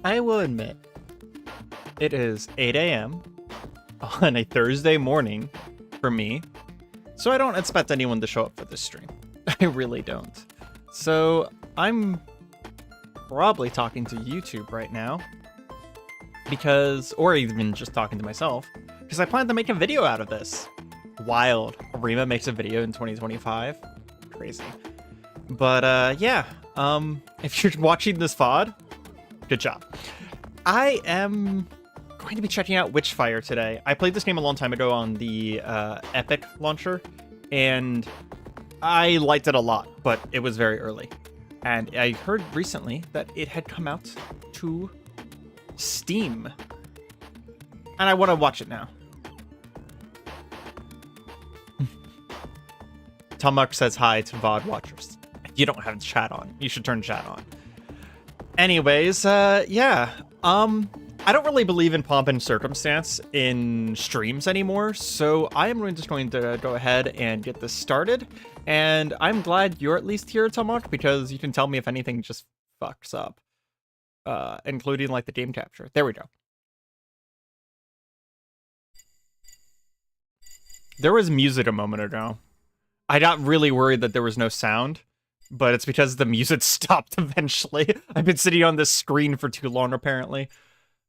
I will admit, it is 8 a.m. on a Thursday morning for me, so I don't expect anyone to show up for this stream. I really don't. So I'm probably talking to YouTube right now because, or even just talking to myself, because I plan to make a video out of this. Wild. Areima makes a video in 2025. Crazy. But yeah, if you're watching this VOD, good job. I am going to be checking out Witchfire today. I played this game a long time ago on the Epic launcher, and I liked it a lot, but it was very early. And I heard recently that it had come out to Steam. And I want to watch it now. Tomark says hi to VOD watchers. You don't have chat on. You should turn chat on. Anyways, yeah. I don't really believe in pomp and circumstance in streams anymore, so I am just going to go ahead and get this started. And I'm glad you're at least here, Tomark, because you can tell me if anything just fucks up, including like the game capture. There we go. There was music a moment ago. I got really worried that there was no sound, but it's because the music stopped eventually. I've been sitting on this screen for too long, apparently.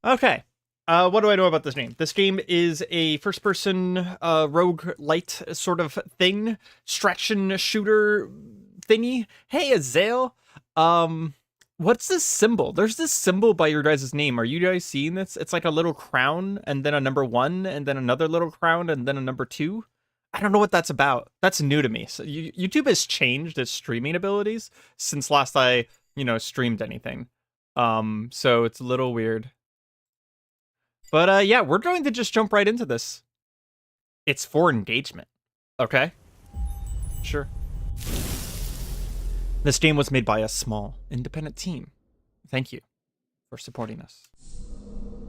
Okay, what do I know about this game? This game is a first-person roguelite sort of thing, stretch-and shooter thingy. Hey, Azael, what's this symbol? There's this symbol by your guys' name. Are you guys seeing this? It's like a little crown, and then a number 1, and then another little crown, and then a number 2. I don't know what that's about. That's new to me. So YouTube has changed its streaming abilities since last I, streamed anything. So it's a little weird. But yeah, we're going to just jump right into this. It's for engagement. Okay? Sure. This game was made by a small, independent team. Thank you for supporting us.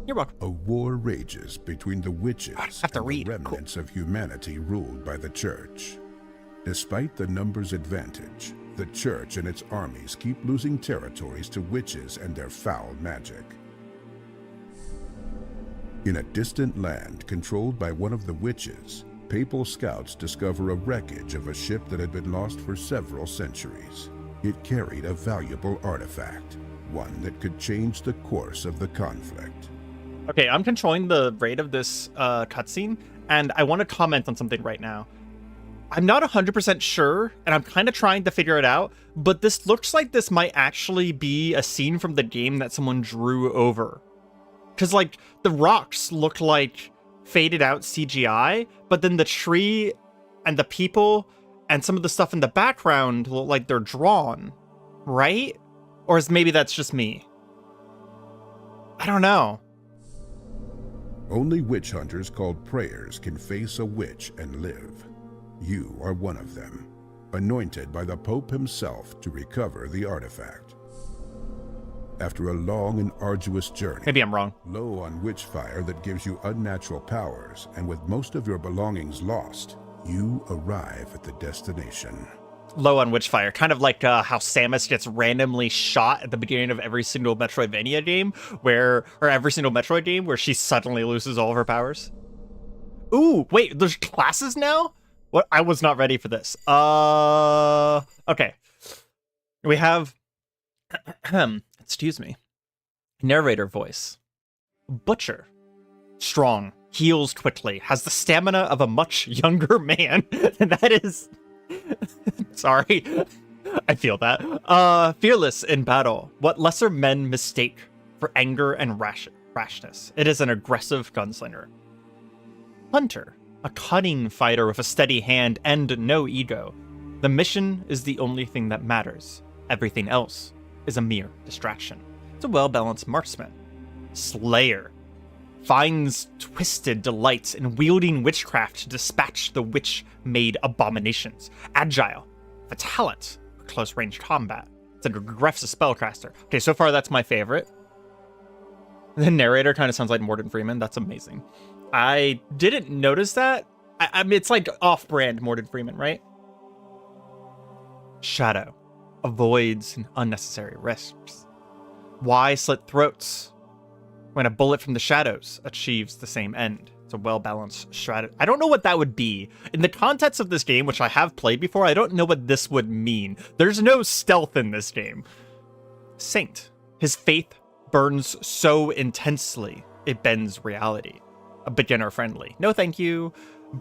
You're welcome. A war rages between the witches and the remnants of humanity ruled by the church. Despite the numbers advantage, the church and its armies keep losing territories to witches and their foul magic. In a distant land controlled by one of the witches, papal scouts discover a wreckage of a ship that had been lost for several centuries. It carried a valuable artifact, one that could change the course of the conflict. Okay, I'm controlling the rate of this cutscene, and I want to comment on something right now. I'm not 100% sure, and I'm kind of trying to figure it out, but this looks like this might actually be a scene from the game that someone drew over. Because, like, the rocks look like faded out CGI, but then the tree and the people and some of the stuff in the background look like they're drawn, right? Or is maybe that's just me? I don't know. Only witch hunters called prayers can face a witch and live. You are one of them, anointed by the Pope himself to recover the artifact. After a long and arduous journey, maybe I'm wrong, low on witchfire that gives you unnatural powers, and with most of your belongings lost, you arrive at the destination. Low on Witchfire, kind of like how Samus gets randomly shot at the beginning of every single Metroidvania game, or every single Metroid game where she suddenly loses all of her powers. Ooh, wait, there's classes now? What? I was not ready for this. Okay. We have, excuse me, narrator voice. Butcher. Strong, heals quickly, has the stamina of a much younger man. And that is... Sorry, I feel that. Fearless in battle. What lesser men mistake for anger and rashness. It is an aggressive gunslinger. Hunter. A cunning fighter with a steady hand and no ego. The mission is the only thing that matters. Everything else is a mere distraction. It's a well-balanced marksman. Slayer. Finds twisted delights in wielding witchcraft to dispatch the witch-made abominations. Agile, with a talent for close-range combat. It's an aggressive spellcaster. Okay, so far that's my favorite. The narrator kind of sounds like Morgan Freeman. That's amazing. I didn't notice that. I mean, it's like off-brand Morgan Freeman, right? Shadow avoids unnecessary risks. Why slit throats? When a bullet from the shadows achieves the same end. It's a well-balanced strategy. I don't know what that would be. In the context of this game, which I have played before, I don't know what this would mean. There's no stealth in this game. Saint. His faith burns so intensely, it bends reality. A beginner friendly. No thank you.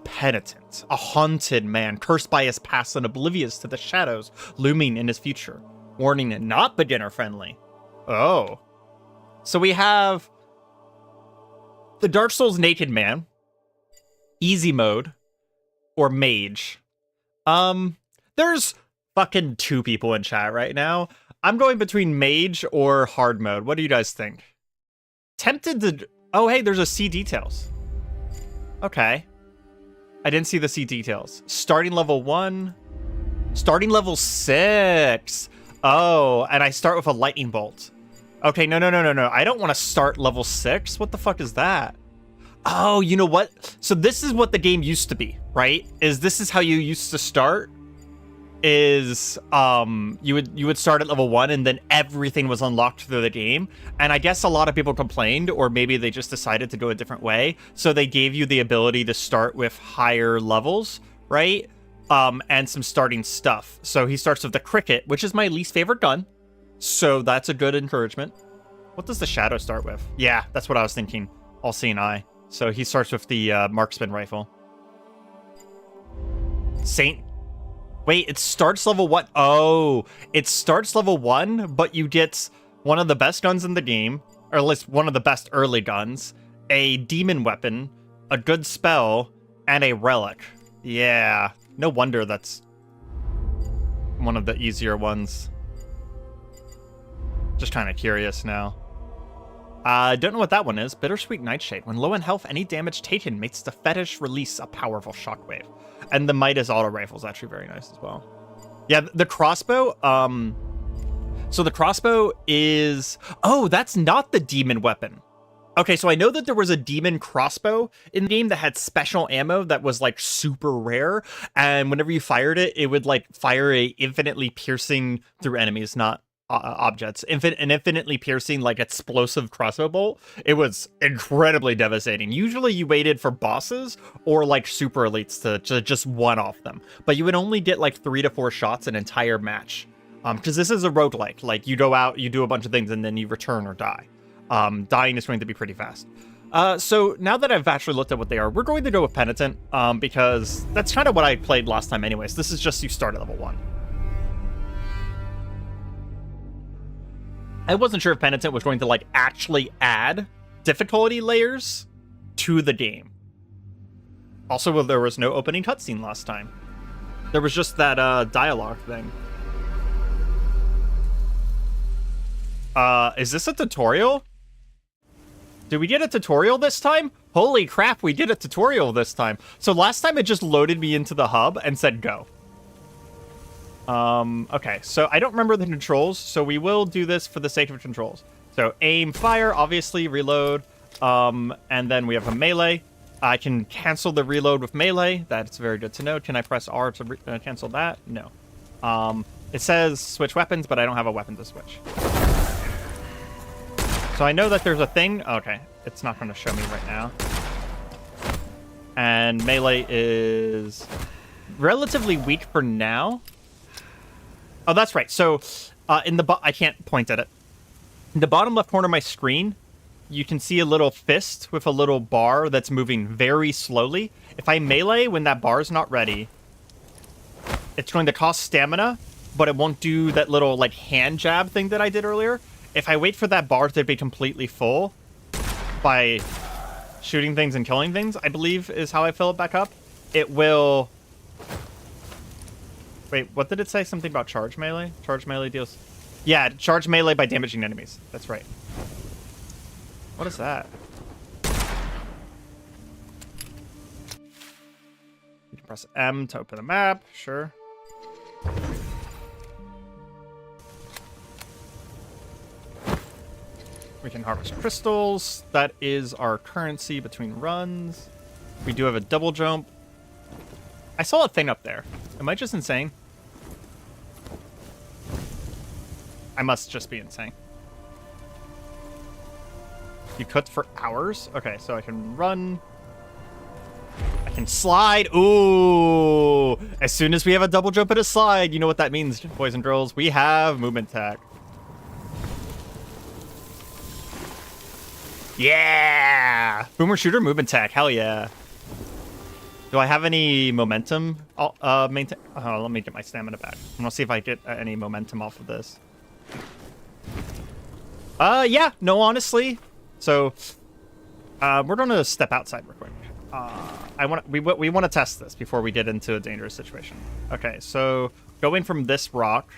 Penitent. A haunted man, cursed by his past and oblivious to the shadows looming in his future. Warning, not beginner friendly. Oh. So we have the Dark Souls Naked Man, easy mode, or mage. There's fucking 2 people in chat right now. I'm going between mage or hard mode. What do you guys think? Tempted to... Oh, hey, there's a see details. Okay. I didn't see the see details. Starting level 1. Starting level 6. Oh, and I start with a lightning bolt. Okay, no. I don't want to start level 6. What the fuck is that? Oh, you know what? So this is what the game used to be, right? This is how you used to start? You would start at level 1 and then everything was unlocked through the game. And I guess a lot of people complained, or maybe they just decided to go a different way. So they gave you the ability to start with higher levels, right? And some starting stuff. So he starts with the cricket, which is my least favorite gun. So that's a good encouragement. What does the shadow start with? Yeah, that's what I was thinking. All-seeing eye. So he starts with the marksman rifle. Saint. Wait, it starts level 1. Oh, it starts level 1, but you get one of the best guns in the game, or at least one of the best early guns, a demon weapon, a good spell, and a relic. Yeah, no wonder that's one of the easier ones. Just kind of curious now. I don't know what that one is. Bittersweet Nightshade. When low in health, any damage taken makes the fetish release a powerful shockwave. And the Midas auto rifle is actually very nice as well. Yeah, the crossbow. So the crossbow is... Oh, that's not the demon weapon. Okay, so I know that there was a demon crossbow in the game that had special ammo that was like super rare. And whenever you fired it, it would like fire a infinitely piercing through enemies, not objects. An infinitely piercing, like, explosive crossbow bolt. It was incredibly devastating. Usually you waited for bosses or like super elites to just one-off them, but you would only get like 3 to 4 shots an entire match, because this is a roguelike. Like, you go out, you do a bunch of things, and then you return or die. Dying is going to be pretty fast. So now that I've actually looked at what they are, we're going to go with Penitent, because that's kind of what I played last time anyways. This is just you start at level 1. I wasn't sure if Penitent was going to, like, actually add difficulty layers to the game. Also, there was no opening cutscene last time. There was just that dialogue thing. Is this a tutorial? Did we get a tutorial this time? Holy crap, we did a tutorial this time. So last time it just loaded me into the hub and said go. Okay, so I don't remember the controls, so we will do this for the sake of controls. So aim, fire, obviously, reload, and then we have a melee. I can cancel the reload with melee. That's very good to know. Can I press R to cancel that? No. It says switch weapons, but I don't have a weapon to switch. So I know that there's a thing. Okay, it's not going to show me right now. And melee is relatively weak for now. Oh, that's right. So, in the I can't point at it. In the bottom left corner of my screen, you can see a little fist with a little bar that's moving very slowly. If I melee when that bar is not ready, it's going to cost stamina, but it won't do that little, like, hand jab thing that I did earlier. If I wait for that bar to be completely full by shooting things and killing things, I believe is how I fill it back up, it will... Wait, what did it say? Something about charge melee? Charge melee deals... Yeah, charge melee by damaging enemies. That's right. What is that? You can press M to open the map. Sure. We can harvest crystals. That is our currency between runs. We do have a double jump. I saw a thing up there. Am I just insane? I must just be insane. You cooked for hours? Okay, so I can run. I can slide. Ooh! As soon as we have a double jump and a slide, you know what that means, boys and girls. We have movement tech. Yeah! Boomer shooter movement tech. Hell yeah. Do I have any momentum? Maintain. Oh, let me get my stamina back. I'm gonna see if I get any momentum off of this. Yeah. No, honestly. So, we're gonna step outside real quick. We want to test this before we get into a dangerous situation. Okay, so going from this rock.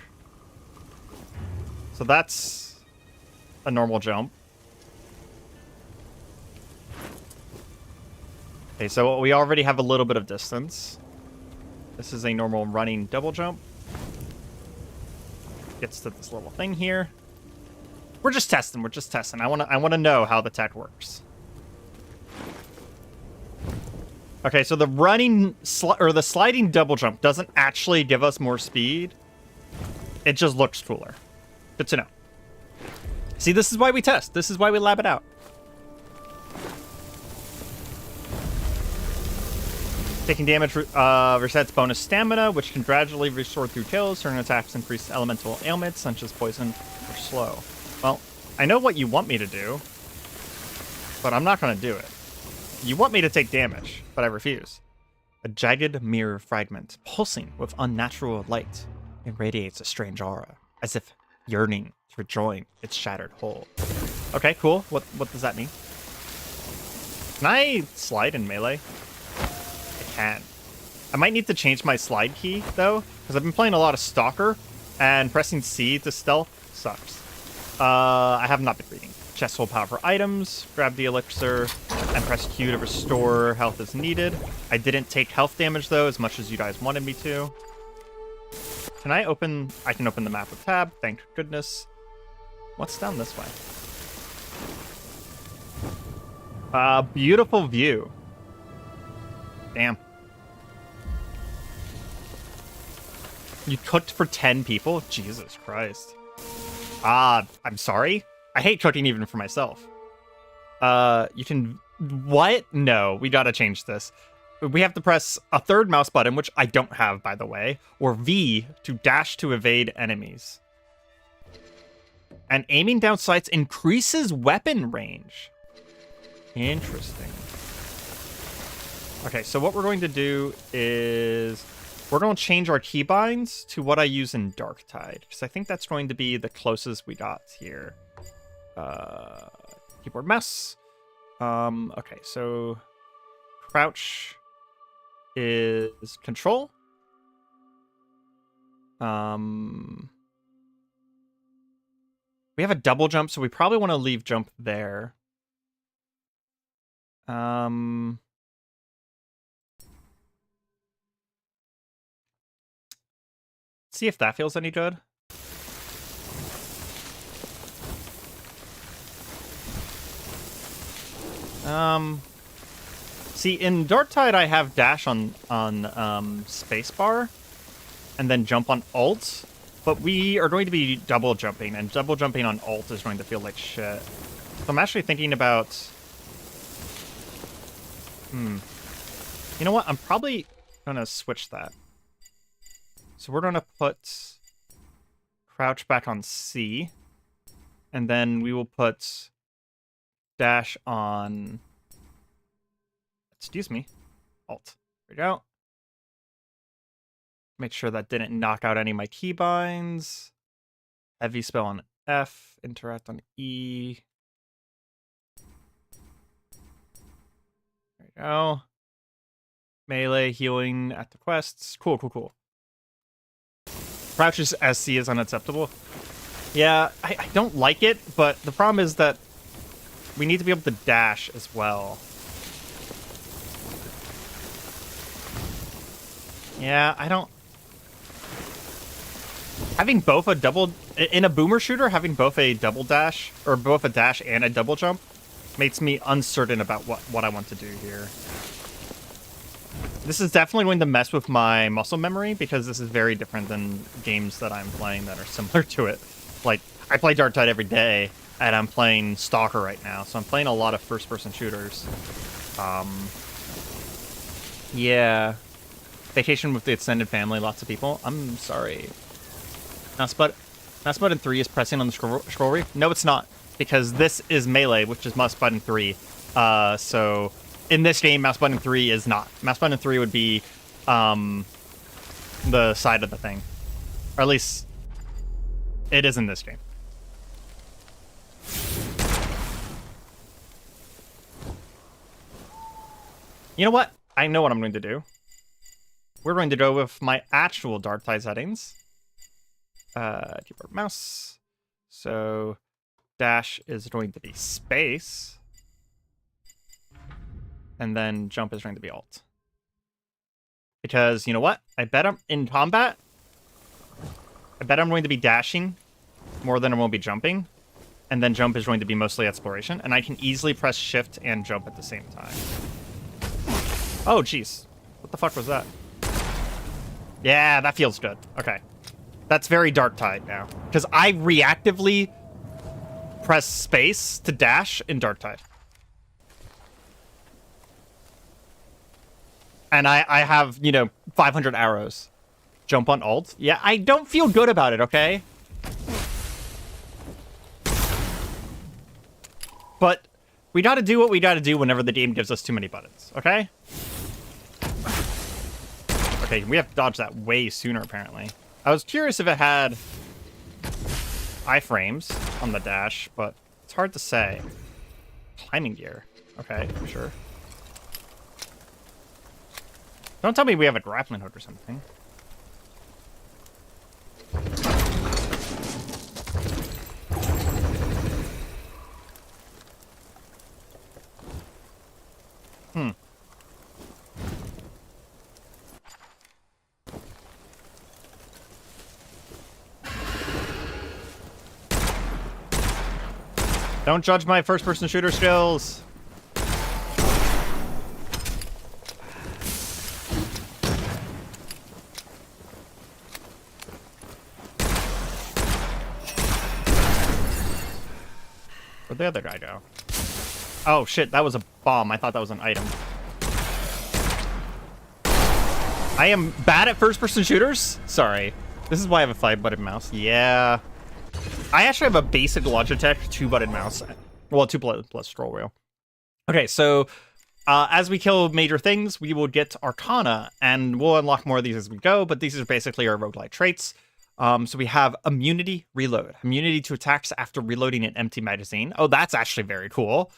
So that's a normal jump. Okay, so we already have a little bit of distance. This is a normal running double jump. Gets to this little thing here. We're just testing. We're just testing. I want to know how the tech works. Okay, so the running or the sliding double jump doesn't actually give us more speed. It just looks cooler. Good to know. See, this is why we test. This is why we lab it out. Taking damage resets bonus stamina, which can gradually restore through kills. Certain attacks increase elemental ailments, such as poison or slow. Well, I know what you want me to do, but I'm not going to do it. You want me to take damage, but I refuse. A jagged mirror fragment, pulsing with unnatural light. It radiates a strange aura, as if yearning to rejoin its shattered whole. Okay, cool. What does that mean? Can I slide in melee? Can. I might need to change my slide key, though, because I've been playing a lot of Stalker, and pressing C to stealth sucks. I have not been reading. Chest hold power for items, grab the elixir, and press Q to restore health as needed. I didn't take health damage, though, as much as you guys wanted me to. Can I open... I can open the map with tab, thank goodness. What's down this way? Beautiful view. Damn. You cooked for 10 people? Jesus Christ. I'm sorry? I hate cooking even for myself. You can... What? No, we gotta change this. We have to press a third mouse button, which I don't have, by the way, or V to dash to evade enemies. And aiming down sights increases weapon range. Interesting. Okay, so what we're going to do is we're going to change our keybinds to what I use in Darktide, because I think that's going to be the closest we got here. Keyboard mouse. Okay, so crouch is control. We have a double jump, so we probably want to leave jump there. See if that feels any good. See, in Darktide I have dash on spacebar and then jump on alt, but we are going to be double jumping, and double jumping on alt is going to feel like shit. So I'm actually thinking about... You know what? I'm probably gonna switch that. So we're going to put crouch back on C, and then we will put dash on, excuse me, alt. There we go. Make sure that didn't knock out any of my keybinds. Heavy spell on F, interact on E. There we go. Melee, healing at the quests. Cool, cool, cool. Crouches SC is unacceptable. Yeah, I don't like it, but the problem is that we need to be able to dash as well. Yeah, I don't... Having both a double... In a boomer shooter, having both a double dash, or both a dash and a double jump, makes me uncertain about what I want to do here. This is definitely going to mess with my muscle memory, because this is very different than games that I'm playing that are similar to it. Like, I play Darktide every day, and I'm playing Stalker right now, so I'm playing a lot of first-person shooters. Yeah. Vacation with the extended family, lots of people. I'm sorry. Mouse button 3 is pressing on the scroll wheel. No, it's not, because this is melee, which is mouse button 3. So in this game, mouse button 3 is not. Mouse button 3 would be the side of the thing, or at least it is in this game. You know what? I know what I'm going to do. We're going to go with my actual dark side settings. Keyboard, mouse. So dash is going to be space. And then jump is going to be alt. Because, you know what? I bet I'm in combat. I bet I'm going to be dashing more than I will be jumping. And then jump is going to be mostly exploration. And I can easily press shift and jump at the same time. Oh, jeez. What the fuck was that? Yeah, that feels good. Okay. That's very Dark Tide now. Because I reactively press space to dash in Dark Tide. And I have, you know, 500 arrows. Jump on alt. Yeah, I don't feel good about it, okay? But we gotta do what we gotta do whenever the game gives us too many buttons, okay? Okay, we have to dodge that way sooner, apparently. I was curious if it had iframes on the dash, but it's hard to say. Climbing gear. Okay, sure. Don't tell me we have a grappling hook or something. Don't judge my first-person shooter skills. Where'd the other guy go? Oh, shit, that was a bomb. I thought that was an item. I am bad at first-person shooters? Sorry. This is why I have a 5-button mouse. Yeah. I actually have a basic Logitech 2-button mouse. Well, 2 plus scroll wheel. Okay, so as we kill major things, we will get Arcana, and we'll unlock more of these as we go, but these are basically our roguelite traits. So we have Immunity Reload. Immunity to attacks after reloading an empty magazine. Oh, that's actually very cool.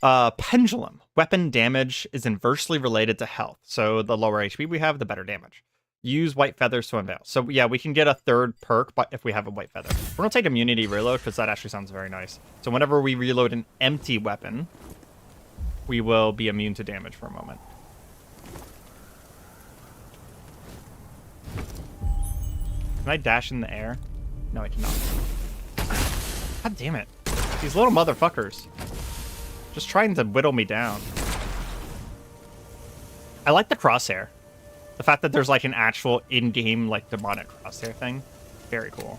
Pendulum. Weapon damage is inversely related to health. So the lower HP we have, the better damage. Use white feathers to unveil. So yeah, we can get a third perk but if we have a white feather. We're gonna take Immunity Reload because that actually sounds very nice. So whenever we reload an empty weapon, we will be immune to damage for a moment. Can I dash in the air? No, I cannot. God damn it. These little motherfuckers. Just trying to whittle me down. I like the crosshair. The fact that there's like an actual in-game like demonic crosshair thing. Very cool.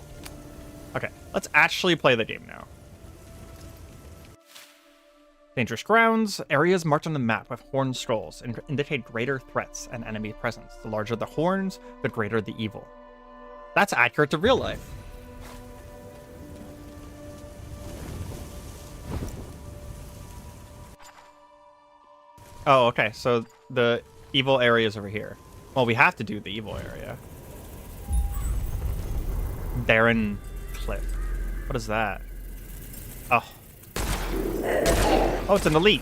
Okay, let's actually play the game now. Dangerous grounds. Areas marked on the map with horn scrolls indicate greater threats and enemy presence. The larger the horns, the greater the evil. That's accurate to real life. Oh, okay. So the evil area is over here. Well, we have to do the evil area. Barren Cliff. What is that? Oh. Oh, it's an elite.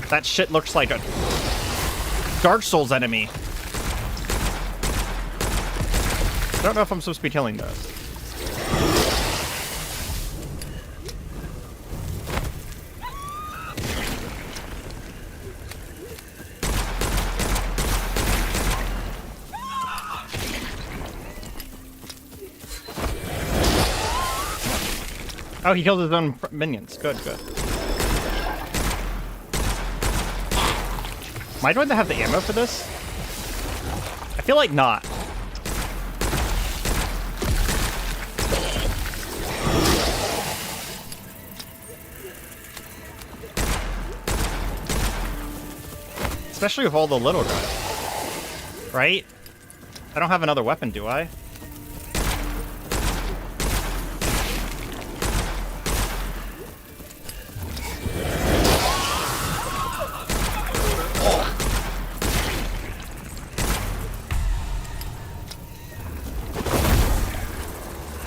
That shit looks like a Dark Souls enemy. I don't know if I'm supposed to be killing those. Oh, he killed his own minions. Good, good. Am I going to have the ammo for this? I feel like not. Especially with all the little guys. Right? I don't have another weapon, do I?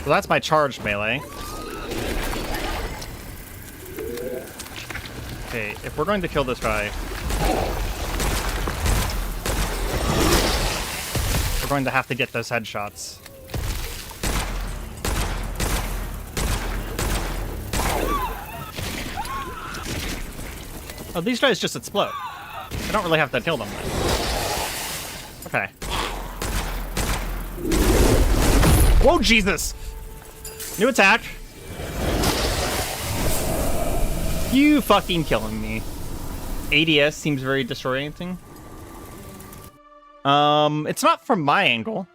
So that's my charged melee. Okay, if we're going to kill this guy, we're going to have to get those headshots. Oh, these guys just explode. I don't really have to kill them then. Okay. Whoa, Jesus! New attack. You fucking killing me. ADS seems very disorienting. It's not from my angle.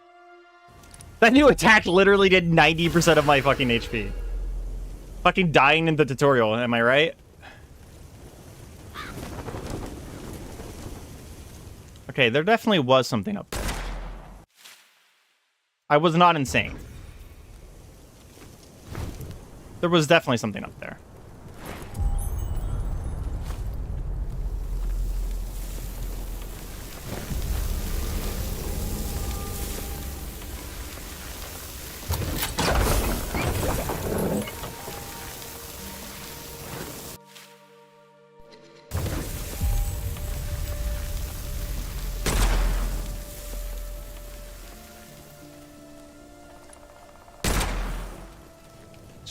That new attack literally did 90% of my fucking HP. Fucking dying in the tutorial, am I right? Okay, there definitely was something up there. I was not insane. There was definitely something up there.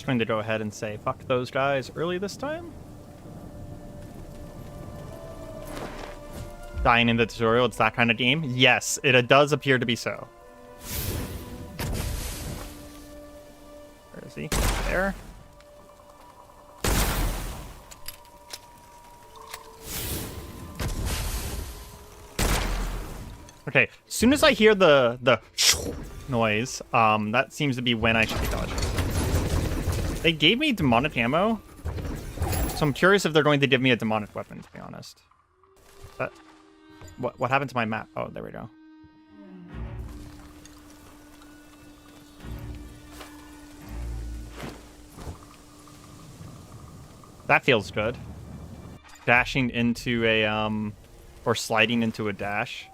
Going to go ahead and say fuck those guys early this time. Dying in the tutorial, it's that kind of game. Yes, it does appear to be so. Where is he? There. Okay, as soon as I hear the noise, that seems to be when I should be dodging. They gave me demonic ammo, so I'm curious if they're going to give me a demonic weapon, to be honest. But what happened to my map? Oh, there we go. That feels good. Dashing into a, or sliding into a dash.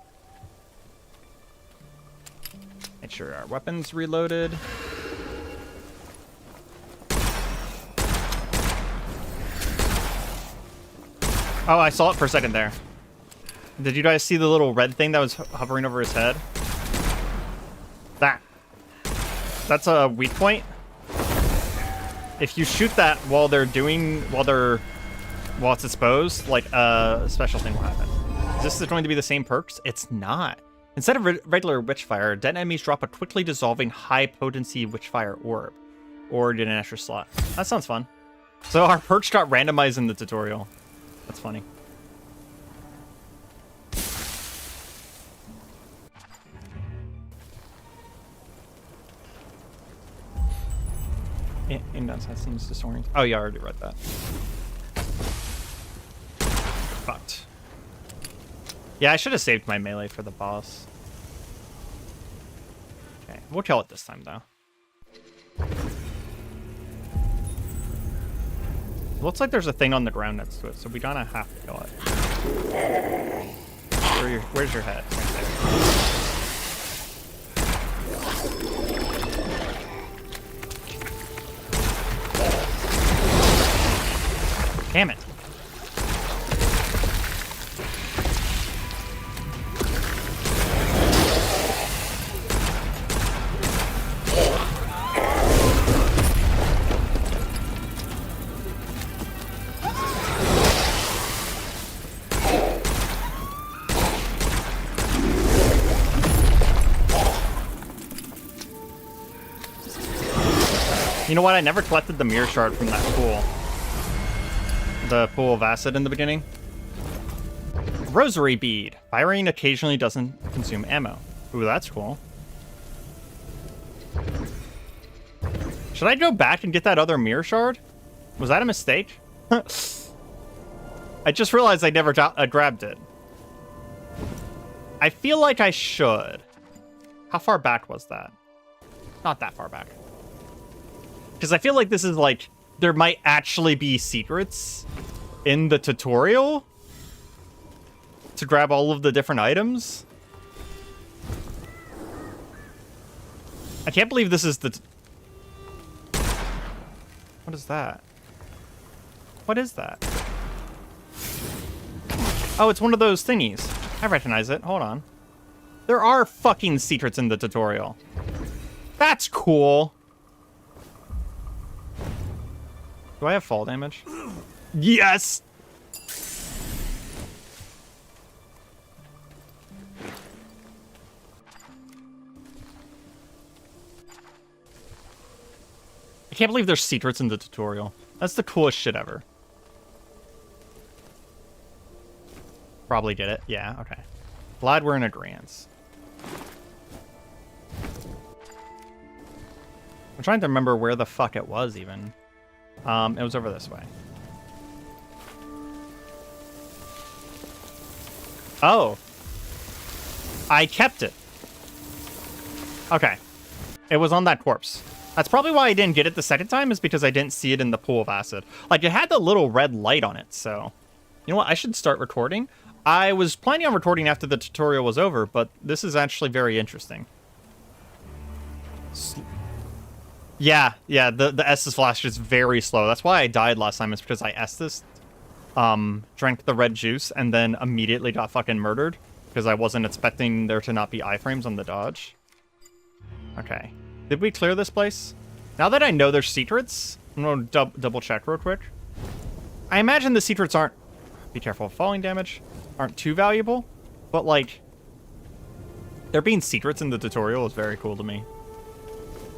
Make sure our weapon's reloaded. Oh, I saw it for a second there. Did you guys see the little red thing that was hovering over his head? That's a weak point. If you shoot that while it's exposed, like a special thing will happen. This is going to be the same perks? It's not. Instead of regular Witchfire, dead enemies drop a quickly dissolving high potency Witchfire orb. Or get an extra slot. That sounds fun. So our perks got randomized in the tutorial. That's funny. Indents, that seems disorienting. Oh yeah, I already read that. Fucked. Yeah, I should have saved my melee for the boss. Okay, we'll kill it this time though. Looks like there's a thing on the ground next to it, so we gonna have to kill it. Where's your head? Right there. Damn it. You know what? I never collected the mirror shard from that pool. The pool of acid in the beginning. Rosary bead. Firing occasionally doesn't consume ammo. Ooh, that's cool. Should I go back and get that other mirror shard? Was that a mistake? I just realized I never grabbed it. I feel like I should. How far back was that? Not that far back. Because I feel like this is like, there might actually be secrets in the tutorial to grab all of the different items. I can't believe this is the... What is that? What is that? Oh, it's one of those thingies. I recognize it. Hold on. There are fucking secrets in the tutorial. That's cool. Do I have fall damage? Yes! I can't believe there's secrets in the tutorial. That's the coolest shit ever. Probably get it. Yeah, okay. Glad we're in agreement. I'm trying to remember where the fuck it was even. It was over this way. Oh. I kept it. Okay. It was on that corpse. That's probably why I didn't get it the second time, is because I didn't see it in the pool of acid. Like, it had the little red light on it, so... You know what? I should start recording. I was planning on recording after the tutorial was over, but this is actually very interesting. Yeah, the Estus flash is very slow. That's why I died last time, is because I Estus, drank the red juice, and then immediately got fucking murdered, because I wasn't expecting there to not be iframes on the dodge. Okay. Did we clear this place? Now that I know there's secrets, I'm going to double check real quick. I imagine the secrets aren't... Be careful of falling damage. Aren't too valuable, but like... There being secrets in the tutorial is very cool to me.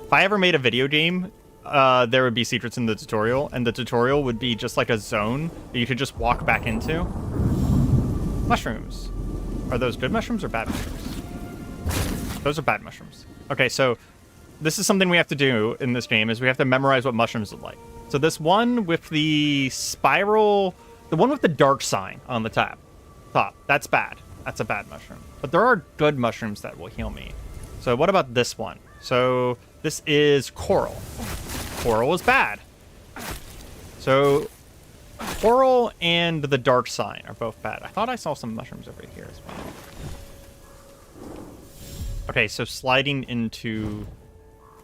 If I ever made a video game, there would be secrets in the tutorial, and the tutorial would be just like a zone that you could just walk back into. Mushrooms. Are those good mushrooms or bad mushrooms? Those are bad mushrooms. Okay, so this is something we have to do in this game, is we have to memorize what mushrooms look like. So this one with the spiral, the one with the dark sign on the top, that's bad. That's a bad mushroom. But there are good mushrooms that will heal me. So what about this one? So this is coral. Coral is bad. So coral and the dark sign are both bad. I thought I saw some mushrooms over here as well. Okay, so sliding into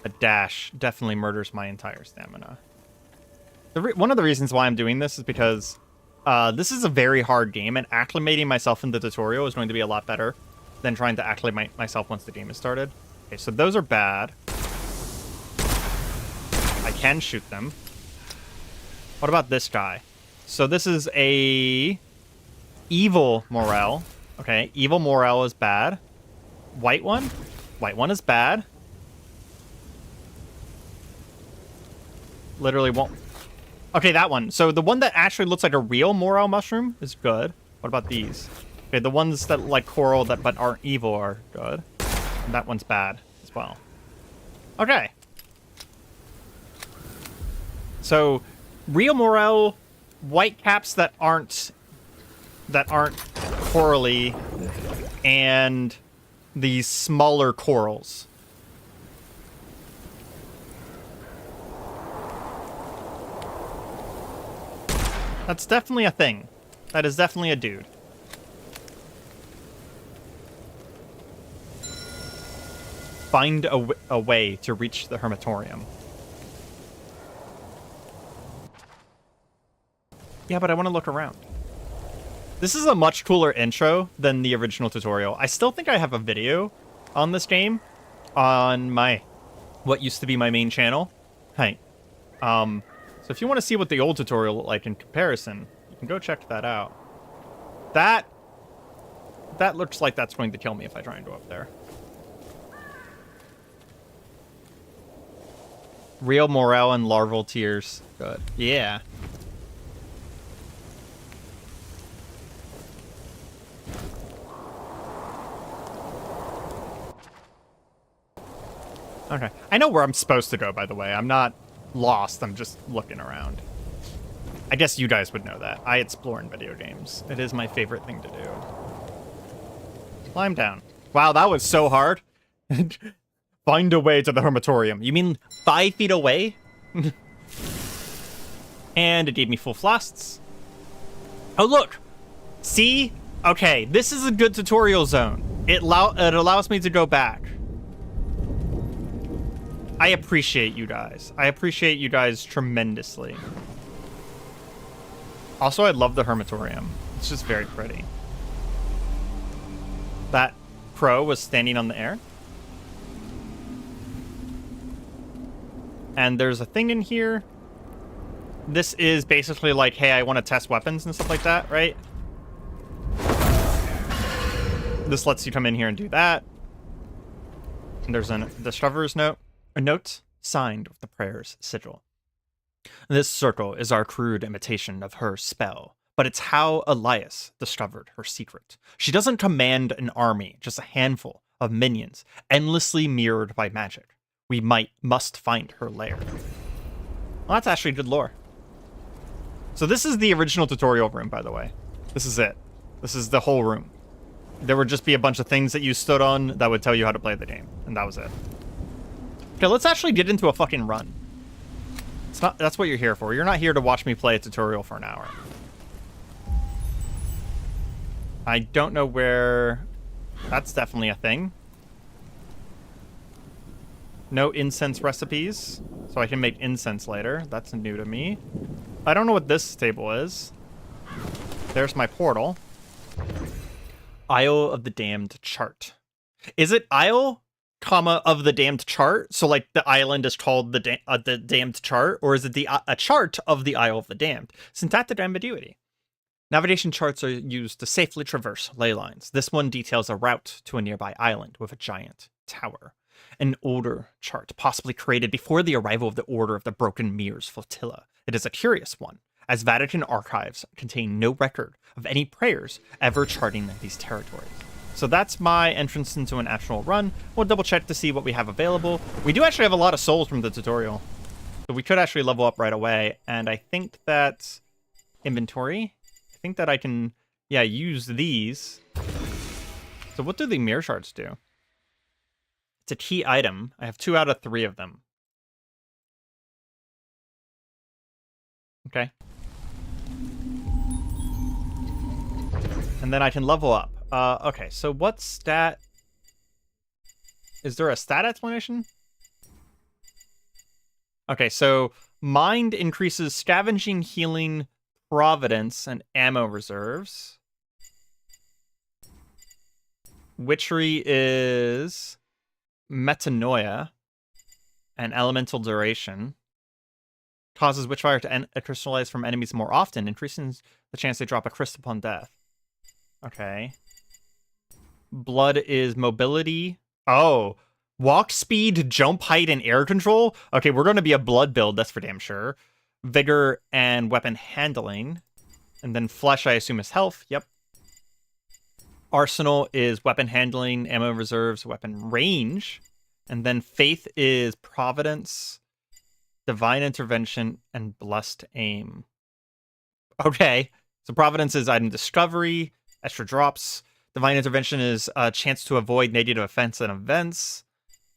a dash definitely murders my entire stamina. One of the reasons why I'm doing this is because this is a very hard game, and acclimating myself in the tutorial is going to be a lot better than trying to acclimate myself once the game is started. Okay, so those are bad. I can shoot them. What about this guy? So this is a evil morale. Okay, evil morale is bad. White one? White one is bad. Literally won't... Okay, that one. So the one that actually looks like a real morale mushroom is good. What about these? Okay, the ones that like coral that but aren't evil are good. And that one's bad as well. Okay. So real morale, white caps that aren't corally, and these smaller corals. That's definitely a thing. That is definitely a dude. Find a way to reach the hermitorium. Yeah, but I want to look around. This is a much cooler intro than the original tutorial. I still think I have a video on this game on my what used to be my main channel. Hey. So if you want to see what the old tutorial looked like in comparison, you can go check that out. That looks like that's going to kill me if I try and go up there. Real morale and larval tears. Good. Yeah. Okay. I know where I'm supposed to go, by the way. I'm not lost. I'm just looking around. I guess you guys would know that. I explore in video games. It is my favorite thing to do. Climb down. Wow, that was so hard. Find a way to the hermitorium. You mean 5 feet away? And it gave me full flasks. Oh, look. See? Okay, this is a good tutorial zone. It allows me to go back. I appreciate you guys. I appreciate you guys tremendously. Also, I love the hermitorium. It's just very pretty. That crow was standing on the air. And there's a thing in here. This is basically like, hey, I want to test weapons and stuff like that, right? This lets you come in here and do that. And there's a discoverer's note. A note signed with the prayer's sigil. This circle is our crude imitation of her spell, but it's how Elias discovered her secret. She doesn't command an army, just a handful of minions, endlessly mirrored by magic. We must find her lair. Well, that's actually good lore. So this is the original tutorial room, by the way. This is it. This is the whole room. There would just be a bunch of things that you stood on that would tell you how to play the game, and that was it. Okay, let's actually get into a fucking run. That's what you're here for. You're not here to watch me play a tutorial for an hour. I don't know where... That's definitely a thing. No incense recipes, so I can make incense later. That's new to me. I don't know what this table is. There's my portal. Isle of the Damned chart. Is it Isle, comma, of the Damned chart? So, like, the island is called the Damned chart? Or is it a chart of the Isle of the Damned? Syntactic ambiguity. Navigation charts are used to safely traverse ley lines. This one details a route to a nearby island with a giant tower. An older chart, possibly created before the arrival of the Order of the Broken Mirrors flotilla. It is a curious one, as Vatican archives contain no record of any prayers ever charting these territories. So that's my entrance into an actual run. We'll double check to see what we have available. We do actually have a lot of souls from the tutorial, so we could actually level up right away. And I think that inventory, I think that I can, yeah, use these. So what do the mirror shards do? It's a key item. I have 2 out of 3 of them. Okay. And then I can level up. Okay, so what stat... Is there a stat explanation? Okay, so Mind increases scavenging, healing, providence, and ammo reserves. Witchery is metanoia and elemental duration. Causes Witchfire to crystallize from enemies more often, increasing the chance they drop a crystal upon death. Okay. Blood is mobility. Oh, walk speed, jump height, and air control. Okay, we're going to be a blood build, that's for damn sure. Vigor and weapon handling. And then flesh, I assume, is health. Yep. Arsenal is weapon handling, ammo reserves, weapon range. And then faith is providence, divine intervention, and blessed aim. Okay. So providence is item discovery, extra drops. Divine intervention is a chance to avoid negative effects and events.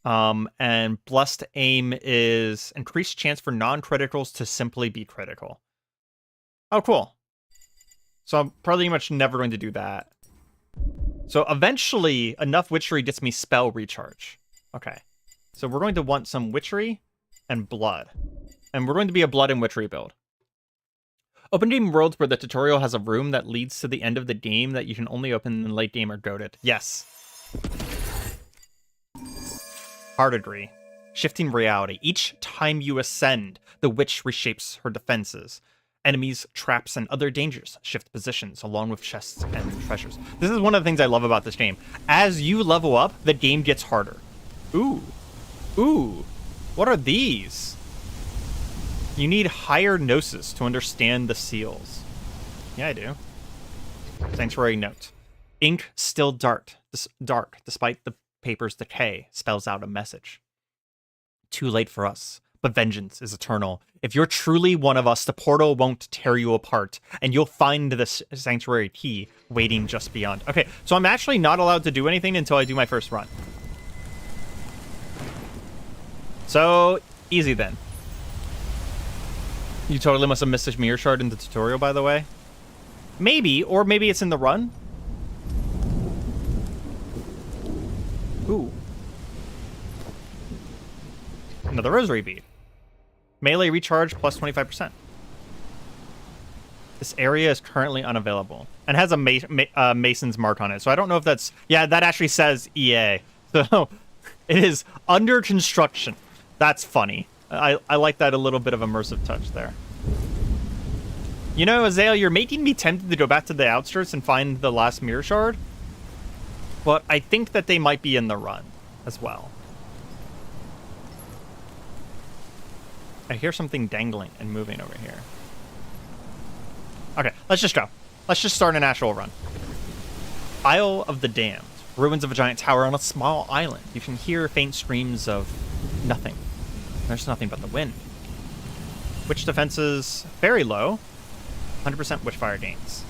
And blessed aim is increased chance for non-criticals to simply be critical. Oh, cool. So I'm pretty much never going to do that. So eventually, enough witchery gets me spell recharge. Okay. So we're going to want some witchery and blood. And we're going to be a blood and witchery build. Open game worlds where the tutorial has a room that leads to the end of the game that you can only open in late game are goated. Yes. Heartedry. Shifting reality. Each time you ascend, the witch reshapes her defenses. Enemies, traps, and other dangers shift positions along with chests and treasures. This is one of the things I love about this game. As you level up, the game gets harder. Ooh. Ooh. What are these? You need higher gnosis to understand the seals. Yeah, I do. Sanctuary note. Ink still dark despite the paper's decay, spells out a message. Too late for us, but vengeance is eternal. If you're truly one of us, the portal won't tear you apart, and you'll find the sanctuary key waiting just beyond. Okay, so I'm actually not allowed to do anything until I do my first run. So, easy then. You totally must have missed a mirror shard in the tutorial, by the way. Maybe, or maybe it's in the run. Ooh. Another rosary bead. Melee recharge plus 25%. This area is currently unavailable. And has a Mason's mark on it. So I don't know if that's... Yeah, that actually says EA. So it is under construction. That's funny. I like that a little bit of immersive touch there. You know, Azale, you're making me tempted to go back to the outskirts and find the last mirror shard. But I think that they might be in the run as well. I hear something dangling and moving over here. Okay, let's just go. Let's just start an actual run. Isle of the Damned. Ruins of a giant tower on a small island. You can hear faint screams of nothing. There's nothing but the wind. Witch defenses very low. 100% Witchfire gains.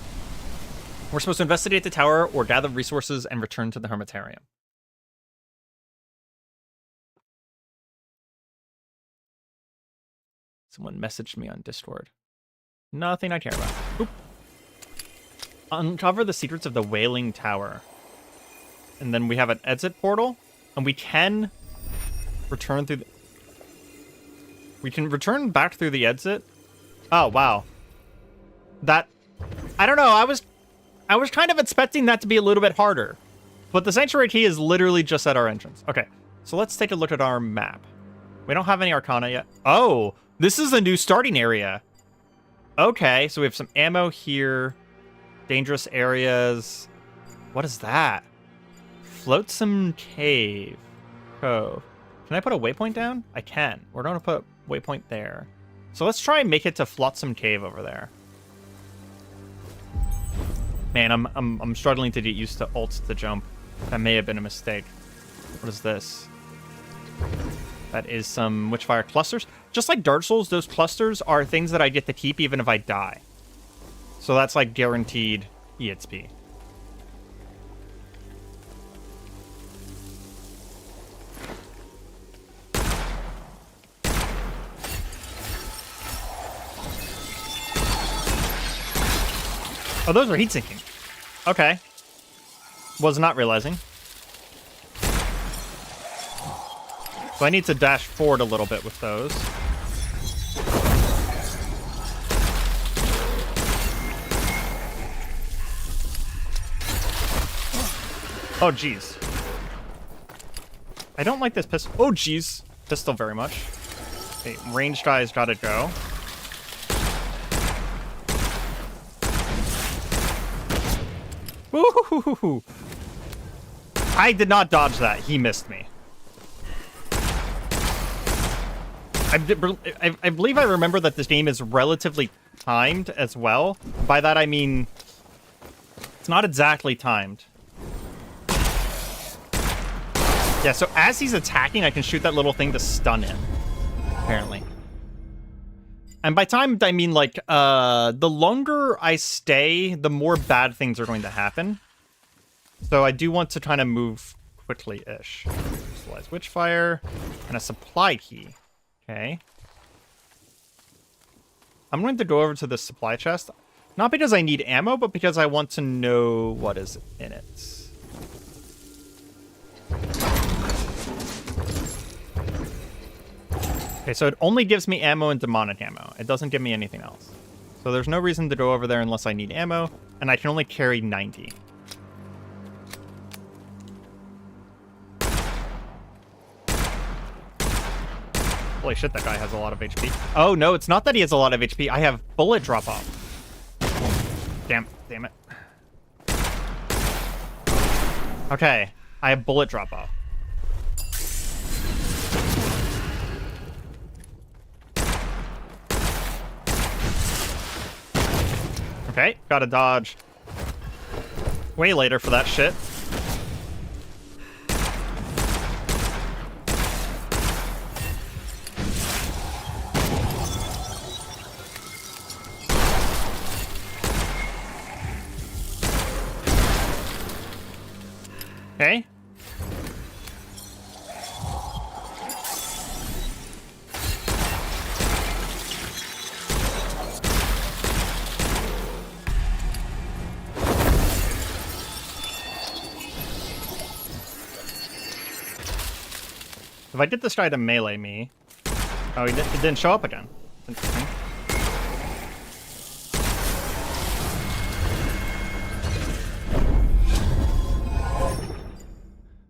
We're supposed to investigate the tower or gather resources and return to the Hermitarium. Someone messaged me on Discord. Nothing I care about. Oop. Uncover the secrets of the Wailing Tower. And then we have an exit portal. And we can return through the... We can return back through the exit. Oh, wow. That... I don't know, I was kind of expecting that to be a little bit harder. But the sanctuary key is literally just at our entrance. Okay, so let's take a look at our map. We don't have any arcana yet. Oh, this is a new starting area. Okay, so we have some ammo here. Dangerous areas. What is that? Flotsam Cave. Cove. Can I put a waypoint down? I can. We're going to put a waypoint there. So let's try and make it to Flotsam Cave over there. Man, I'm struggling to get used to ults to jump. That may have been a mistake. What is this? That is some Witchfire clusters. Just like Dark Souls, those clusters are things that I get to keep even if I die. So that's like guaranteed EXP. Oh, those are heat sinking. Okay. Was not realizing. So I need to dash forward a little bit with those. Oh, jeez. I don't like this pistol. Oh, jeez. Pistol very much. Okay, ranged guy's gotta go. Woo-hoo-hoo-hoo. I did not dodge that. He missed me. I believe I remember that this game is relatively timed as well. By that, I mean, it's not exactly timed. Yeah, so as he's attacking, I can shoot that little thing to stun him, apparently. And by timed, I mean, like, the longer I stay, the more bad things are going to happen. So I do want to kind of move quickly-ish. Utilize Witchfire and a supply key. Okay. I'm going to go over to the supply chest. Not because I need ammo, but because I want to know what is in it. Okay, so it only gives me ammo and demonic ammo. It doesn't give me anything else. So there's no reason to go over there unless I need ammo, and I can only carry 90. Holy shit, that guy has a lot of HP. Oh, no, it's not that he has a lot of HP. I have bullet drop off. Damn it. Okay, I have bullet drop off. Okay, gotta dodge way later for that shit. Okay. If I get this guy to melee me... Oh, it didn't show up again. Interesting.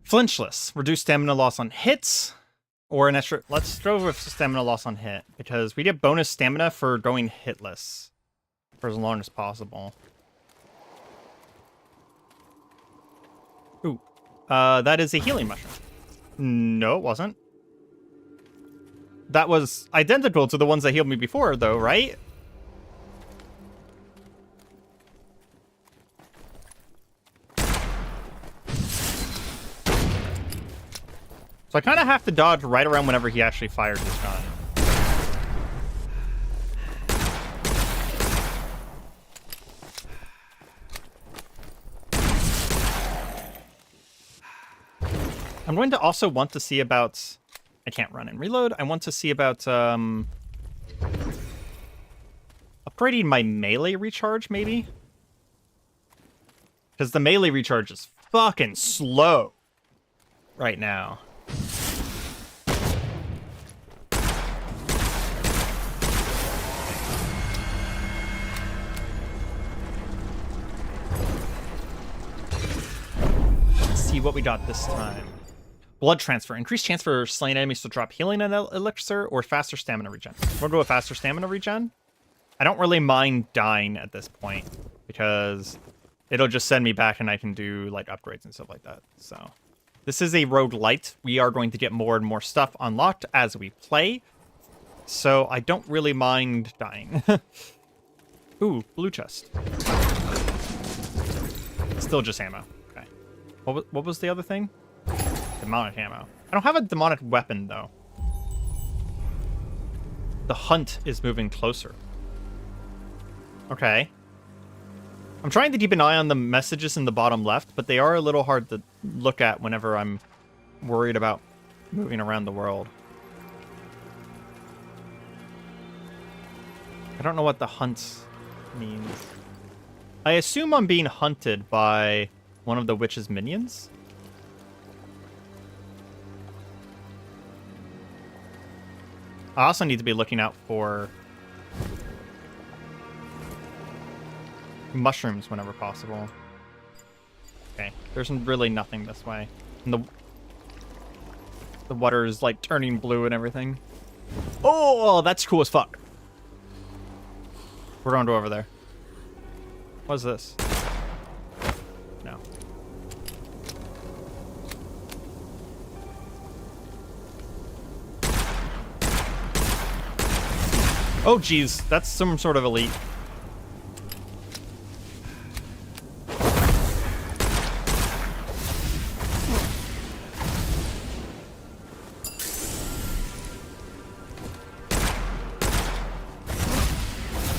Flinchless. Reduce stamina loss on hits. Or an extra... Let's go with stamina loss on hit. Because we get bonus stamina for going hitless. For as long as possible. Ooh. That is a healing mushroom. No, it wasn't. That was identical to the ones that healed me before, though, right? So I kind of have to dodge right around whenever he actually fires his gun. I'm going to also want to see about... I can't run and reload. I want to see about upgrading my melee recharge, maybe? Because the melee recharge is fucking slow right now. Let's see what we got this time. Blood transfer. Increased chance for slain enemies to drop healing and elixir or faster stamina regen. We'll go with faster stamina regen. I don't really mind dying at this point because it'll just send me back and I can do like upgrades and stuff like that. So this is a roguelite. We are going to get more and more stuff unlocked as we play. So I don't really mind dying. Ooh, blue chest. Still just ammo. Okay. What was the other thing? Demonic ammo. I don't have a demonic weapon, though. The hunt is moving closer. Okay. I'm trying to keep an eye on the messages in the bottom left, but they are a little hard to look at whenever I'm worried about moving around the world. I don't know what the hunt means. I assume I'm being hunted by one of the witch's minions. I also need to be looking out for mushrooms whenever possible. Okay, there's really nothing this way. And the water is like turning blue and everything. Oh, that's cool as fuck. We're going to over there. What is this? No. Oh, geez. That's some sort of elite.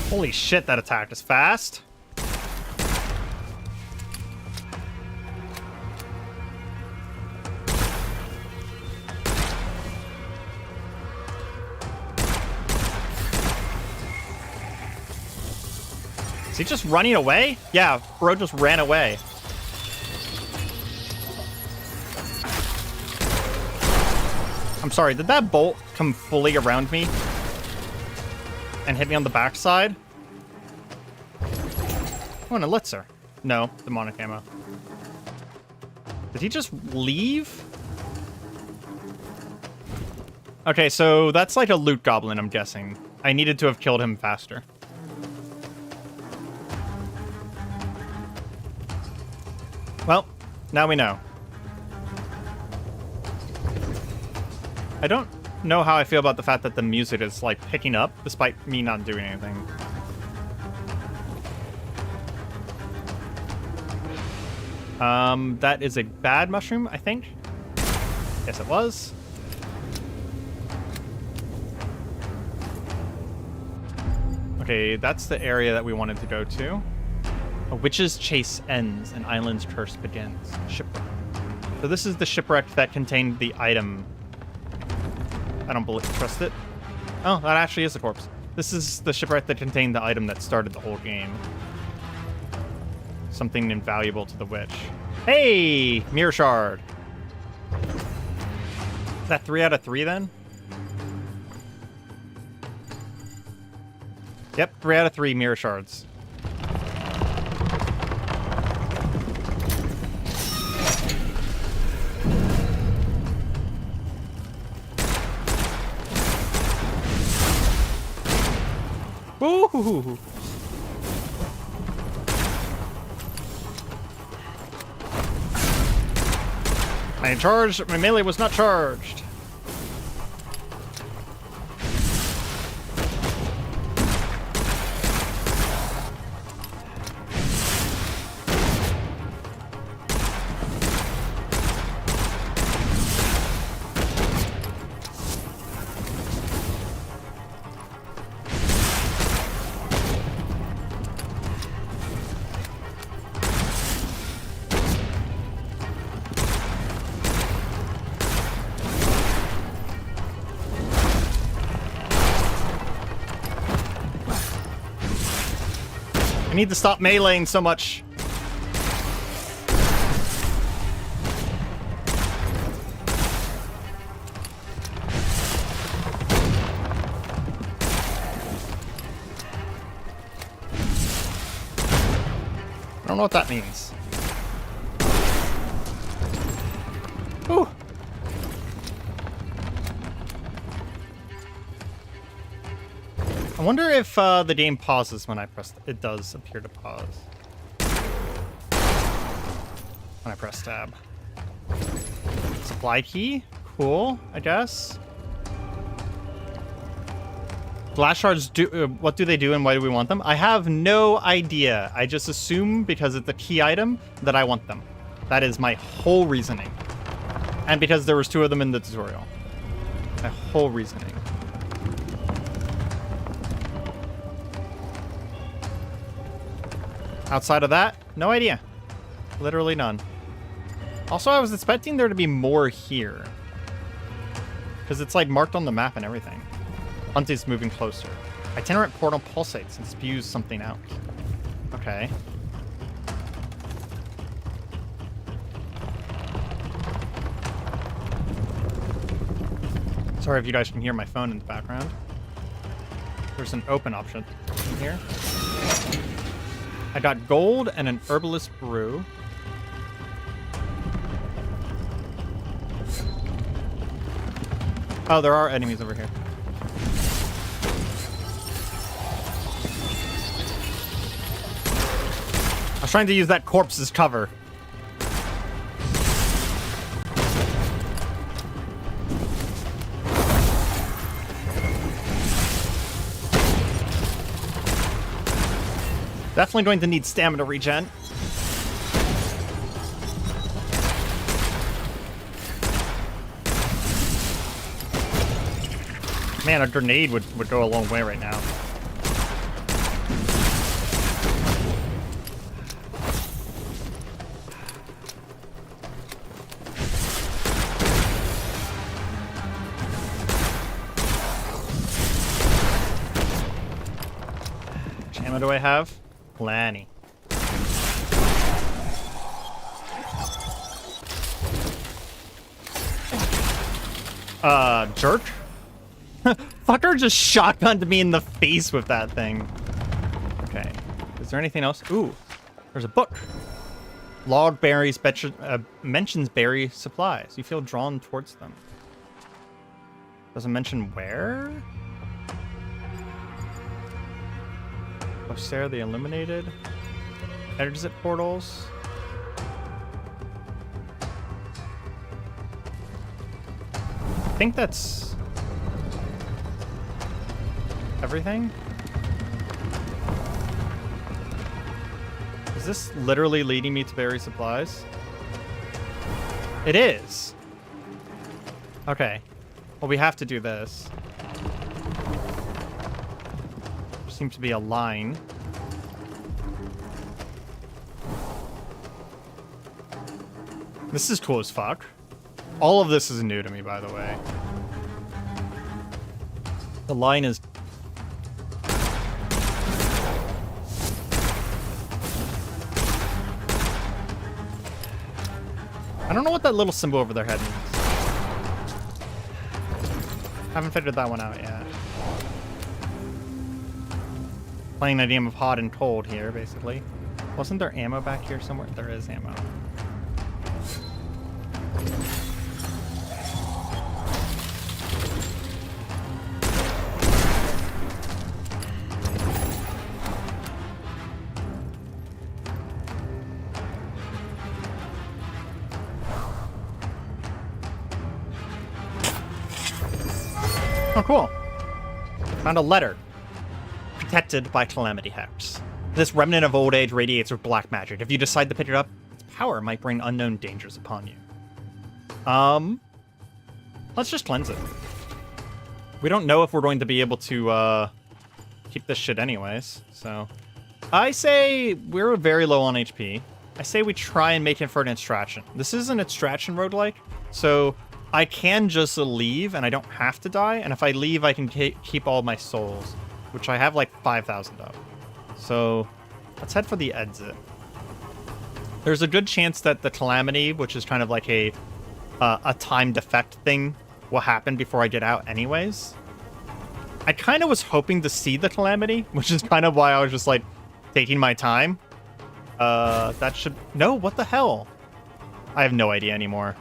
Holy shit, that attack is fast. Is he just running away? Yeah, bro just ran away. I'm sorry, did that bolt come fully around me and hit me on the backside? Oh, an elixir. No, demonic ammo. Did he just leave? Okay, so that's like a loot goblin, I'm guessing. I needed to have killed him faster. Well, now we know. I don't know how I feel about the fact that the music is, like, picking up, despite me not doing anything. That is a bad mushroom, I think. Yes, it was. Okay, that's the area that we wanted to go to. A witch's chase ends, an island's curse begins. Shipwreck. So this is the shipwreck that contained the item. I don't trust it. Oh, that actually is a corpse. This is the shipwreck that contained the item that started the whole game. Something invaluable to the witch. Hey! Mirror shard. Is that 3 out of 3 then? Yep, 3 out of 3 mirror shards. Woohoo! I ain't charged. My melee was not charged. I need to stop meleeing so much. I don't know what that means. Ooh. I wonder if the game pauses when I press... It does appear to pause. When I press tab. Supply key? Cool, I guess. Blast shards, what do they do and why do we want them? I have no idea. I just assume because it's a key item that I want them. That is my whole reasoning. And because there was 2 of them in the tutorial. My whole reasoning. Outside of that, no idea. Literally none. Also, I was expecting there to be more here. Because it's like marked on the map and everything. Hunt is moving closer. Itinerant portal pulsates and spews something out. Okay. Sorry if you guys can hear my phone in the background. There's an open option in here. I got gold and an herbalist brew. Oh, there are enemies over here. I was trying to use that corpse as cover. Definitely going to need stamina regen. Man, a grenade would go a long way right now. Which ammo do I have? Plenty. Jerk? Fucker just shotgunned me in the face with that thing. Okay. Is there anything else? Ooh, there's a book. Log berries mentions berry supplies. You feel drawn towards them. Doesn't mention where? Sarah the Illuminated. Exit portals. I think that's everything. Is this literally leading me to berry supplies? It is. Okay. Well, we have to do this. Seems to be a line. This is cool as fuck. All of this is new to me, by the way. The line is... I don't know what that little symbol over their head means. Haven't figured that one out yet. Playing the game of hot and cold here, basically. Wasn't there ammo back here somewhere? There is ammo. Oh, cool. Found a letter. Protected by Calamity Hex. This remnant of old age radiates with black magic. If you decide to pick it up, its power might bring unknown dangers upon you. Let's just cleanse it. We don't know if we're going to be able to, keep this shit anyways, so... I say we're very low on HP. I say we try and make it for an extraction. This is an extraction roguelike, so... I can just leave, and I don't have to die, and if I leave, I can keep all my souls, which I have like 5,000 of. So, let's head for the exit. There's a good chance that the Calamity, which is kind of like a timed effect thing, will happen before I get out anyways. I kind of was hoping to see the Calamity, which is kind of why I was just like, taking my time. That should... No, what the hell? I have no idea anymore.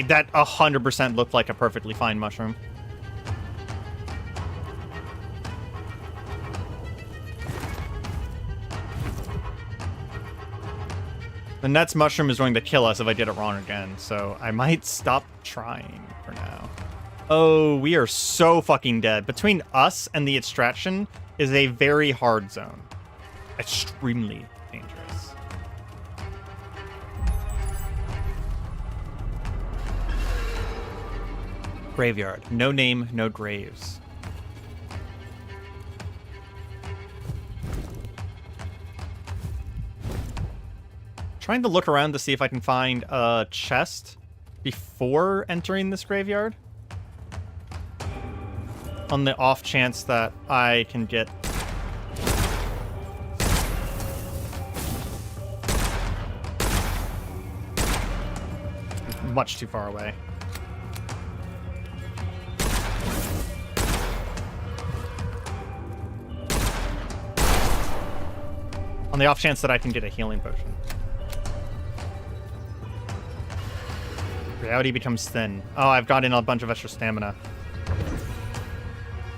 That 100% looked like a perfectly fine mushroom. The next mushroom is going to kill us if I did it wrong again, so I might stop trying for now. Oh, we are so fucking dead. Between us and the extraction is a very hard zone. Extremely dangerous. Graveyard. No name, no graves. Trying to look around to see if I can find a chest before entering this graveyard. On the off chance that I can get... much too far away. On the off chance that I can get a healing potion. Reality becomes thin. Oh, I've gotten a bunch of extra stamina.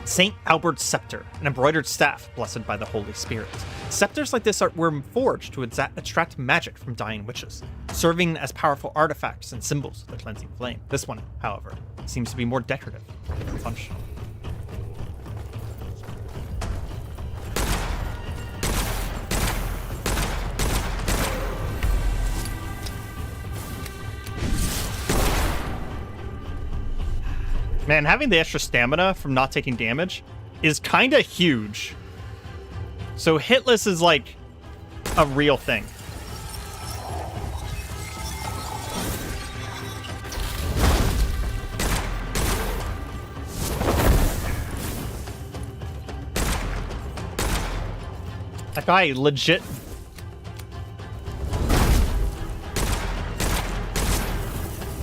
St. Albert's Scepter, an embroidered staff blessed by the Holy Spirit. Scepters like this were forged to extract magic from dying witches, serving as powerful artifacts and symbols of the cleansing flame. This one, however, seems to be more decorative than functional. Man, having the extra stamina from not taking damage is kind of huge. So hitless is like a real thing. That guy legit...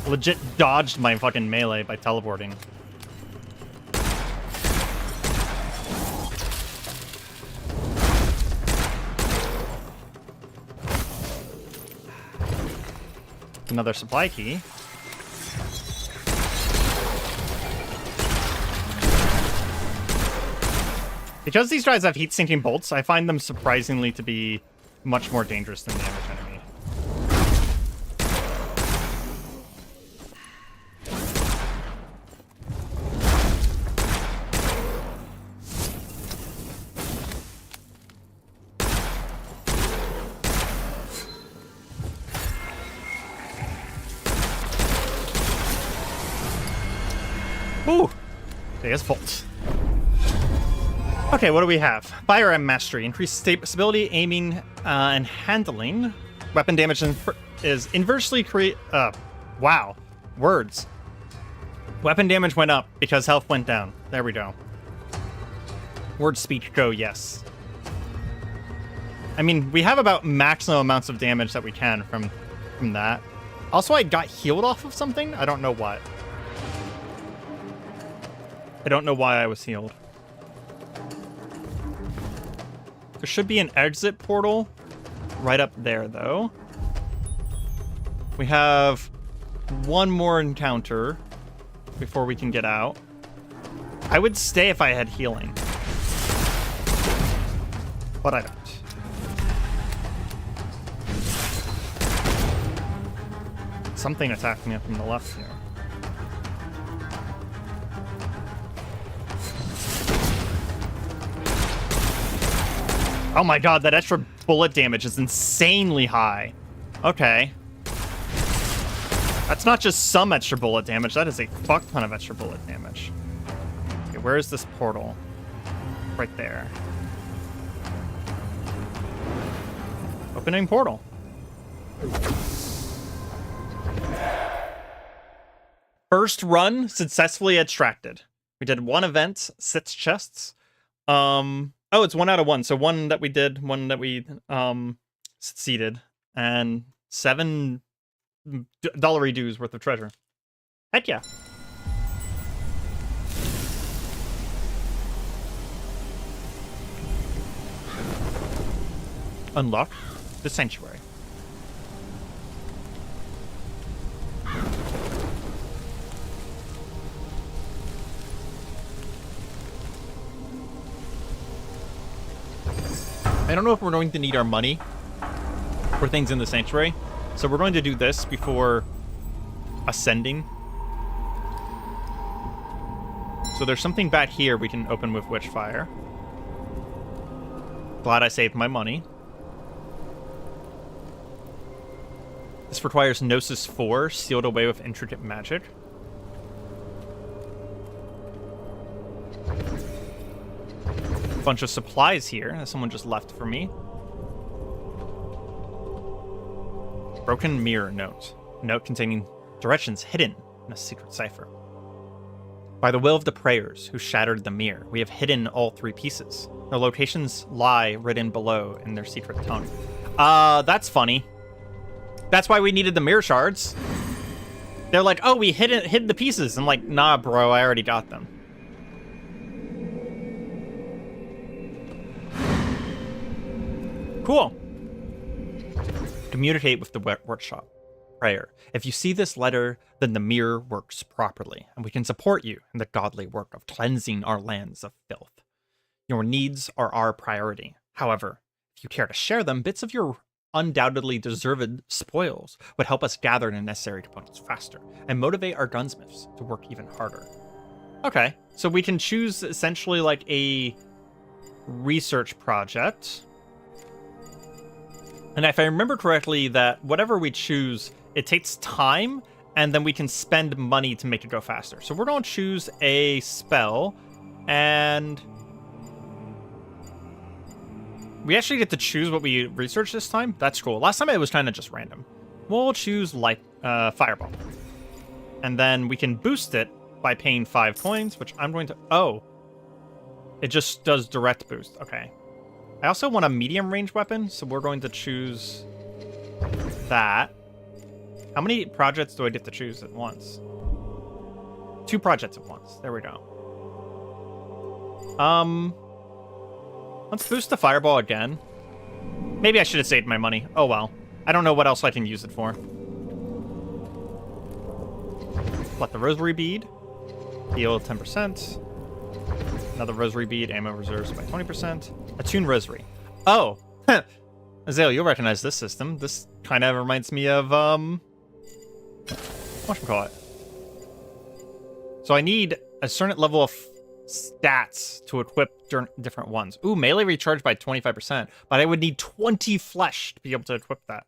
legit dodged my fucking melee by teleporting. Another supply key. Because these guys have heat-sinking bolts, I find them surprisingly to be much more dangerous than the average enemy. Ooh! There's fault. Okay, what do we have? Firearm mastery. Increased stability, aiming, and handling. Weapon damage is inversely wow. Words. Weapon damage went up because health went down. There we go. Word speech go, yes. I mean, we have about maximum amounts of damage that we can from that. Also, I got healed off of something. I don't know what. I don't know why I was healed. There should be an exit portal right up there, though. We have one more encounter before we can get out. I would stay if I had healing. But I don't. Something attacked me from the left here. Oh my god, that extra bullet damage is insanely high. Okay. That's not just some extra bullet damage, that is a fuck ton of extra bullet damage. Okay, where is this portal? Right there. Opening portal. First run successfully extracted. We did one event, 6 chests. Oh, it's 1 out of 1. So one that we did, one that we succeeded, and $7 dues worth of treasure. Heck yeah. Unlock the sanctuary. I don't know if we're going to need our money for things in the sanctuary, so we're going to do this before ascending. So there's something back here we can open with Witchfire. Glad I saved my money. This requires Gnosis 4, sealed away with intricate magic. Bunch of supplies here that someone just left for me. Broken mirror note. Note containing directions hidden in a secret cipher. By the will of the prayers who shattered the mirror, we have hidden all 3 pieces. Their locations lie written below in their secret tongue. That's funny. That's why we needed the mirror shards. They're like, oh, we hid the pieces. I'm like, nah, bro, I already got them. Cool. Communicate with the workshop. Prayer. If you see this letter, then the mirror works properly, and we can support you in the godly work of cleansing our lands of filth. Your needs are our priority. However, if you care to share them, bits of your undoubtedly deserved spoils would help us gather the necessary components faster and motivate our gunsmiths to work even harder. Okay, so we can choose essentially like a research project. And if I remember correctly, that whatever we choose, it takes time, and then we can spend money to make it go faster. So we're going to choose a spell, and we actually get to choose what we research this time. That's cool. Last time it was kind of just random. We'll choose Fireball. And then we can boost it by paying 5 coins, which I'm going to... Oh. It just does direct boost. Okay. I also want a medium range weapon, so we're going to choose that. How many projects do I get to choose at once? 2 projects at once. There we go. Let's boost the Fireball again. Maybe I should have saved my money. Oh well. I don't know what else I can use it for. What, the Rosary Bead? Heal 10%. Another Rosary Bead, ammo reserves by 20%. Attune Rosary. Oh! Azale, you'll recognize this system. This kind of reminds me of, whatchamacallit. So I need a certain level of stats to equip different ones. Ooh, melee recharged by 25%, but I would need 20 flesh to be able to equip that.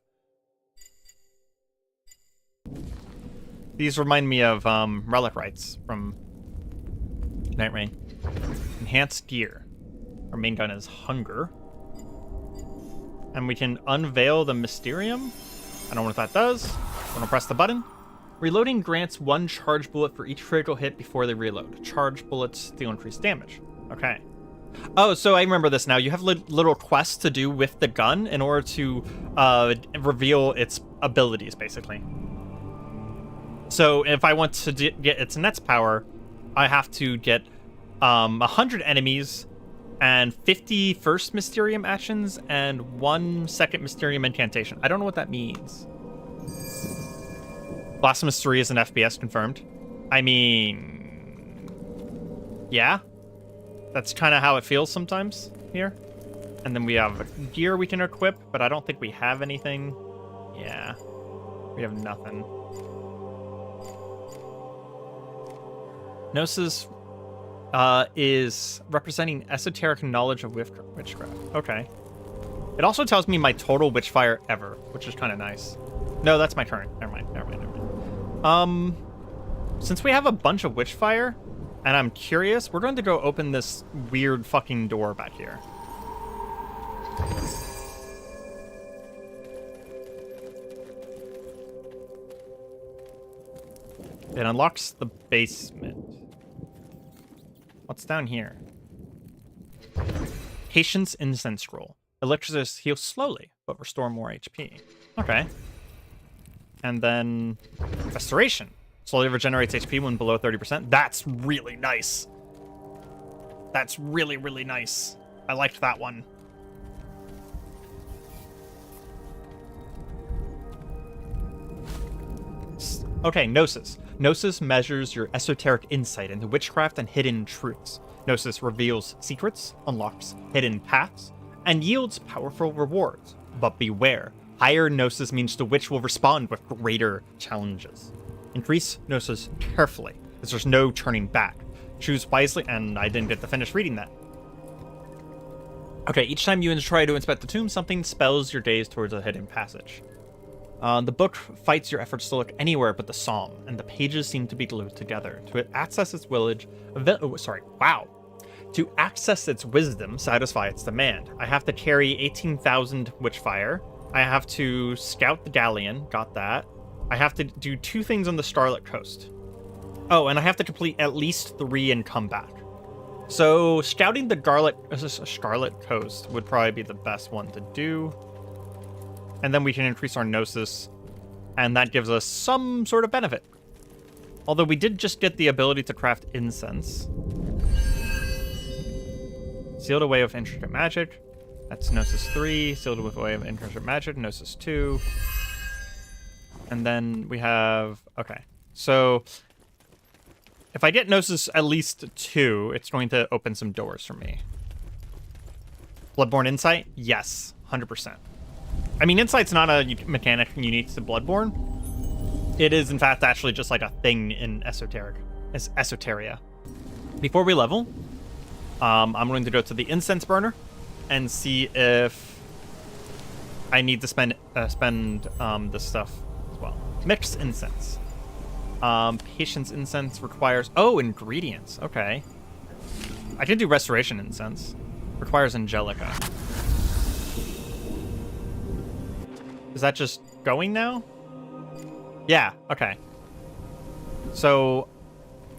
These remind me of relic rights from Night Rain. Enhanced gear. Our main gun is Hunger. And we can unveil the Mysterium. I don't know what that does. I'm gonna press the button. Reloading grants 1 charge bullet for each critical hit before they reload. Charge bullets deal increased damage. Okay. Oh, so I remember this now. You have little quests to do with the gun in order to reveal its abilities, basically. So if I want to get its next power, I have to get 100 enemies and 50 first Mysterium actions and 1 second Mysterium incantation. I don't know what that means. Blasphemous 3 is an FPS confirmed. I mean, yeah. That's kind of how it feels sometimes here. And then we have gear we can equip, but I don't think we have anything. Yeah, we have nothing. Gnosis is representing esoteric knowledge of witchcraft. Okay. It also tells me my total Witchfire ever, which is kind of nice. No, that's my current. Never mind. Since we have a bunch of Witchfire, and I'm curious, we're going to go open this weird fucking door back here. It unlocks the basement. What's down here? Patience Incense Scroll. Electricists heal slowly, but restore more HP. Okay. And then Restoration. Slowly regenerates HP when below 30%. That's really nice. That's really, really nice. I liked that one. Okay, Gnosis. Gnosis measures your esoteric insight into witchcraft and hidden truths. Gnosis reveals secrets, unlocks hidden paths, and yields powerful rewards. But beware, higher Gnosis means the witch will respond with greater challenges. Increase Gnosis carefully, as there's no turning back. Choose wisely, and I didn't get to finish reading that. Okay, each time you try to inspect the tomb, something spells your gaze towards a hidden passage. The book fights your efforts to look anywhere but the psalm, and the pages seem to be glued together. To access its To access its wisdom, satisfy its demand. I have to carry 18,000 Witchfire. I have to scout the galleon. Got that. I have to do 2 things on the Starlit Coast. Oh, and I have to complete at least 3 and come back. So scouting the Scarlet Coast would probably be the best one to do. And then we can increase our Gnosis, and that gives us some sort of benefit. Although we did just get the ability to craft incense. Sealed away with intricate magic. That's Gnosis 3. Sealed away with intricate magic. Gnosis 2. And then we have... Okay. So if I get Gnosis at least 2, it's going to open some doors for me. Bloodborne Insight? Yes. 100%. I mean, Insight's not a mechanic unique to Bloodborne. It is, in fact, actually just like a thing in Esoteria. Before we level, I'm going to go to the incense burner and see if I need to spend this stuff as well. Mix incense. Patience incense requires... Oh, ingredients. Okay. I can do restoration incense. Requires Angelica. Is that just going now? Yeah, okay. So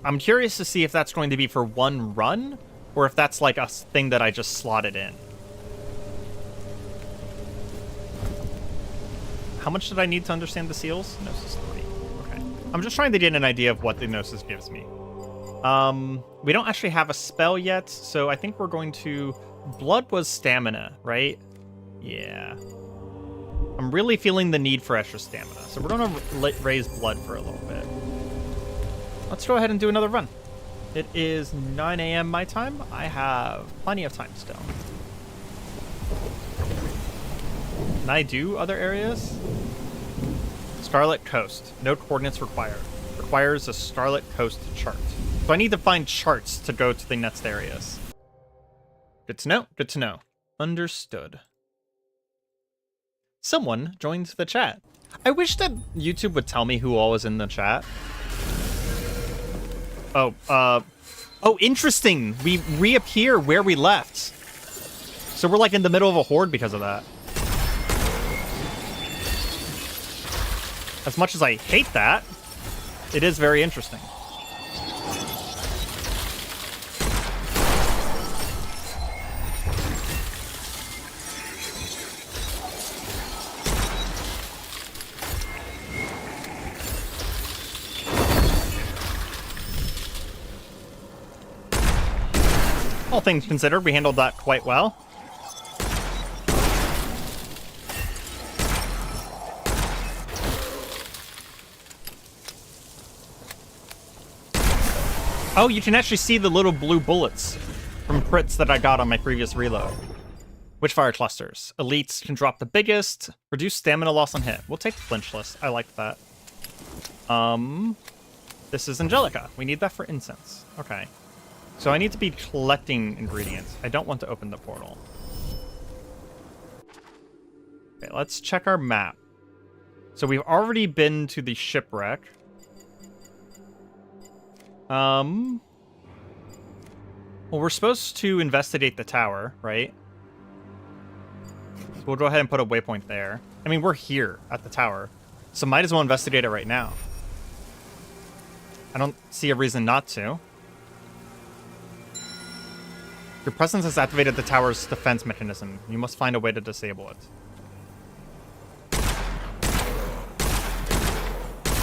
I'm curious to see if that's going to be for one run, or if that's like a thing that I just slotted in. How much did I need to understand the seals? Gnosis 3. Okay. I'm just trying to get an idea of what the Gnosis gives me. We don't actually have a spell yet, so I think we're going to... Blood was stamina, right? Yeah. I'm really feeling the need for extra stamina, so we're going to raise blood for a little bit. Let's go ahead and do another run. It is 9 a.m. my time. I have plenty of time still. Can I do other areas? Starlit Coast. No coordinates required. Requires a Starlit Coast chart. So I need to find charts to go to the next areas. Good to know. Good to know. Understood. Someone joined the chat. I wish that YouTube would tell me who all is in the chat. Oh, interesting. We reappear where we left. So we're like in the middle of a horde because of that. As much as I hate that, it is very interesting. All things considered, we handled that quite well. Oh, you can actually see the little blue bullets from crits that I got on my previous reload. Witchfire clusters. Elites can drop the biggest. Reduce stamina loss on hit. We'll take the flinchless. I like that. This is Angelica. We need that for incense. Okay. So I need to be collecting ingredients. I don't want to open the portal. Okay, let's check our map. So we've already been to the shipwreck. Well, we're supposed to investigate the tower, right? So we'll go ahead and put a waypoint there. I mean, we're here at the tower, so might as well investigate it right now. I don't see a reason not to. Your presence has activated the tower's defense mechanism. You must find a way to disable it.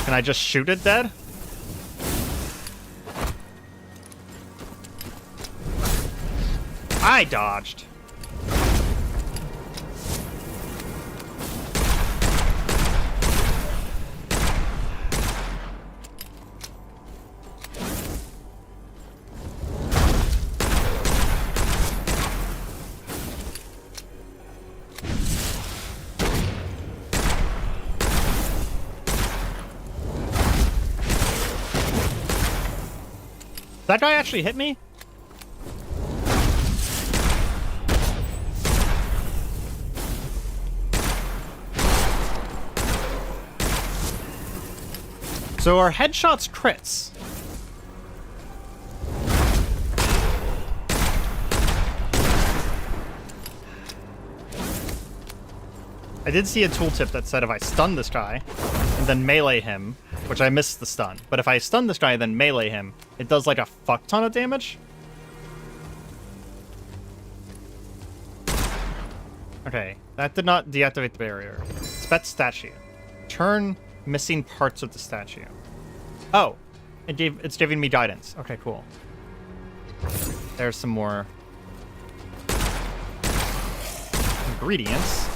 Can I just shoot it dead? I dodged. That guy actually hit me? So our headshots crits. I did see a tooltip that said if I stun this guy and then melee him, which I missed the stun, but if I stun this guy and then melee him, it does like a fuck ton of damage. Okay, that did not deactivate the barrier. Spet statue. Turn missing parts of the statue. Oh, it's giving me guidance. Okay, cool. There's some more ingredients.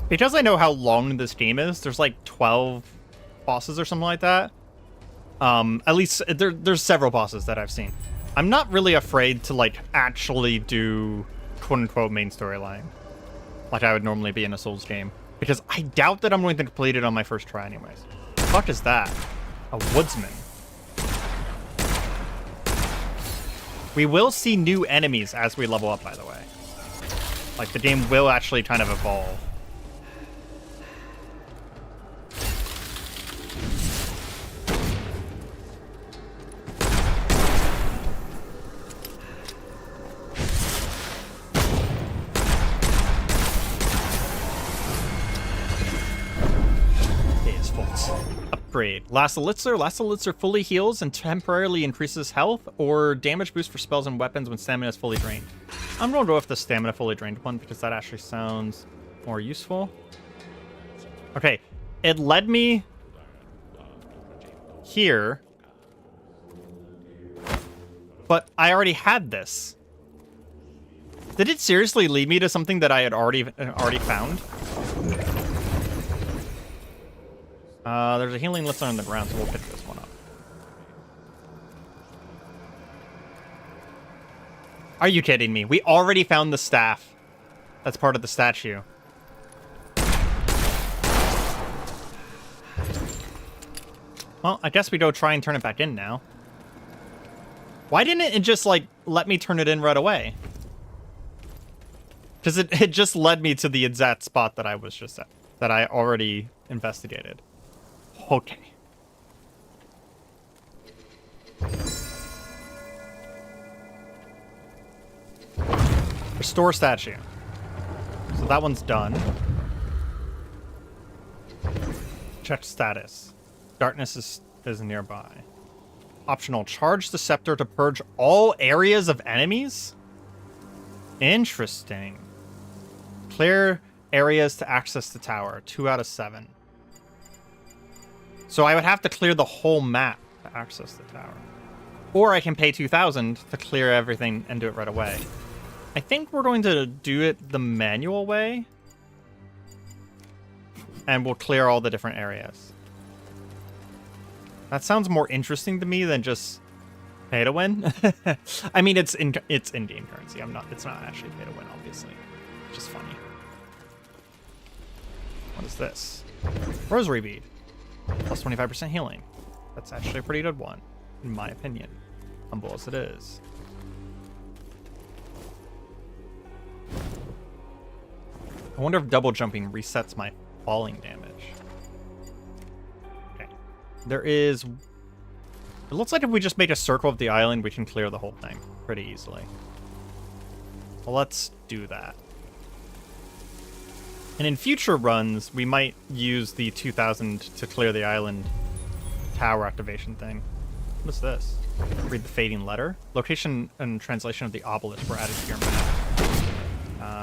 Because I know how long this game is, there's like 12 bosses or something like that. At least there's several bosses that I've seen. I'm not really afraid to like actually do quote-unquote main storyline like I would normally be in a Souls game, because I doubt that I'm going to complete it on my first try anyways. The fuck is that? A woodsman. We will see new enemies as we level up, by the way. Like, the game will actually kind of evolve. Upgrade. Last Elixir fully heals and temporarily increases health, or damage boost for spells and weapons when stamina is fully drained. I'm going to go with the stamina fully drained one because that actually sounds more useful. Okay, it led me here, but I already had this. Did it seriously lead me to something that I had already found? There's a healing elixir on the ground, so we'll pick this one up. Are you kidding me? We already found the staff. That's part of the statue. Well, I guess we go try and turn it back in now. Why didn't it just, like, let me turn it in right away? Because it just led me to the exact spot that I was just at, that I already investigated. Okay. Restore statue. So that one's done. Check status. Darkness is nearby. Optional. Charge the scepter to purge all areas of enemies? Interesting. Clear areas to access the tower. 2 out of 7. So I would have to clear the whole map to access the tower. Or I can pay 2,000 to clear everything and do it right away. I think we're going to do it the manual way. And we'll clear all the different areas. That sounds more interesting to me than just pay to win. I mean, it's in-game currency. It's not actually pay to win, obviously. It's just funny. What is this? Rosary bead. Plus 25% healing. That's actually a pretty good one, in my opinion. Humble as it is. I wonder if double jumping resets my falling damage. Okay. There is... It looks like if we just make a circle of the island, we can clear the whole thing pretty easily. Well, let's do that. And in future runs, we might use the 2,000 to clear the island tower activation thing. What is this? Read the fading letter. Location and translation of the obelisk were added to your map.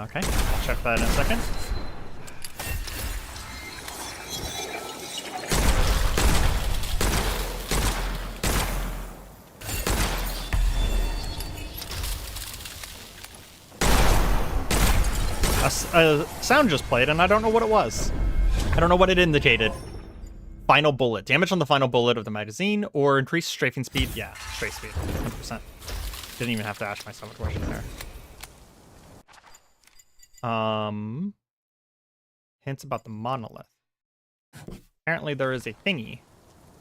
Okay, I'll check that in a second. A sound just played, and I don't know what it was. I don't know what it indicated. Final bullet. Damage on the final bullet of the magazine, or increased strafing speed. Yeah, strafe speed. 100%. Didn't even have to ask myself a question there. Hints about the monolith. Apparently there is a thingy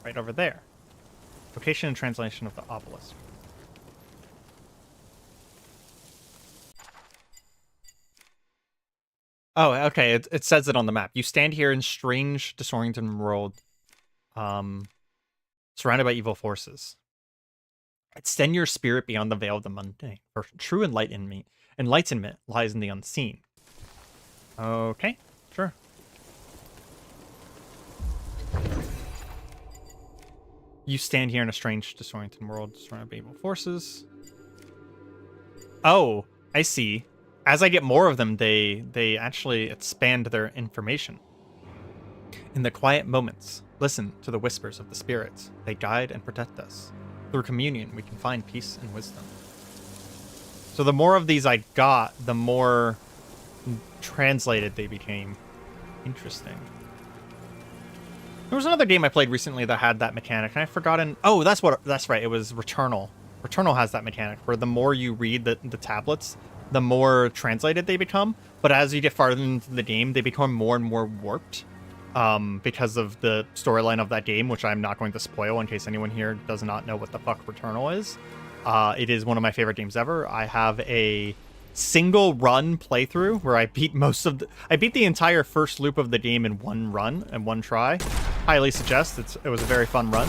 right over there. Location and translation of the obelisk. Oh, okay. It says it on the map. You stand here in strange, disoriented world, surrounded by evil forces. Extend your spirit beyond the veil of the mundane. For true enlightenment lies in the unseen. Okay, sure. You stand here in a strange, disoriented world, surrounded by evil forces. Oh, I see. As I get more of them, they actually expand their information. In the quiet moments, listen to the whispers of the spirits. They guide and protect us. Through communion, we can find peace and wisdom. So the more of these I got, the more translated they became. Interesting. There was another game I played recently that had that mechanic, and I've forgotten. Oh, that's right. It was Returnal. Returnal has that mechanic where the more you read the tablets, the more translated they become. But as you get farther into the game, they become more and more warped because of the storyline of that game, which I'm not going to spoil in case anyone here does not know what the fuck Returnal is. It is one of my favorite games ever. I have a single run playthrough where I beat the entire first loop of the game in one run and one try. Highly suggest. It was a very fun run.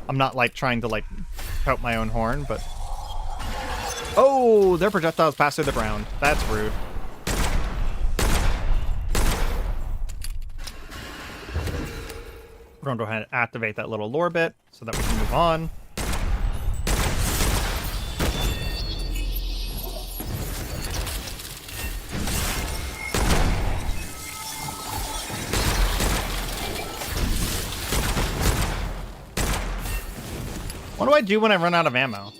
I'm not like trying to like pout my own horn, but oh, their projectiles pass through the ground. That's rude. We're going to go ahead and activate that little lore bit so that we can move on. What do I do when I run out of ammo?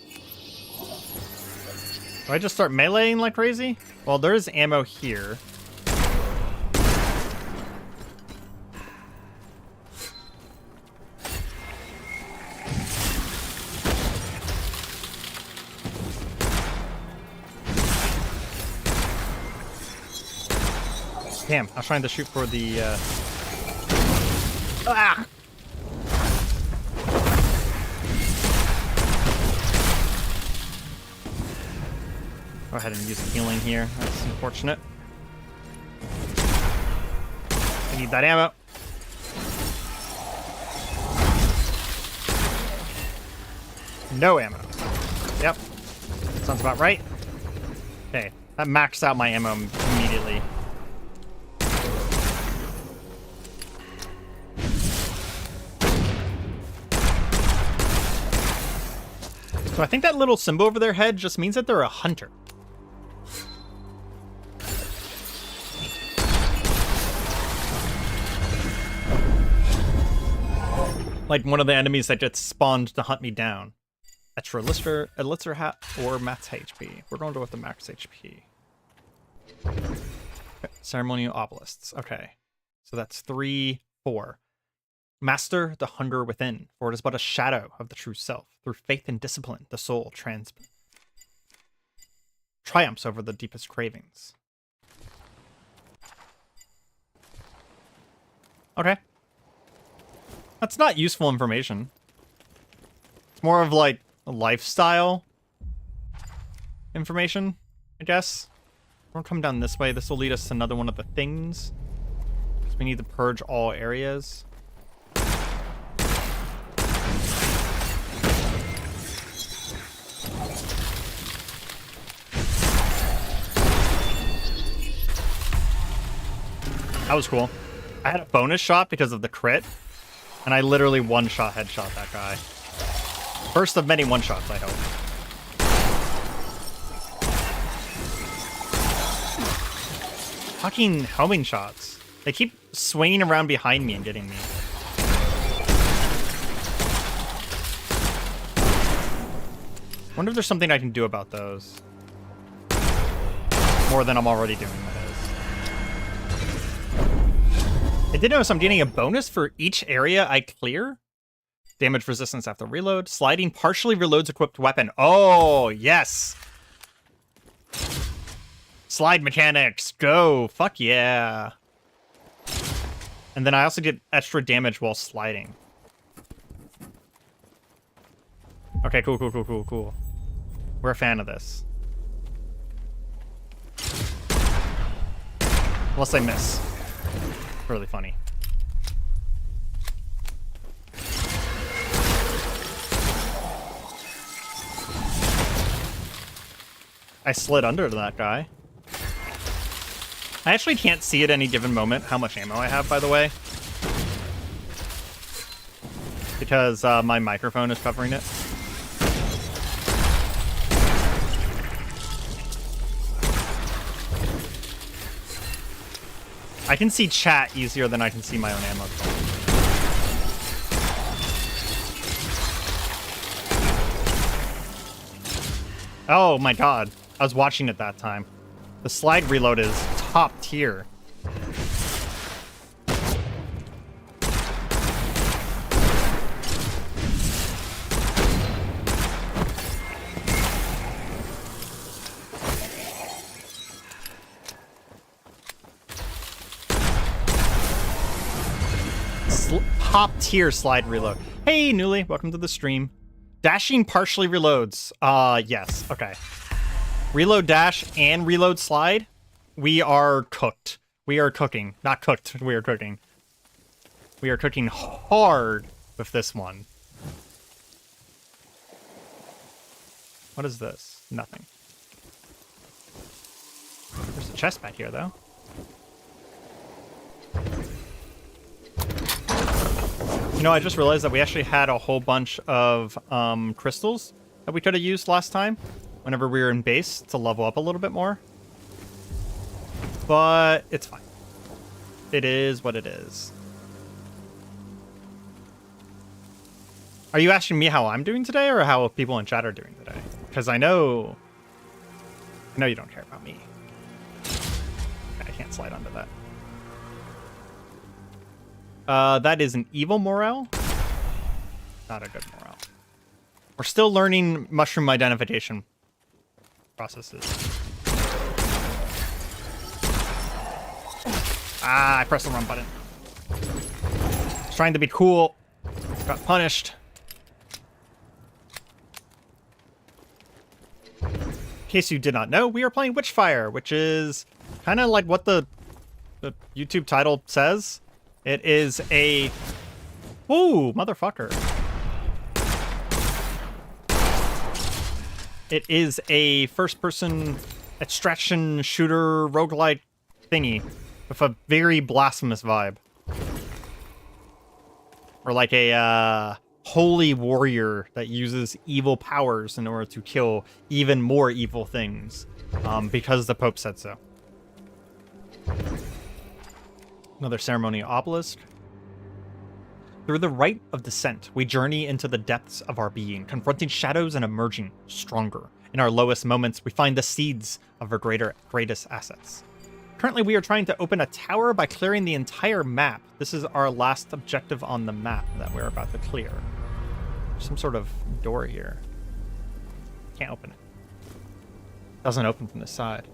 Do I just start meleeing like crazy? Well, there's ammo here. Damn, I was trying to shoot for the, Ah! Go ahead and use healing here. That's unfortunate. I need that ammo. No ammo. Yep. Sounds about right. Okay. That maxed out my ammo immediately. So I think that little symbol over their head just means that they're a hunter. Like one of the enemies that just spawned to hunt me down. Extra elixir hat or max HP. We're going to go with the max HP. Okay. Ceremonial obelisks. Okay. So that's 3, 4. Master the hunger within, for it is but a shadow of the true self. Through faith and discipline, the soul triumphs over the deepest cravings. Okay. That's not useful information. It's more of like a lifestyle information, I guess. We'll come down this way. This will lead us to another one of the things. Because we need to purge all areas. That was cool. I had a bonus shot because of the crit, and I literally one-shot headshot that guy. First of many one-shots, I hope. Fucking homing shots. They keep swinging around behind me and getting me. Wonder if there's something I can do about those. More than I'm already doing, that is. I did notice I'm getting a bonus for each area I clear. Damage resistance after reload. Sliding partially reloads equipped weapon. Oh, yes! Slide mechanics, go! Fuck yeah! And then I also get extra damage while sliding. Okay, cool. We're a fan of this. Unless I miss. Really funny. I slid under to that guy. I actually can't see at any given moment how much ammo I have, by the way. Because my microphone is covering it. I can see chat easier than I can see my own ammo. Oh my god. I was watching it that time. The slide reload is top tier. Top tier slide reload. Hey, Newly, welcome to the stream. Dashing partially reloads. Yes, okay. Reload dash and reload slide. We are cooked. We are cooking. Not cooked, we are cooking. We are cooking hard with this one. What is this? Nothing. There's a chest back here, though. You know, I just realized that we actually had a whole bunch of crystals that we could have used last time whenever we were in base to level up a little bit more. But it's fine. It is what it is. Are you asking me how I'm doing today or how people in chat are doing today? Because I know you don't care about me. I can't slide onto that. That is an evil morale. Not a good morale. We're still learning mushroom identification processes. Ah, I pressed the wrong button. I was trying to be cool. Got punished. In case you did not know, we are playing Witchfire, which is kind of like what the YouTube title says. It is a... Ooh, motherfucker. It is a first-person extraction shooter roguelite thingy with a very blasphemous vibe. Or like a holy warrior that uses evil powers in order to kill even more evil things, because the Pope said so. Another ceremonial obelisk. Through the rite of descent, we journey into the depths of our being, confronting shadows and emerging stronger. In our lowest moments, we find the seeds of our greatest assets. Currently, we are trying to open a tower by clearing the entire map. This is our last objective on the map that we're about to clear. Some sort of door here. Can't open it. Doesn't open from this side.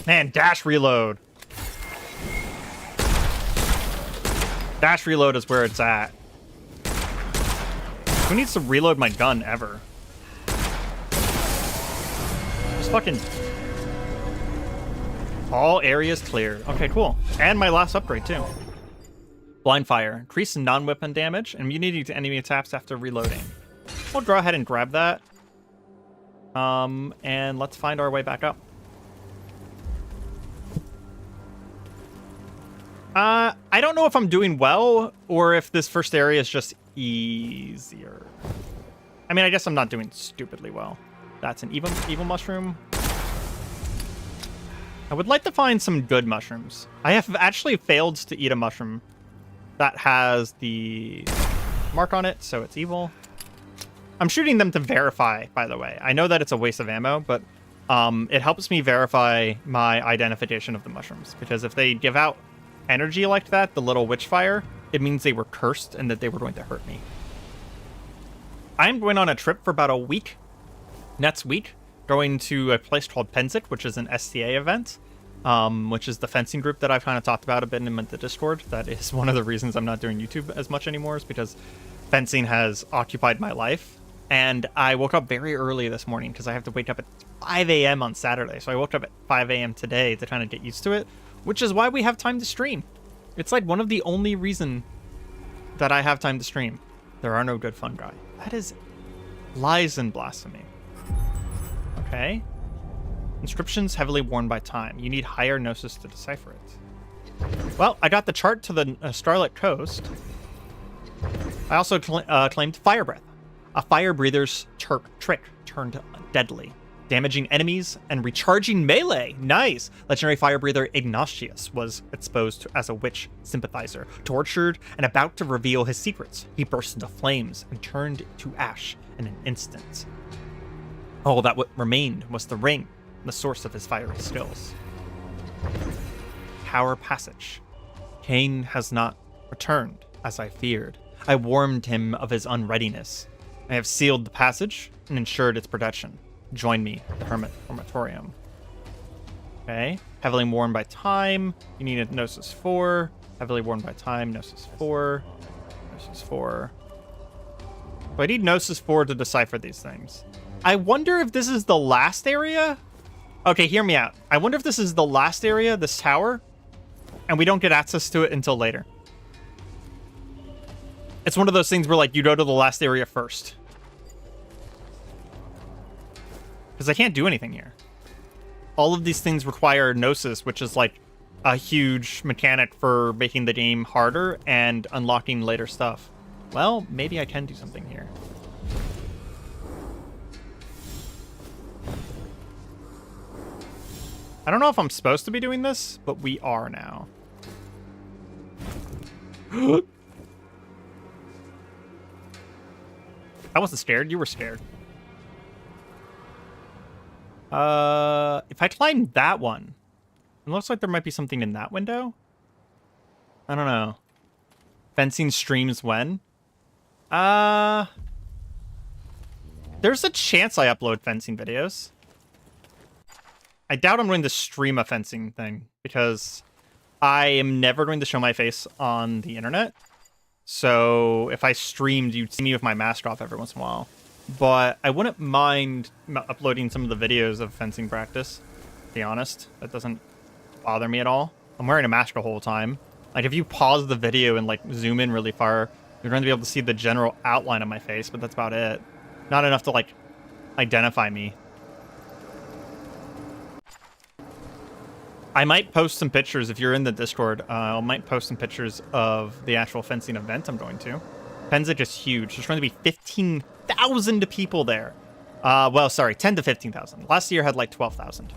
Man, dash reload. Dash reload is where it's at. Who needs to reload my gun ever? Just fucking... All areas cleared. Okay, cool. And my last upgrade, too. Blind fire. Increase non-weapon damage and immunity to enemy attacks after reloading. We'll go ahead and grab that. And let's find our way back up. I don't know if I'm doing well or if this first area is just easier. I mean, I guess I'm not doing stupidly well. That's an evil mushroom. I would like to find some good mushrooms. I have actually failed to eat a mushroom that has the mark on it, so it's evil. I'm shooting them to verify, by the way. I know that it's a waste of ammo, but it helps me verify my identification of the mushrooms, because if they give out energy like that, the little Witchfire, it means they were cursed and that they were going to hurt me. I'm going on a trip for about a week. Next week, going to a place called Penzik, which is an STA event, which is the fencing group that I've kind of talked about a bit in the Discord. That is one of the reasons I'm not doing YouTube as much anymore, is because fencing has occupied my life. And I woke up very early this morning because I have to wake up at 5 a.m. on Saturday. So I woke up at 5 a.m. today to kind of get used to it, which is why we have time to stream. It's like one of the only reason that I have time to stream. There are no good fungi. That is lies and blasphemy. Okay. Inscriptions heavily worn by time. You need higher gnosis to decipher it. Well, I got the chart to the Starlit Coast. I also claimed fire breath. A fire breather's trick turned deadly, damaging enemies and recharging melee. Nice. Legendary fire breather Ignatius was exposed as a witch sympathizer, tortured and about to reveal his secrets. He burst into flames and turned to ash in an instant. All that remained was the ring, the source of his fiery skills. Tower passage. Cain has not returned, as I feared. I warned him of his unreadiness. I have sealed the passage and ensured its protection. Join me at the Hermitorium. Okay. Heavily worn by time. You need a Gnosis 4. Heavily worn by time. Gnosis 4. Gnosis 4. So I need Gnosis 4 to decipher these things. I wonder if this is the last area? Okay, hear me out. I wonder if this is the last area, this tower, and we don't get access to it until later. It's one of those things where, like, you go to the last area first. Because I can't do anything here. All of these things require Gnosis, which is, like, a huge mechanic for making the game harder and unlocking later stuff. Well, maybe I can do something here. I don't know if I'm supposed to be doing this, but we are now. I wasn't scared. You were scared. If I climb that one, it looks like there might be something in that window. I don't know. Fencing streams when? There's a chance I upload fencing videos. I doubt I'm going to stream a fencing thing because I am never going to show my face on the internet. So if I streamed, you'd see me with my mask off every once in a while. But I wouldn't mind uploading some of the videos of fencing practice, to be honest. That doesn't bother me at all. I'm wearing a mask the whole time. Like, if you pause the video and, like, zoom in really far, You're going to be able to see the general outline of my face, but that's about it. Not enough to, like, identify me. I might post some pictures if you're in the Discord. I might post some pictures of the actual fencing event I'm going to. Fenzig is huge. There's going to be 15,000 people there. Well, sorry, 10 to 15,000. Last year had like 12,000.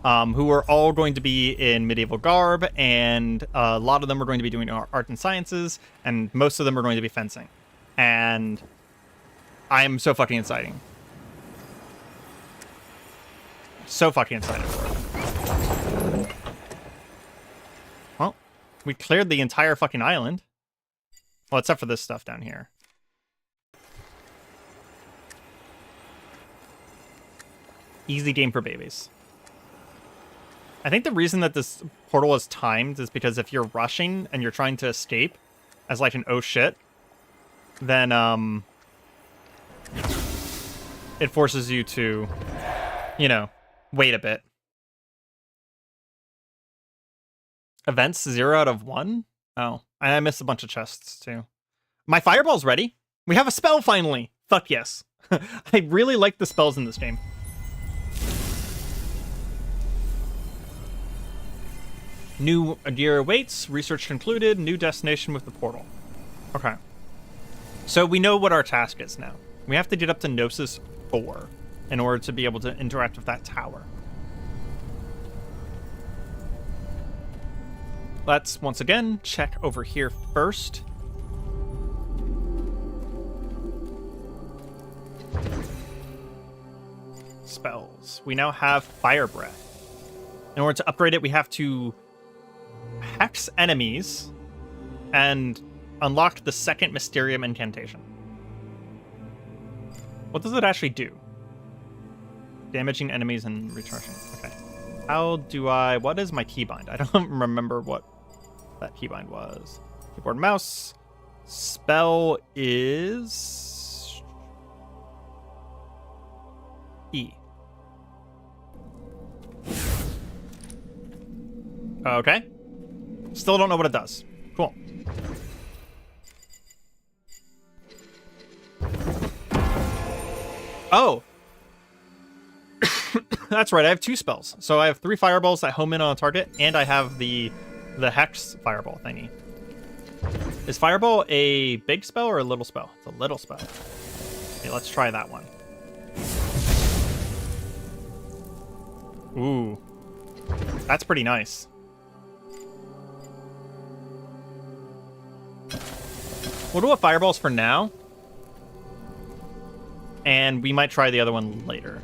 Who are all going to be in medieval garb, and a lot of them are going to be doing art and sciences, and most of them are going to be fencing. And I am so fucking exciting. So fucking excited for it. Well, we cleared the entire fucking island. Well, except for this stuff down here. Easy game for babies. I think the reason that this portal is timed is because if you're rushing and you're trying to escape as like an oh shit, then it forces you to, you know, wait a bit. Events 0 out of 1? Oh, and I missed a bunch of chests too. My fireball's ready. We have a spell finally. Fuck yes. I really like the spells in this game. New year awaits. Research concluded. New destination with the portal. Okay. So we know what our task is now. We have to get up to Gnosis 4 in order to be able to interact with that tower. Let's, once again, check over here first. Spells. We now have Fire Breath. In order to upgrade it, we have to hex enemies and unlock the second Mysterium incantation. What does it actually do? Damaging enemies and recharging. Okay. How do I... What is my keybind? I don't remember what that keybind was. Keyboard and mouse. Spell is... E. Okay. Still don't know what it does. Cool. Oh. That's right, I have 2 spells. So I have 3 fireballs that home in on a target, and I have the hex fireball thingy. Is fireball a big spell or a little spell? It's a little spell. Okay, let's try that one. Ooh. That's pretty nice. We'll do a fireballs for now. And we might try the other one later.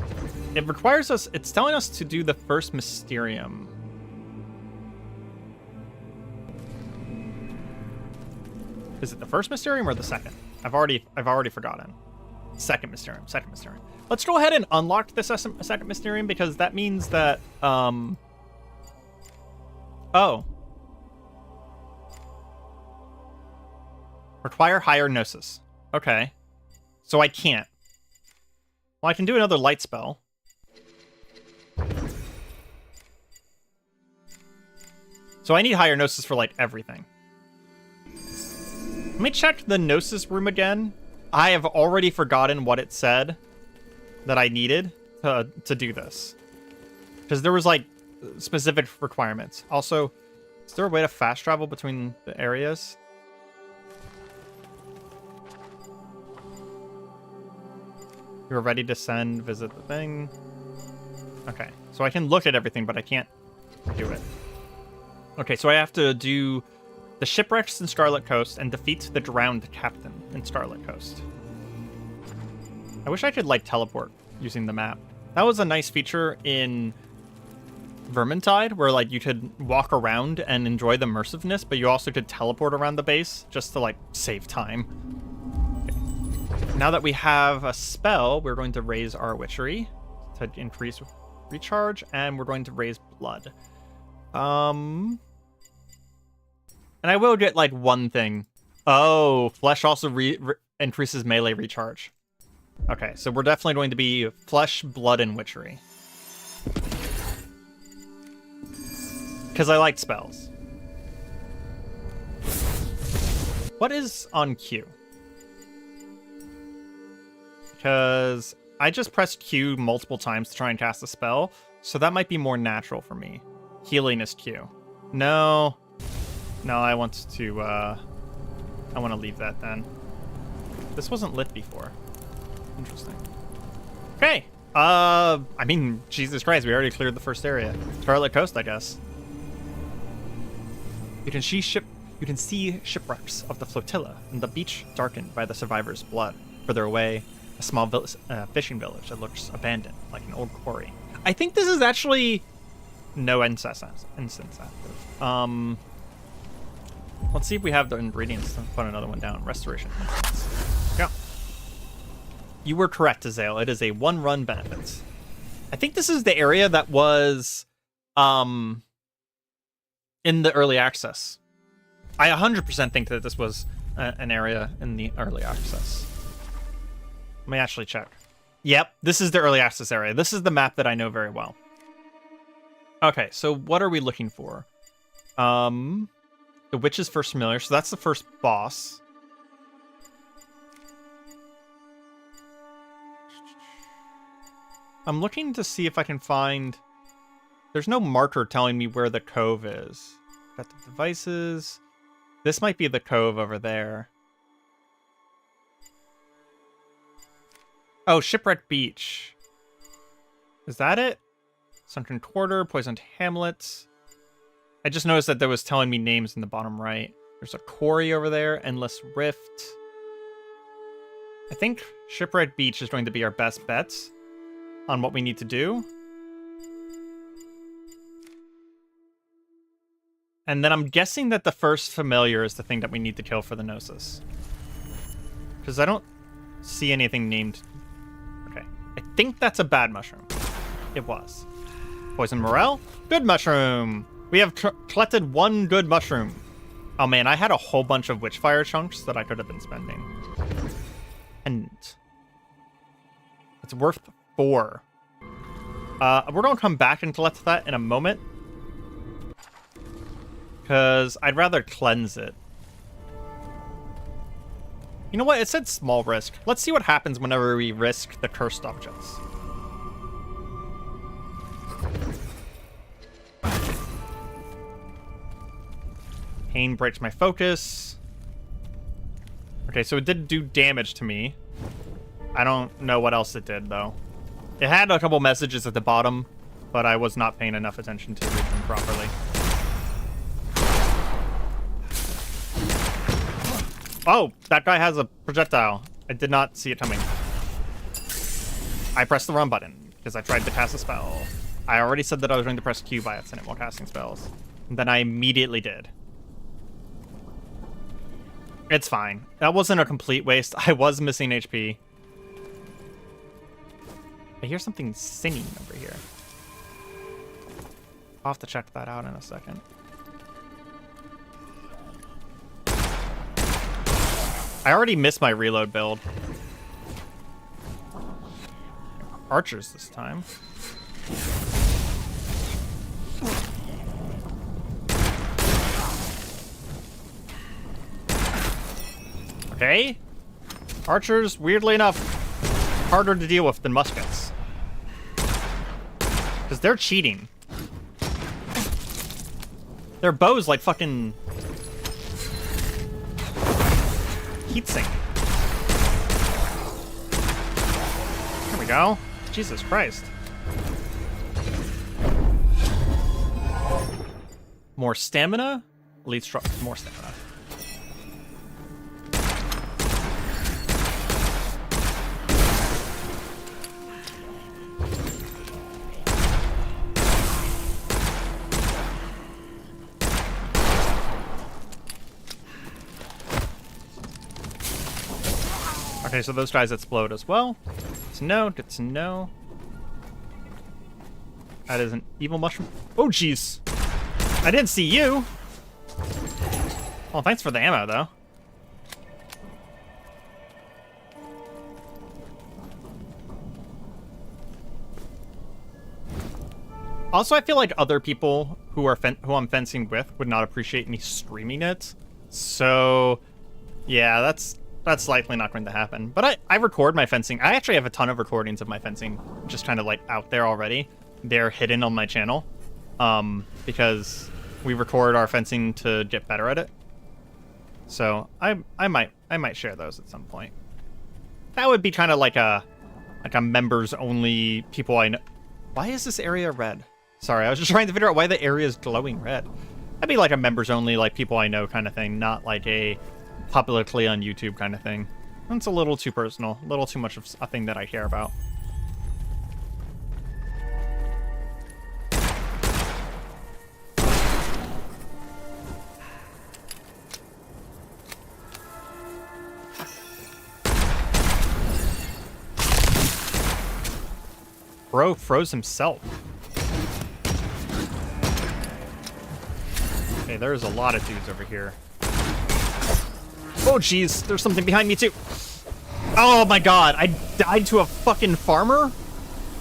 It requires us... It's telling us to do the first Mysterium. Is it the first Mysterium or the second? I've already forgotten. Second Mysterium. Second Mysterium. Let's go ahead and unlock the second Mysterium, because that means that... Oh. Require higher Gnosis. Okay. So I can't. Well, I can do another light spell. So I need higher Gnosis for, like, everything. Let me check the Gnosis room again. I have already forgotten what it said that I needed to do this. Because there was, like, specific requirements. Also, is there a way to fast travel between the areas? You're ready to send, visit the thing. Okay, so I can look at everything, but I can't do it. Okay, so I have to do the shipwrecks in Scarlet Coast and defeat the drowned captain in Scarlet Coast. I wish I could, like, teleport using the map. That was a nice feature in Vermintide, where, like, you could walk around and enjoy the immersiveness, but you also could teleport around the base just to, like, save time. Now that we have a spell, we're going to raise our witchery to increase recharge, and we're going to raise blood. And I will get, like, one thing. Oh, flesh also increases melee recharge. Okay, so we're definitely going to be flesh, blood, and witchery. Because I like spells. What is on Q? Because I just pressed Q multiple times to try and cast a spell, so that might be more natural for me. Healing is Q. No. No, I want to leave that then. This wasn't lit before. Interesting. Okay. I mean, Jesus Christ, we already cleared the first area. Scarlet Coast, I guess. You can see shipwrecks of the flotilla and the beach darkened by the survivors' blood. Further away, a small fishing village that looks abandoned, like an old quarry. I think this is actually no incense active. Let's see if we have the ingredients to put another one down. Restoration. Go. You were correct, Azael. It is a one-run benefits. I think this is the area that was in the early access. I 100% think that this was an area in the early access. Let me actually check. Yep, this is the early access area. This is the map that I know very well. Okay, so what are we looking for? The Witch's First Familiar, so that's the first boss. I'm looking to see if I can find... There's no marker telling me where the cove is. Got the devices. This might be the cove over there. Oh, Shipwreck Beach. Is that it? Sunken Quarter, Poisoned Hamlet. I just noticed that there was telling me names in the bottom right. There's a quarry over there, Endless Rift. I think Shipwreck Beach is going to be our best bet on what we need to do. And then I'm guessing that the first familiar is the thing that we need to kill for the Gnosis. Because I don't see anything named. Okay. I think that's a bad mushroom. It was. Poison Morel? Good mushroom! We have collected one good mushroom. Oh man, I had a whole bunch of Witchfire chunks that I could have been spending. And it's worth 4. We're gonna come back and collect that in a moment. Because I'd rather cleanse it. You know what? It said small risk. Let's see what happens whenever we risk the cursed objects. Pain breaks my focus. Okay, so it did do damage to me. I don't know what else it did, though. It had a couple messages at the bottom, but I was not paying enough attention to read them properly. Oh, that guy has a projectile. I did not see it coming. I pressed the wrong button because I tried to cast a spell. I already said that I was going to press Q by accident while casting spells. And then I immediately did. It's fine. That wasn't a complete waste. I was missing HP. I hear something singing over here. I'll have to check that out in a second. I already missed my reload build. Archers this time. Okay. Archers, weirdly enough, harder to deal with than muskets. Because they're cheating. Their bows like fucking heatsink. There we go. Jesus Christ. More stamina? Lead struck. More stamina. Okay, so those guys explode as well. Good to know, good to know. That is an evil mushroom. Oh, jeez. I didn't see you. Well, thanks for the ammo, though. Also, I feel like other people who I'm fencing with would not appreciate me streaming it. So, yeah, that's That's likely not going to happen. But I record my fencing. I actually have a ton of recordings of my fencing just kind of like out there already. They're hidden on my channel because we record our fencing to get better at it. So I might share those at some point. That would be kind of like a members only people I know. Why is this area red? Sorry, I was just trying to figure out why the area is glowing red. That'd be like a members only, like people I know kind of thing, not like a publicly on YouTube kind of thing. That's a little too personal, a little too much of a thing that I care about. Bro froze himself. Okay, there's a lot of dudes over here. Oh, jeez. There's something behind me, too. Oh, my God. I died to a fucking farmer?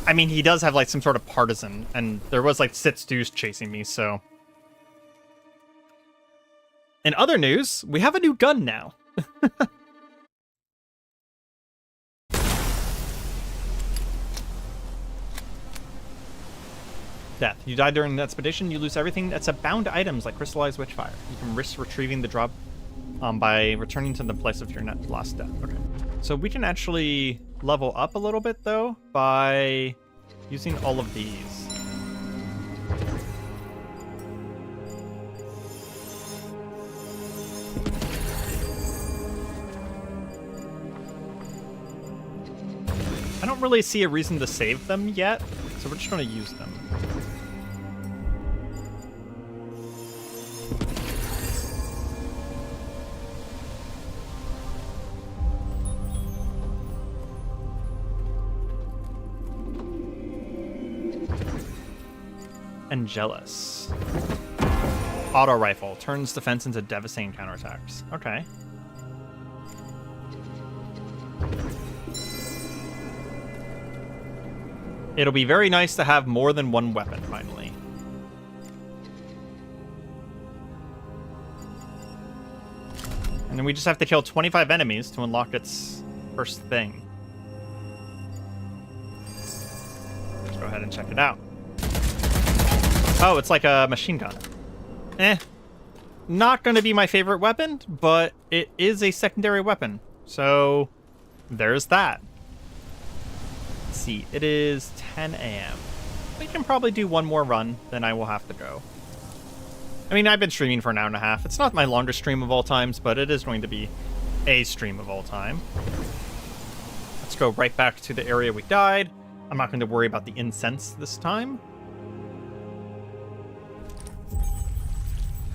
I mean, he does have, like, some sort of partisan. And there was, like, six dudes chasing me, so... In other news, we have a new gun now. Death. You die during the expedition, you lose everything that's a bound items like crystallized witchfire. You can risk retrieving the drop by returning to the place of your last death. Okay. So we can actually level up a little bit, though, by using all of these. I don't really see a reason to save them yet, so we're just going to use them. Angelus. Auto rifle. Turns defense into devastating counterattacks. Okay. It'll be very nice to have more than one weapon, finally. And then we just have to kill 25 enemies to unlock its first thing. Let's go ahead and check it out. Oh, it's like a machine gun. Not going to be my favorite weapon, but it is a secondary weapon. So, there's that. Let's see, it is 10 a.m. We can probably do one more run, then I will have to go. I mean, I've been streaming for an hour and a half. It's not my longest stream of all times, but it is going to be a stream of all time. Let's go right back to the area we died. I'm not going to worry about the incense this time.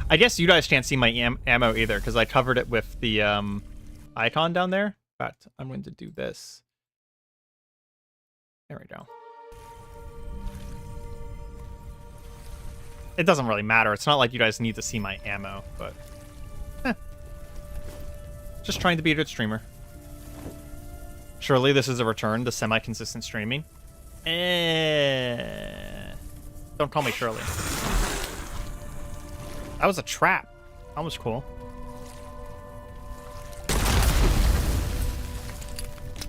I guess you guys can't see my ammo either, because I covered it with the icon down there. In fact, I'm going to do this. There we go. It doesn't really matter. It's not like you guys need to see my ammo, but... Just trying to be a good streamer. Surely this is a return to semi-consistent streaming. Don't call me Shirley. That was a trap. That was cool.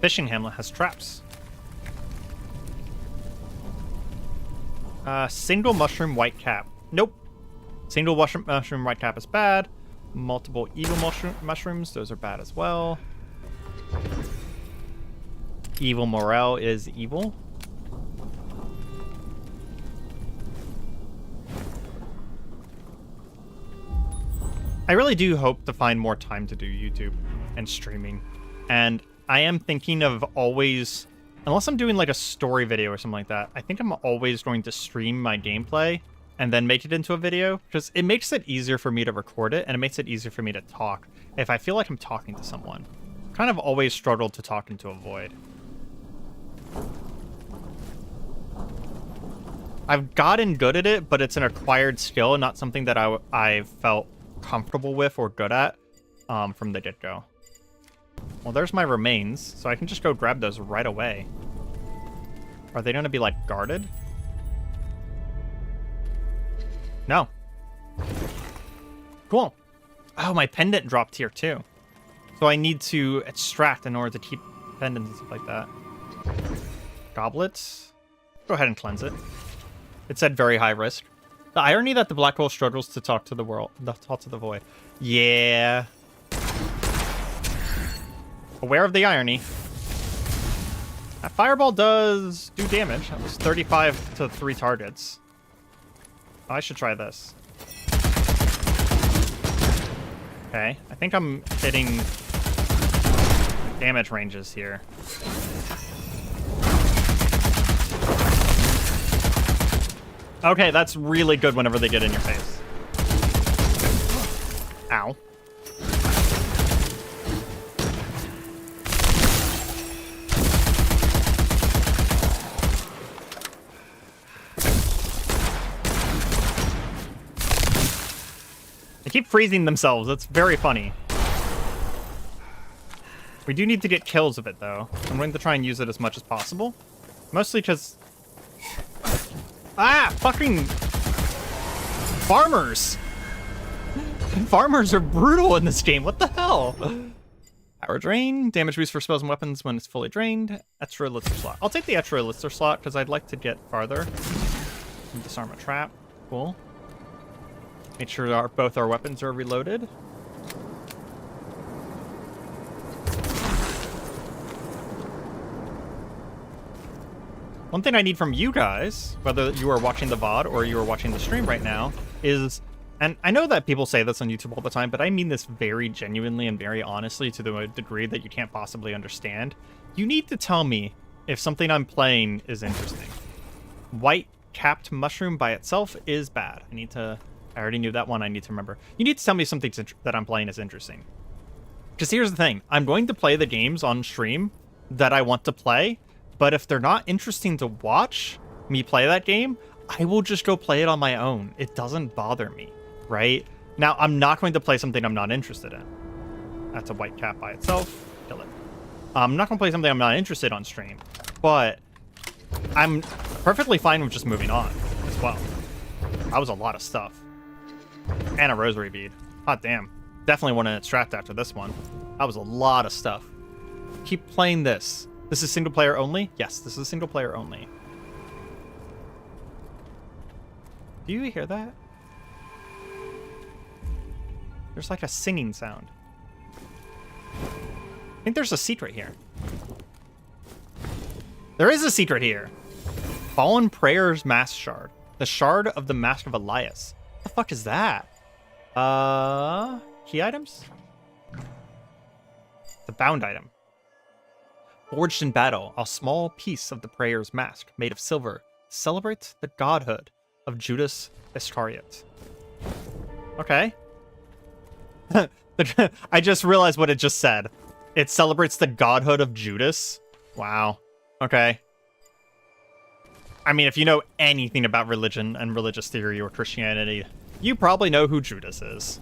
Fishing hamlet has traps. Single mushroom white cap. Nope. Single mushroom white cap is bad. Multiple evil mushrooms. Those are bad as well. Evil morale is evil. I really do hope to find more time to do YouTube and streaming. And I am thinking of always, unless I'm doing like a story video or something like that, I think I'm always going to stream my gameplay and then make it into a video, because it makes it easier for me to record it and it makes it easier for me to talk if I feel like I'm talking to someone. Kind of always struggled to talk into a void. I've gotten good at it, but it's an acquired skill, not something that I've felt comfortable with or good at from the get-go. Well, there's my remains, so I can just go grab those right away. Are they going to be, like, guarded? No. Cool. Oh, my pendant dropped here, too. So So I need to extract in order to keep pendants and stuff like that. Goblets. Go ahead and cleanse it. It said very high risk. The irony that the black hole struggles to talk to the world, talk to the void. Yeah. Aware of the irony. That fireball does do damage. That was 35 to 3 targets. Oh, I should try this. Okay, I think I'm hitting damage ranges here. Okay, that's really good whenever they get in your face. Ow. They keep freezing themselves. That's very funny. We do need to get kills of it, though. I'm going to try and use it as much as possible. Mostly because... Ah! Fucking... Farmers! Farmers are brutal in this game. What the hell? Power drain. Damage boost for spells and weapons when it's fully drained. Extra elixir slot. I'll take the extra elixir slot because I'd like to get farther. Disarm a trap. Cool. Make sure both our weapons are reloaded. One thing I need from you guys, whether you are watching the VOD or you are watching the stream right now, is, and I know that people say this on YouTube all the time, but I mean this very genuinely and very honestly to the degree that you can't possibly understand. You need to tell me if something I'm playing is interesting. White capped mushroom by itself is bad. I already knew that one. I need to remember. You need to tell me something that I'm playing is interesting. Because here's the thing. I'm going to play the games on stream that I want to play, but if they're not interesting to watch me play that game, I will just go play it on my own. It doesn't bother me, right? Now, I'm not going to play something I'm not interested in. That's a white cap by itself. Kill it. I'm not going to play something I'm not interested on stream, but I'm perfectly fine with just moving on as well. That was a lot of stuff. And a rosary bead. Hot damn. Definitely want to extract after this one. That was a lot of stuff. Keep playing this. This is single player only? Yes, this is single player only. Do you hear that? There's like a singing sound. I think there's a secret here. There is a secret here. Fallen Prayer's Mask Shard. The Shard of the Mask of Elias. What the fuck is that? Key items? The bound item. Forged in battle, a small piece of the Prayer's mask, made of silver, celebrates the godhood of Judas Iscariot. Okay. I just realized what it just said. It celebrates the godhood of Judas. Wow. Okay. I mean, if you know anything about religion and religious theory or Christianity, you probably know who Judas is.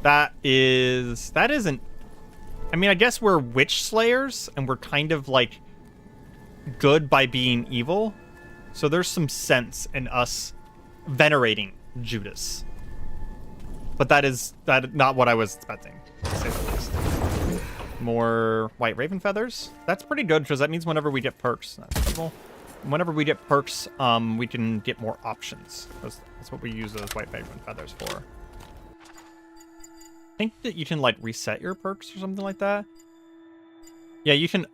That isn't... I mean, I guess we're witch slayers, and we're kind of, like, good by being evil. So there's some sense in us venerating Judas. But that is not what I was expecting, to say the least. More white raven feathers. That's pretty good, because that means whenever we get perks... That's cool. Whenever we get perks, we can get more options. That's what we use those white raven feathers for. I think that you can, like, reset your perks or something like that. Yeah, you can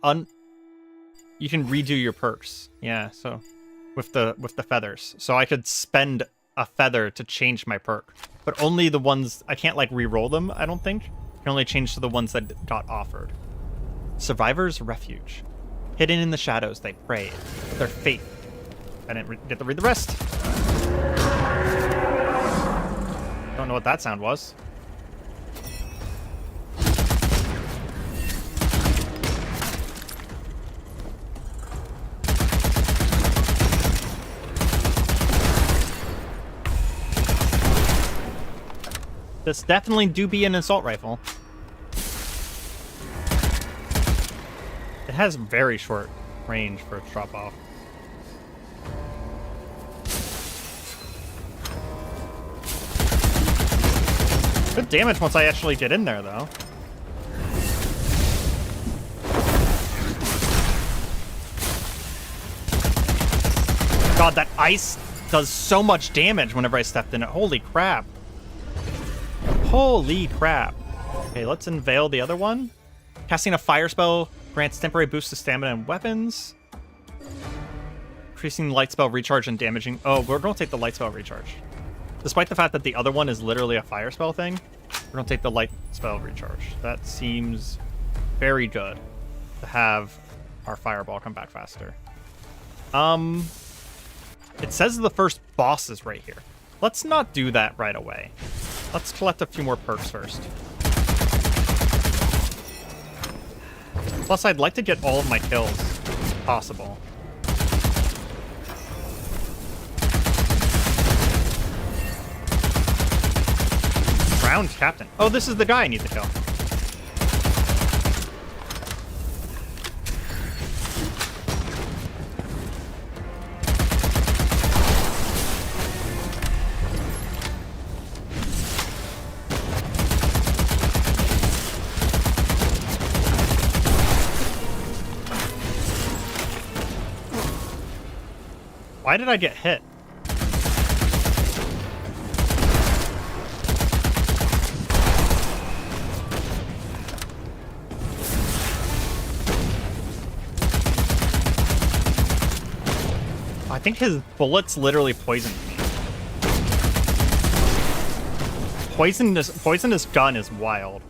redo your perks. Yeah, so with the feathers. So I could spend a feather to change my perk, but only the ones I can't, like, re-roll them, I don't think. I can only change to the ones that got offered. Survivor's Refuge. Hidden in the shadows, they pray. Their faith. I didn't get to read the rest. Don't know what that sound was. This definitely do be an assault rifle. It has very short range for its drop off. Good damage once I actually get in there, though. God, that ice does so much damage whenever I stepped in it. Holy crap. Holy crap. Okay, let's unveil the other one. Casting a fire spell grants temporary boost to stamina and weapons. Increasing light spell recharge and damaging. Oh, we're going to take the light spell recharge. Despite the fact that the other one is literally a fire spell thing, we're going to take the light spell recharge. That seems very good to have our fireball come back faster. It says the first boss is right here. Let's not do that right away. Let's collect a few more perks first. Plus, I'd like to get all of my kills, if possible. Drowned Captain. Oh, this is the guy I need to kill. Why did I get hit? I think his bullets literally poisoned me. Poisonous gun is wild.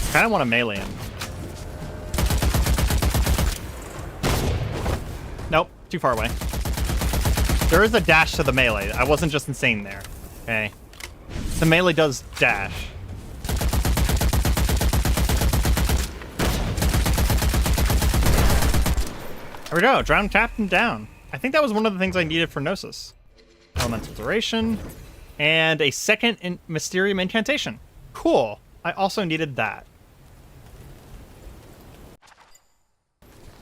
I kind of want to melee him. Nope, too far away. There is a dash to the melee. I wasn't just insane there. Okay. The melee does dash. There we go. Drowned Captain down. I think that was one of the things I needed for Gnosis. Elemental Duration. And a second Mysterium Incantation. Cool. I also needed that.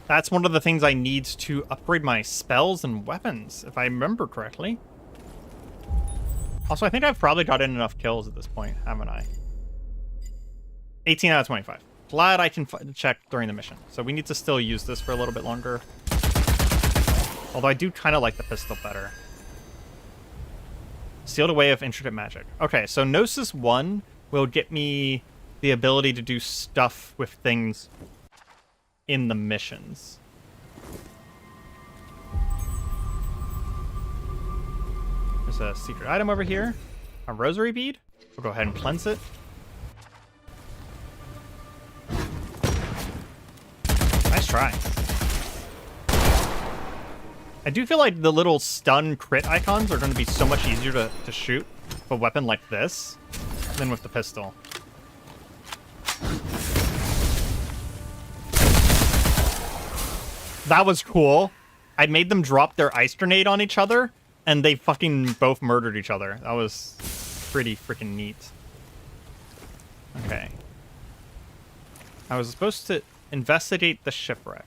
That's one of the things I need to upgrade my spells and weapons, if I remember correctly. Also, I think I've probably gotten enough kills at this point, haven't I? 18 out of 25. Glad I can check during the mission. So we need to still use this for a little bit longer. Although I do kind of like the pistol better. Sealed Away of Intricate Magic. Okay, so Gnosis 1 will get me the ability to do stuff with things in the missions. There's a secret item over here. A rosary bead. We'll go ahead and cleanse it. Nice try. I do feel like the little stun crit icons are going to be so much easier to shoot with a weapon like this than with the pistol. That was cool. I made them drop their ice grenade on each other, and they fucking both murdered each other. That was pretty freaking neat. Okay. I was supposed to investigate the shipwreck.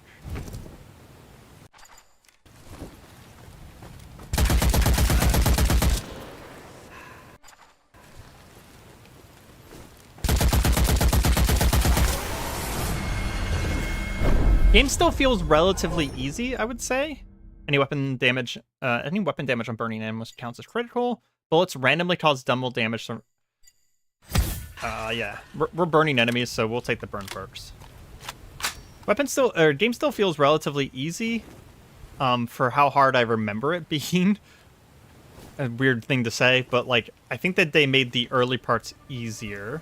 Game still feels relatively easy, I would say. Any weapon damage on burning enemies counts as critical. Bullets randomly cause double damage. So, yeah, we're burning enemies, so we'll take the burn perks. Game still feels relatively easy, for how hard I remember it being. A weird thing to say, but like I think that they made the early parts easier.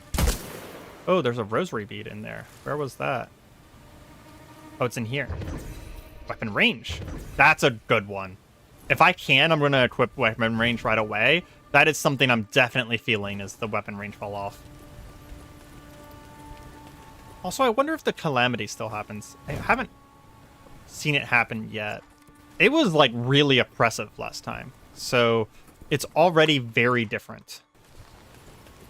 Oh, there's a rosary bead in there. Where was that? Oh, it's in here. Weapon range. That's a good one. If I can, I'm going to equip weapon range right away. That is something I'm definitely feeling as the weapon range fall off. Also, I wonder if the calamity still happens. I haven't seen it happen yet. It was like really oppressive last time. So it's already very different.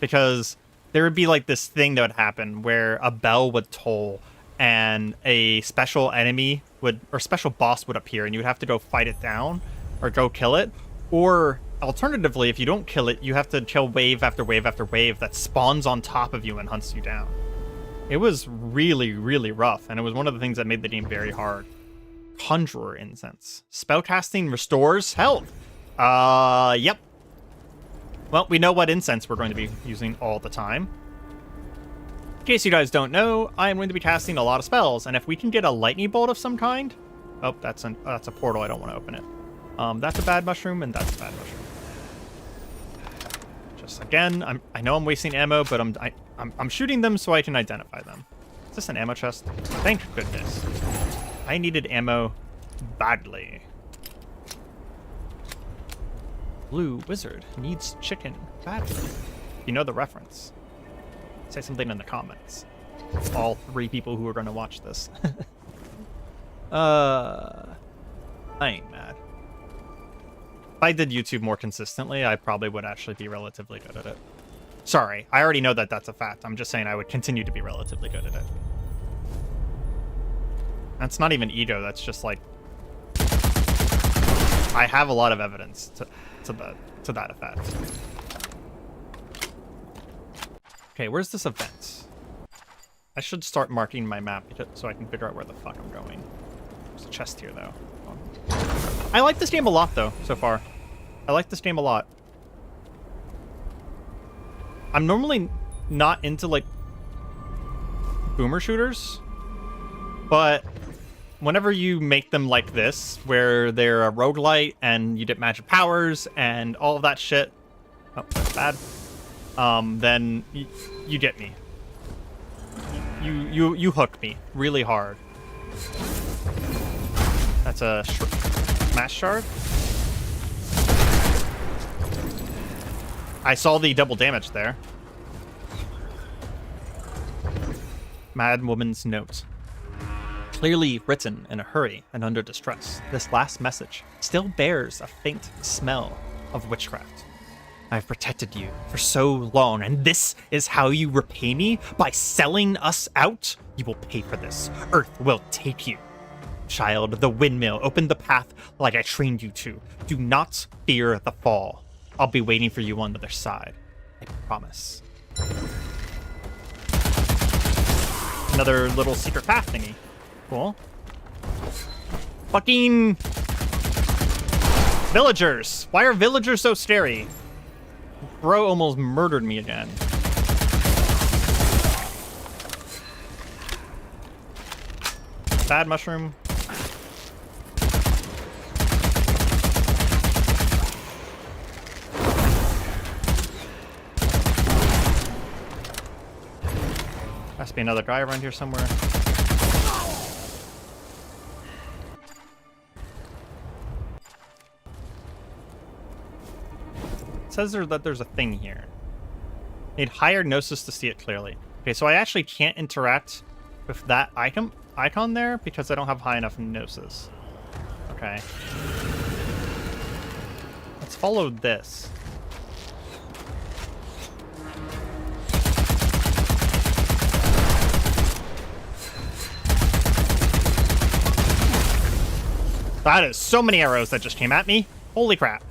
Because there would be like this thing that would happen where a bell would toll and a special enemy would, or special boss would appear, and you would have to go fight it down or go kill it. Or alternatively, if you don't kill it, you have to kill wave after wave after wave that spawns on top of you and hunts you down. It was really, really rough, and it was one of the things that made the game very hard. Conjurer Incense. Spellcasting restores health. Yep. Well, we know what incense we're going to be using all the time. In case you guys don't know, I am going to be casting a lot of spells, and if we can get a lightning bolt of some kind... Oh, that's a portal. I don't want to open it. That's a bad mushroom, and that's a bad mushroom. Just again, I know I'm wasting ammo, but I'm shooting them so I can identify them. Is this an ammo chest? Thank goodness. I needed ammo badly. Blue wizard needs chicken badly. You know the reference. Say something in the comments. All 3 people who are going to watch this. I ain't mad. If I did YouTube more consistently, I probably would actually be relatively good at it. Sorry, I already know that that's a fact. I'm just saying I would continue to be relatively good at it. That's not even ego, that's just like... I have a lot of evidence to that effect. Okay, where's this event? I should start marking my map so I can figure out where the fuck I'm going. There's a chest here, though. I like this game a lot, though, so far. I like this game a lot. I'm normally not into, like, boomer shooters, but whenever you make them like this, where they're a roguelite and you get magic powers and all of that shit, oh, that's bad, then you get me. You hook me really hard. That's a smash shard. I saw the double damage there. Mad Woman's note. Clearly written in a hurry and under distress, this last message still bears a faint smell of witchcraft. I've protected you for so long, and this is how you repay me? By selling us out? You will pay for this. Earth will take you. Child, the windmill opened the path like I trained you to. Do not fear the fall. I'll be waiting for you on the other side. I promise. Another little secret path thingy. Cool. Fucking villagers. Why are villagers so scary? Bro almost murdered me again. Bad mushroom. Has to be another guy around here somewhere. It says that there's a thing here. Need higher gnosis to see it clearly. Okay, so I actually can't interact with that icon there because I don't have high enough gnosis. Okay. Let's follow this. That is so many arrows that just came at me. Holy crap.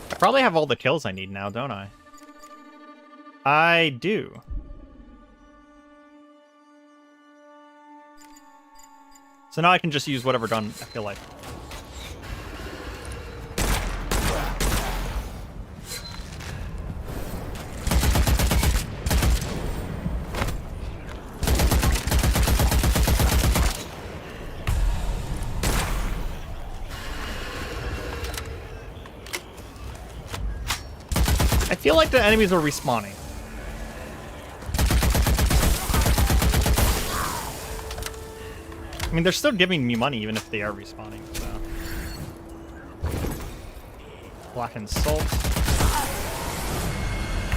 I probably have all the kills I need now, don't I? I do. So now I can just use whatever gun I feel like. I feel like the enemies are respawning. I mean, they're still giving me money even if they are respawning, so. Blackened salt.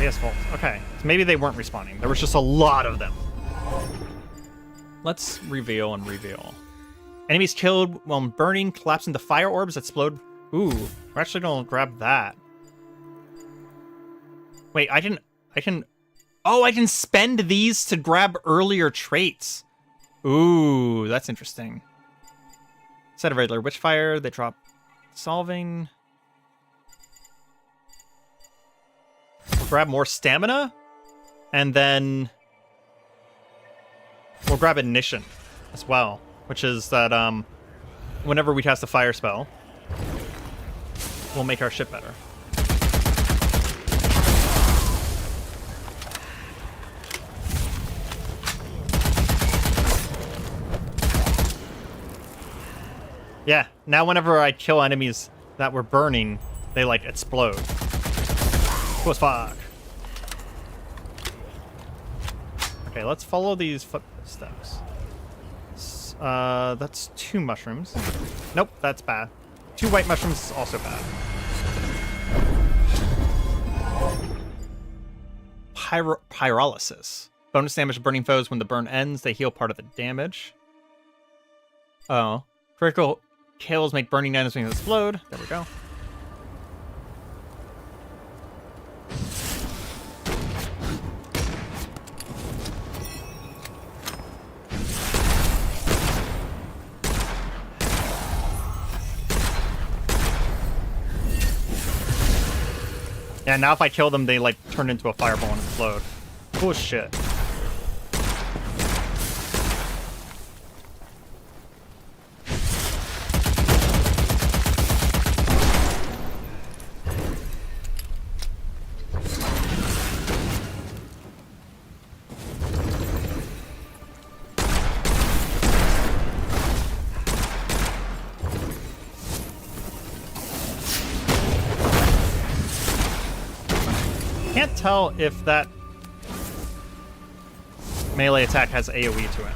Asphalt. Okay, so maybe they weren't respawning. There was just a lot of them. Let's reveal and reveal. Enemies killed while burning collapse into fire orbs that explode. Ooh, we're actually gonna grab that. Wait, I can... Oh, I can spend these to grab earlier traits. Ooh, that's interesting. Instead of regular Witchfire, they drop solving. We'll grab more stamina, and then we'll grab ignition as well, which is that whenever we cast a fire spell, we'll make our ship better. Yeah, now whenever I kill enemies that were burning, they, like, explode. Cool as fuck. Okay, let's follow these footsteps. That's 2 mushrooms. Nope, that's bad. 2 white mushrooms is also bad. Pyrolysis. Bonus damage to burning foes. When the burn ends, they heal part of the damage. Oh. Critical kills make burning enemies explode. There we go. Yeah, now if I kill them, they, like, turn into a fireball and explode. Cool as shit. Can't tell if that melee attack has AoE to it.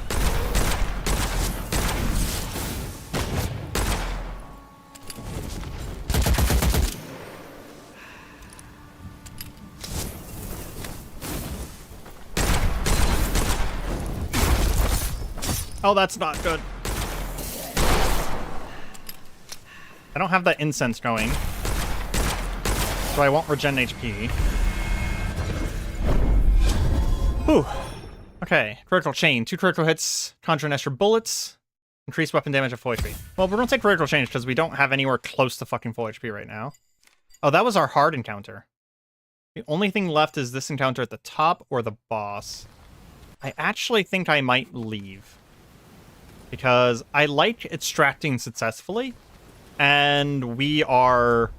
Oh, that's not good. I don't have that incense going, so I won't regen HP. Whew. Okay, critical chain. 2 critical hits, conjure extra bullets, increase weapon damage at full HP. Well, we're gonna take critical change because we don't have anywhere close to fucking full HP right now. Oh, that was our hard encounter. The only thing left is this encounter at the top or the boss. I actually think I might leave, because I like extracting successfully, and we are,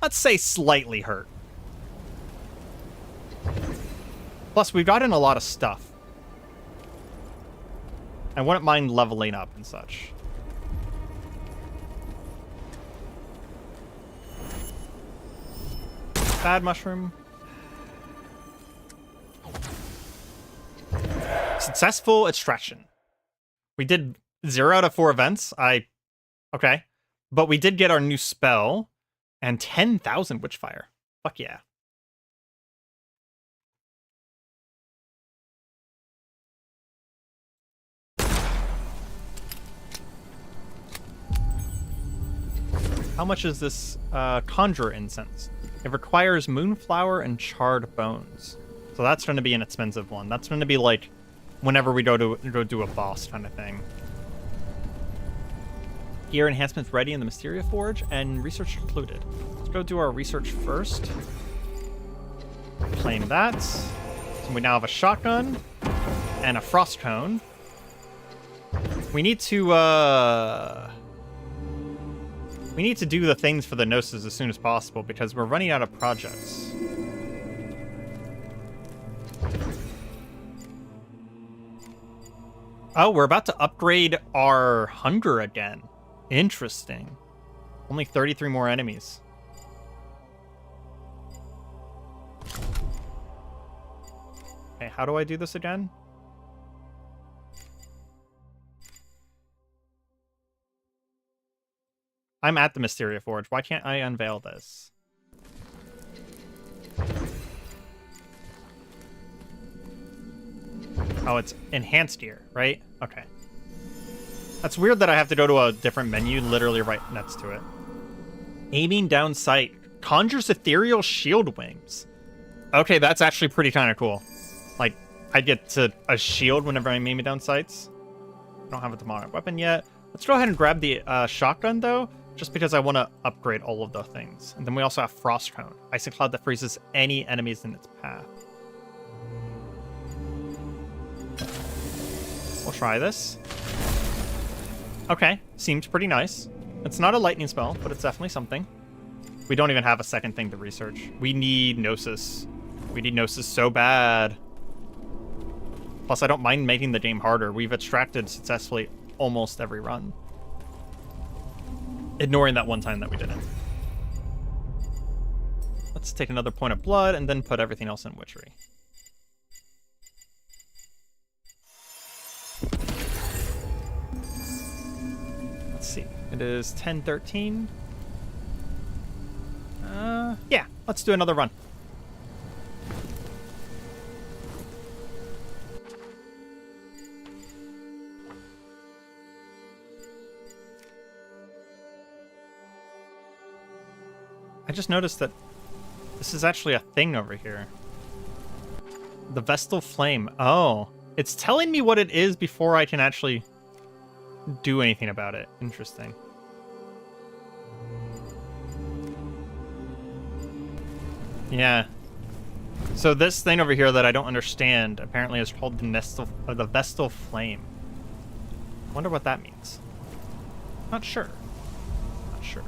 let's say, slightly hurt. Plus, we've gotten a lot of stuff. I wouldn't mind leveling up and such. Bad mushroom. Successful extraction. We did 0 out of 4 events. Okay. But we did get our new spell and 10,000 Witchfire. Fuck yeah. How much is this conjure incense? It requires moonflower and charred bones. So that's going to be an expensive one. That's going to be like whenever we go do a boss kind of thing. Gear enhancements ready in the Mysteria Forge and research concluded. Let's go do our research first. Claim that. So we now have a shotgun and a frost cone. We need to do the things for the Gnosis as soon as possible because we're running out of projects. Oh, we're about to upgrade our hunger again. Interesting. Only 33 more enemies. Okay, how do I do this again? I'm at the Mysteria Forge. Why can't I unveil this? Oh, it's enhanced here, right? Okay. That's weird that I have to go to a different menu literally right next to it. Aiming down sight. Conjures ethereal shield wings. Okay, that's actually pretty kind of cool. Like, I get to a shield whenever I'm aiming down sights. I don't have a demonic weapon yet. Let's go ahead and grab the shotgun, though, just because I want to upgrade all of the things. And then we also have Frost Cone. Icy Cloud that freezes any enemies in its path. We'll try this. Okay, seems pretty nice. It's not a lightning spell, but it's definitely something. We don't even have a second thing to research. We need Gnosis. We need Gnosis so bad. Plus, I don't mind making the game harder. We've extracted successfully almost every run. Ignoring that one time that we didn't. Let's take another point of blood and then put everything else in Witchery. Let's see. It is 10:13. Yeah, let's do another run. I just noticed that this is actually a thing over here. The Vestal Flame. Oh, it's telling me what it is before I can actually do anything about it. Interesting. Yeah. So this thing over here that I don't understand apparently is called the Vestal Flame. Wonder what that means. Not sure. Not sure.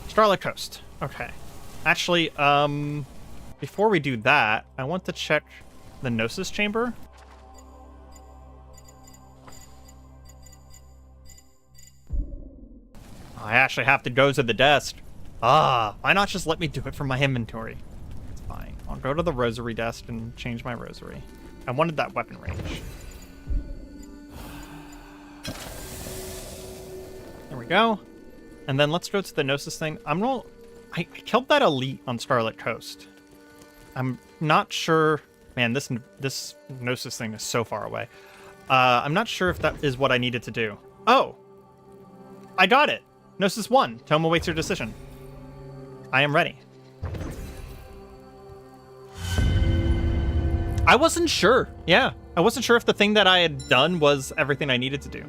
Starlight Coast. Okay. Actually, before we do that, I want to check the Gnosis Chamber. I actually have to go to the desk. Why not just let me do it from my inventory? It's fine. I'll go to the rosary desk and change my rosary. I wanted that weapon range. There we go. And then let's go to the Gnosis thing. I killed that elite on Starlight Coast. I'm not sure. Man, this Gnosis thing is so far away. I'm not sure if that is what I needed to do. Oh! I got it! Gnosis 1. Tome awaits your decision. I am ready. I wasn't sure. Yeah. I wasn't sure if the thing that I had done was everything I needed to do.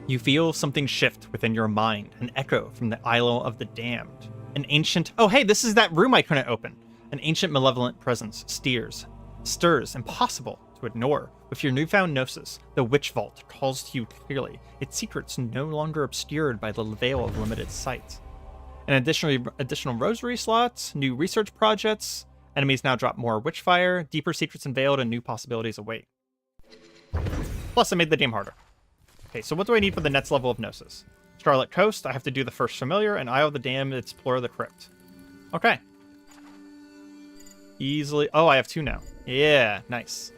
You feel something shift within your mind, an echo from the Isle of the Damned. An ancient... Oh, hey, this is that room I couldn't open. An ancient malevolent presence stirs, impossible to ignore. With your newfound gnosis, the Witch Vault calls to you clearly, its secrets no longer obscured by the veil of limited sight. And additional rosary slots, new research projects, enemies now drop more Witchfire, deeper secrets unveiled, and new possibilities await. Plus, I made the game harder. Okay, so what do I need for the next level of Gnosis? Starlight Coast, I have to do the first familiar, and Isle of the Damned, explore the crypt. Okay. Easily... Oh, I have 2 now. Yeah, nice.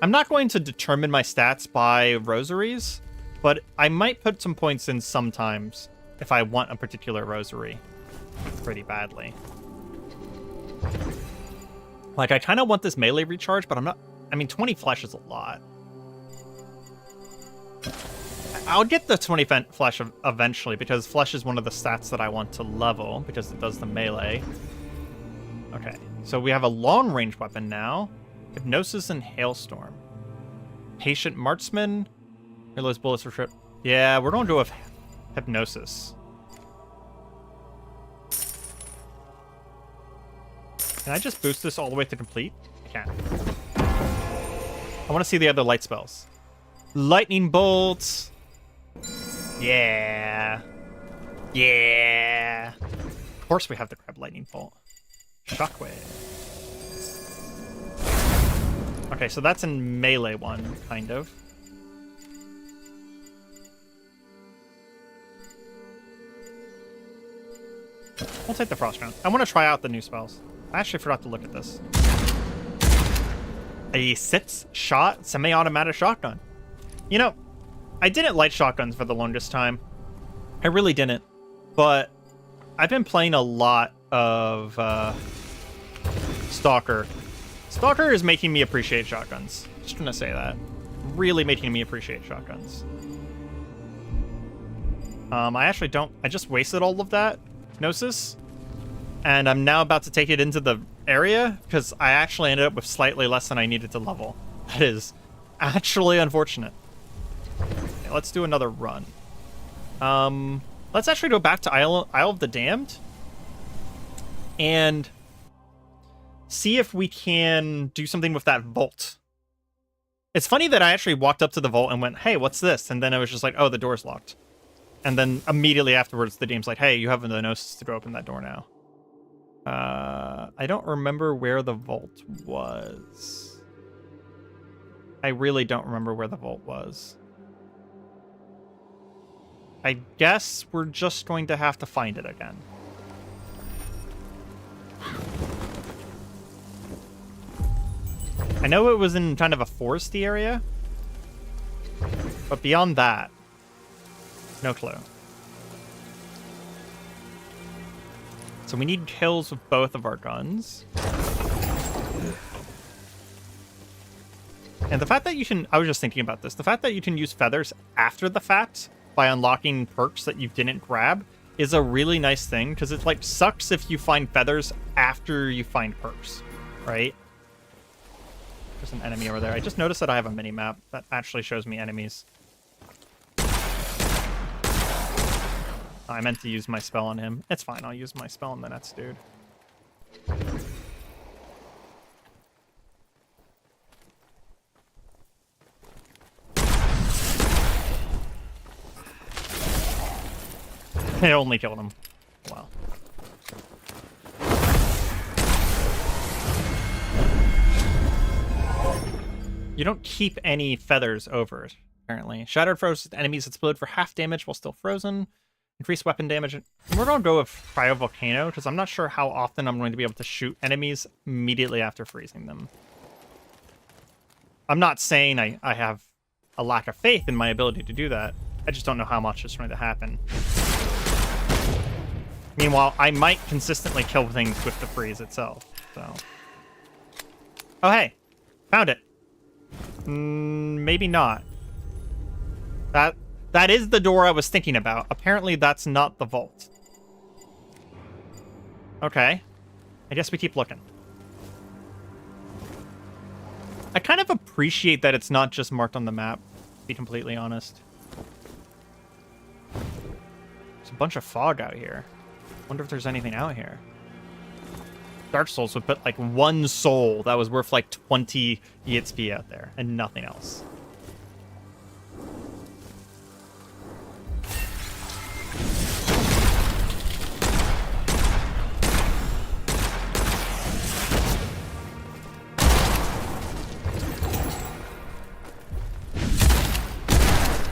I'm not going to determine my stats by rosaries, but I might put some points in sometimes if I want a particular rosary pretty badly. Like, I kind of want this melee recharge, but I'm not... I mean, 20 flesh is a lot. I'll get the 20 flesh eventually, because flesh is one of the stats that I want to level, because it does the melee. Okay, so we have a long-range weapon now. Hypnosis and Hailstorm. Patient Marksman. Reloads bullets for trip. Yeah, we're going to go with Hypnosis. Can I just boost this all the way to complete? I can. I want to see the other light spells. Lightning Bolts. Yeah. Yeah. Of course we have to grab Lightning Bolt. Shockwave. Okay, so that's in melee one, kind of. We'll take the Frost Round. I want to try out the new spells. I actually forgot to look at this. A 6-shot semi-automatic shotgun. You know, I didn't like shotguns for the longest time. I really didn't. But I've been playing a lot of Stalker. Stalker is making me appreciate shotguns. Just gonna say that. Really making me appreciate shotguns. I actually don't... I just wasted all of that Gnosis. And I'm now about to take it into the area because I actually ended up with slightly less than I needed to level. That is actually unfortunate. Okay, let's do another run. Let's actually go back to Isle of the Damned and see if we can do something with that vault. It's funny that I actually walked up to the vault and went, hey, what's this? And then I was just like, oh, the door's locked. And then immediately afterwards, the game's like, hey, you have the Gnosis to go open that door now. I don't remember where the vault was. I really don't remember where the vault was. I guess we're just going to have to find it again. I know it was in kind of a foresty area, but beyond that, no clue. So we need kills with both of our guns. And the fact that you can... I was just thinking about this. The fact that you can use feathers after the fact by unlocking perks that you didn't grab is a really nice thing, because it, like, sucks if you find feathers after you find perks, right? There's an enemy over there. I just noticed that I have a mini-map that actually shows me enemies. I meant to use my spell on him. It's fine, I'll use my spell on the next dude. I only killed him. Wow. You don't keep any feathers over it, apparently. Shattered frozen enemies explode for half damage while still frozen. Increased weapon damage. And we're going to go with Cryovolcano, because I'm not sure how often I'm going to be able to shoot enemies immediately after freezing them. I'm not saying I have a lack of faith in my ability to do that. I just don't know how much is going to happen. Meanwhile, I might consistently kill things with the freeze itself, so... Oh, hey! Found it! Maybe not. That is the door I was thinking about. Apparently, that's not the vault. Okay. I guess we keep looking. I kind of appreciate that it's not just marked on the map, to be completely honest. There's a bunch of fog out here. Wonder if there's anything out here. Dark Souls would put like one soul that was worth like 20 EXP out there, and nothing else.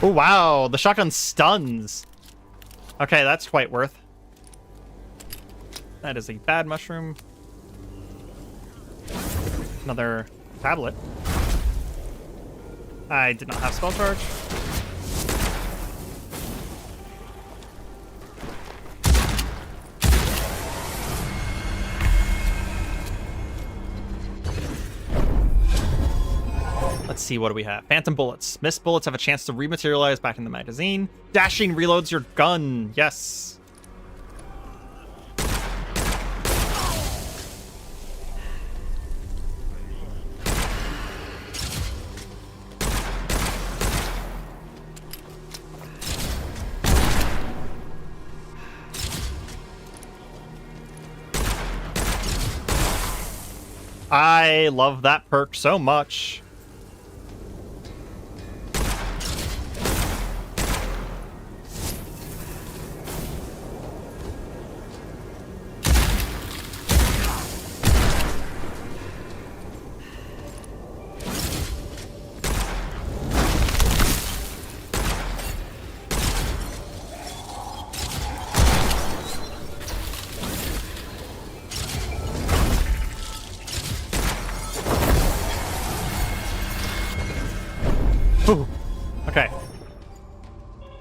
Oh wow, the shotgun stuns. Okay, that's quite worth. That is a bad mushroom. Another tablet. I did not have spell charge. Let's see, what do we have? Phantom bullets. Missed bullets have a chance to rematerialize back in the magazine. Dashing reloads your gun. Yes. I love that perk so much.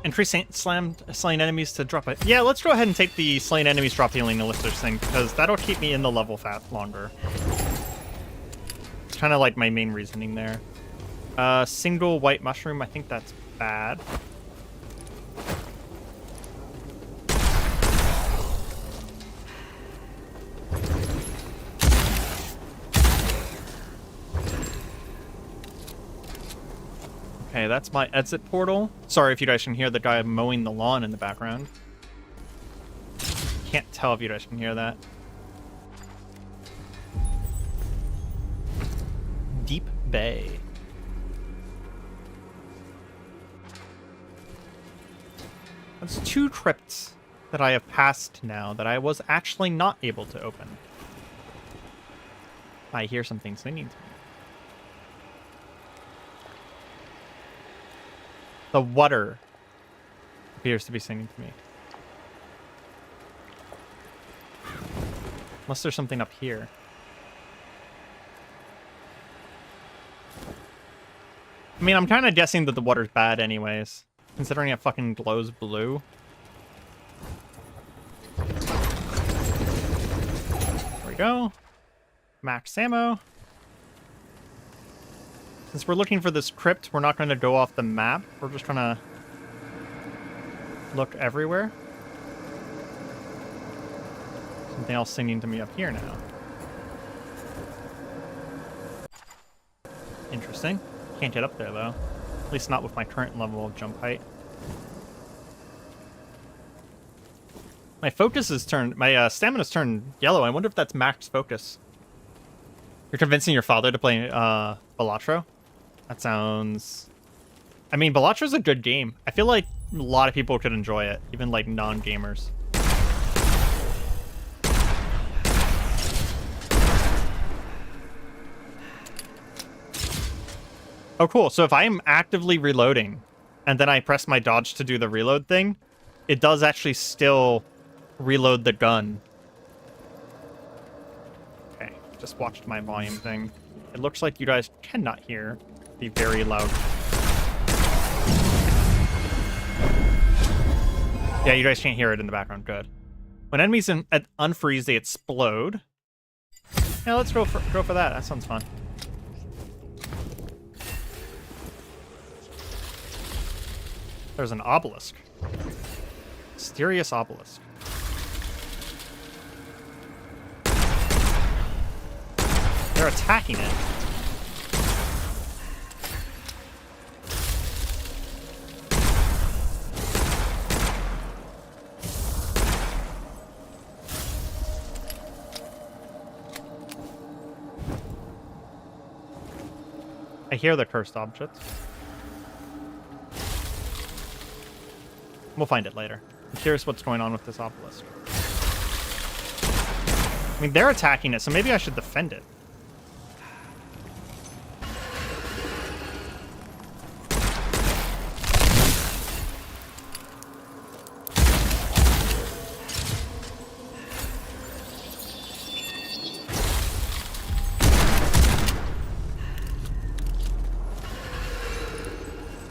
Increase slain enemies to drop it. Yeah, let's go ahead and take the slain enemies drop healing elixirs thing, because that'll keep me in the level longer. It's kind of like my main reasoning there. Single white mushroom, I think that's bad. Okay, that's my exit portal. Sorry if you guys can hear the guy mowing the lawn in the background. Can't tell if you guys can hear that. Deep Bay. That's 2 crypts that I have passed now that I was actually not able to open. I hear something singing to me. The water appears to be singing to me. Unless there's something up here. I mean, I'm kind of guessing that the water's bad anyways, considering it fucking glows blue. There we go. Max ammo. Since we're looking for this crypt, we're not going to go off the map. We're just going to look everywhere. Something else singing to me up here now. Interesting. Can't get up there, though. At least not with my current level of jump height. My focus is turned... My stamina's turned yellow. I wonder if that's max focus. You're convincing your father to play Balatro? That sounds... I mean, Balatra's a good game. I feel like a lot of people could enjoy it, even like non-gamers. Oh, cool. So if I'm actively reloading and then I press my dodge to do the reload thing, it does actually still reload the gun. Okay, just watched my volume thing. It looks like you guys cannot hear the very loud. Yeah, you guys can't hear it in the background. Good. When enemies unfreeze, they explode. Yeah, let's go for that. That sounds fun. There's an obelisk. Mysterious obelisk. They're attacking it. I hear the cursed object. We'll find it later. I'm curious what's going on with this obelisk. I mean, they're attacking it, so maybe I should defend it.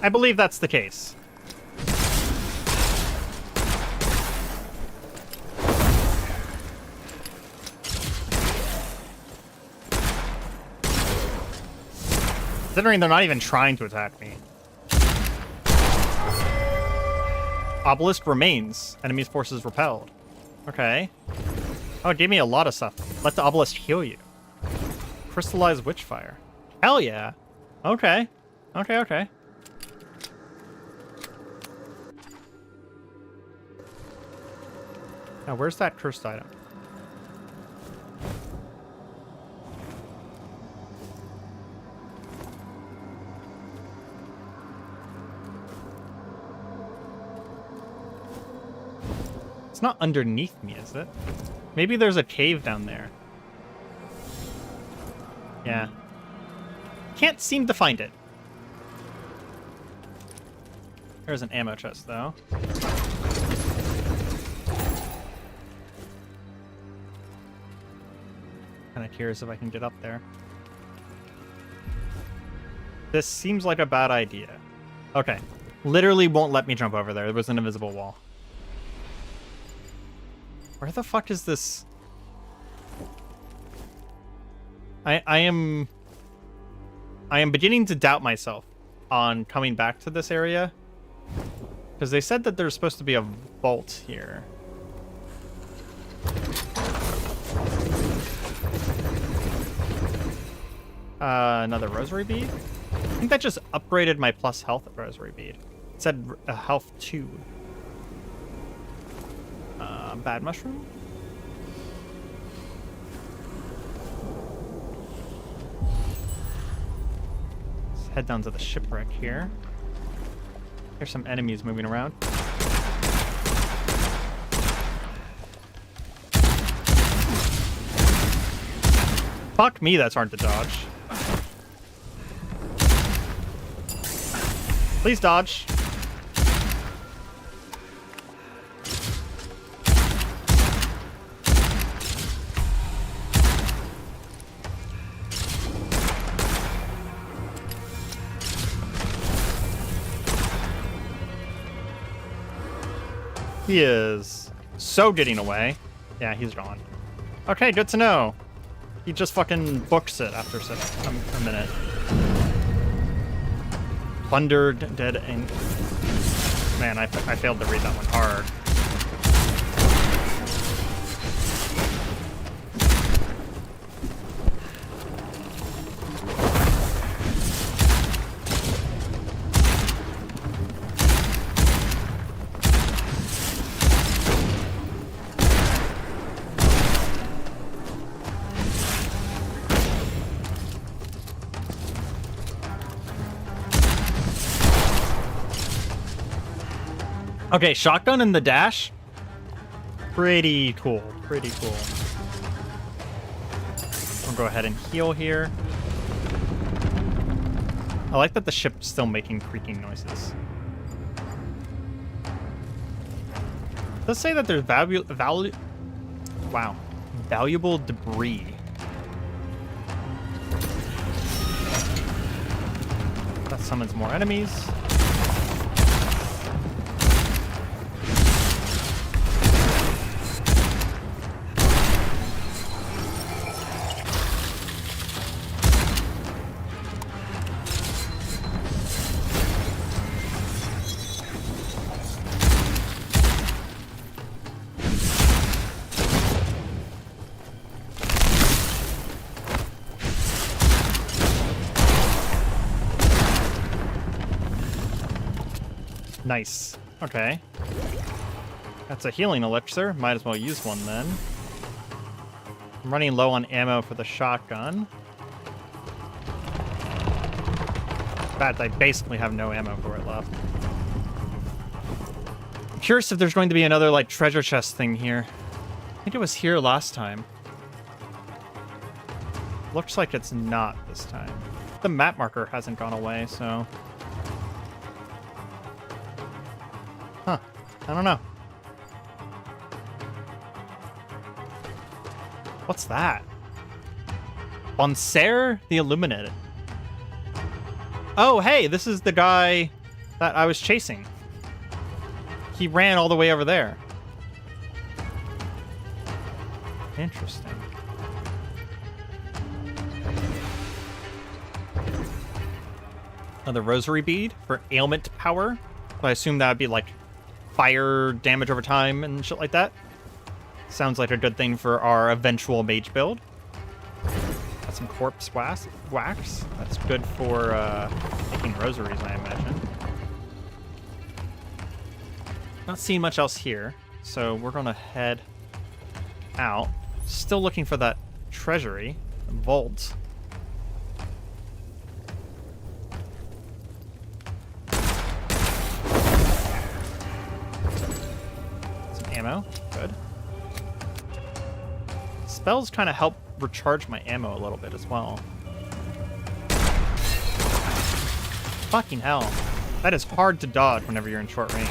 I believe that's the case. Considering they're not even trying to attack me. Obelisk remains. Enemy's forces repelled. Okay. Oh, it gave me a lot of stuff. Let the obelisk heal you. Crystallized Witchfire. Hell yeah. Okay. Okay. Now, where's that cursed item? It's not underneath me, is it? Maybe there's a cave down there. Yeah. Can't seem to find it. There's an ammo chest, though. Kind of curious if I can get up there. This seems like a bad idea. Okay. Literally won't let me jump over there. There was an invisible wall. Where the fuck is this? I am beginning to doubt myself on coming back to this area. Because they said that there's supposed to be a vault here. Another rosary bead? I think that just upgraded my plus health rosary bead. It said health 2. Bad mushroom? Let's head down to the shipwreck here. There's some enemies moving around. Fuck me, that's hard to dodge. Please dodge. He is so getting away. Yeah, he's gone. Okay, good to know. He just fucking books it after a minute. Plundered, dead, and... Man, I failed to read that one hard. Okay, shotgun in the dash. Pretty cool. Pretty cool. We'll go ahead and heal here. I like that the ship's still making creaking noises. It does say that there's valuable debris. That summons more enemies. Nice. Okay. That's a healing elixir. Might as well use one then. I'm running low on ammo for the shotgun. In fact, I basically have no ammo for it left. I'm curious if there's going to be another, like, treasure chest thing here. I think it was here last time. Looks like it's not this time. The map marker hasn't gone away, so... Huh. I don't know. What's that? Bonsair the Illuminated. Oh, hey, this is the guy that I was chasing. He ran all the way over there. Interesting. Another rosary bead for ailment power. So I assume that would be like fire damage over time and shit like that. Sounds like a good thing for our eventual mage build. Got some corpse wax. That's good for making rosaries, I imagine. Not seeing much else here, so we're gonna head out. Still looking for that treasury, vault. Ammo, good. Spells kind of help recharge my ammo a little bit as well. Fucking hell. That is hard to dodge whenever you're in short range.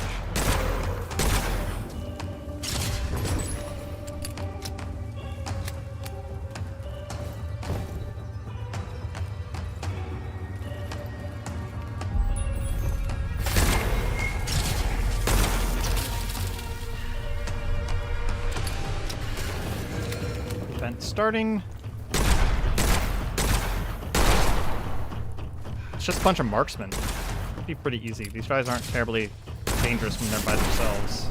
Spent starting. It's just a bunch of marksmen. It'd be pretty easy. These guys aren't terribly dangerous when they're by themselves.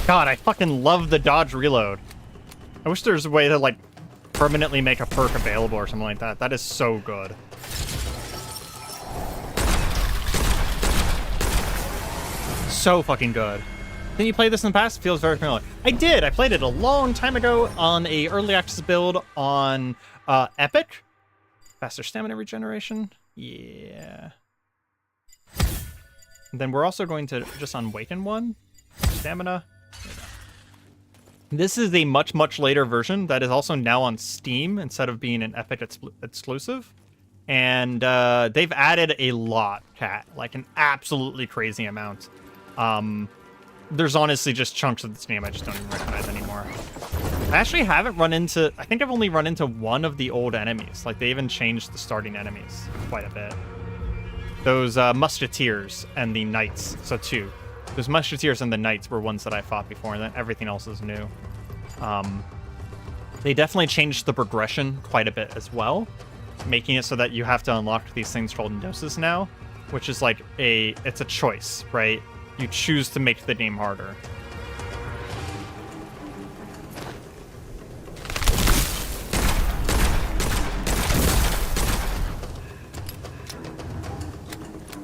God, I fucking love the dodge reload. I wish there was a way to, like, permanently make a perk available or something like that. That is so good. So fucking good. Didn't you play this in the past? It feels very familiar. I did. I played it a long time ago on a early access build on Epic. Faster stamina regeneration. Yeah. And then we're also going to just awaken one. Stamina. This is a much, much later version that is also now on Steam instead of being an Epic exclusive. And they've added a lot, Cat. Like an absolutely crazy amount. There's honestly just chunks of this game I just don't even recognize anymore. I actually haven't run into... I think I've only run into one of the old enemies. Like, they even changed the starting enemies quite a bit. Those musketeers and the knights. So two. Those musketeers and the knights were ones that I fought before, and then everything else is new. They definitely changed the progression quite a bit as well, making it so that you have to unlock these things called gnosis now, which is like it's a choice, right? You choose to make the game harder.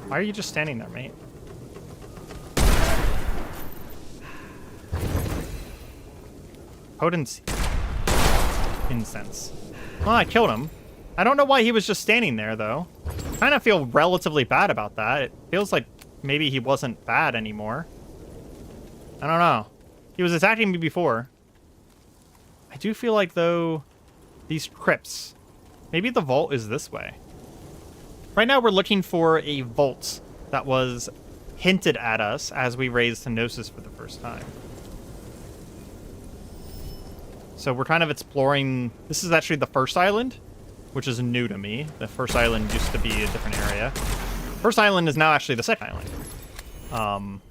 Why are you just standing there, mate? Potency. Incense. Well, I killed him. I don't know why he was just standing there, though. I kind of feel relatively bad about that. It feels like maybe he wasn't bad anymore. I don't know. He was attacking me before. I do feel like, though, these crypts... Maybe the vault is this way. Right now, we're looking for a vault that was hinted at us as we raised the Gnosis for the first time. So we're kind of exploring... This is actually the first island, which is new to me. The first island used to be a different area. First island is now actually the second island.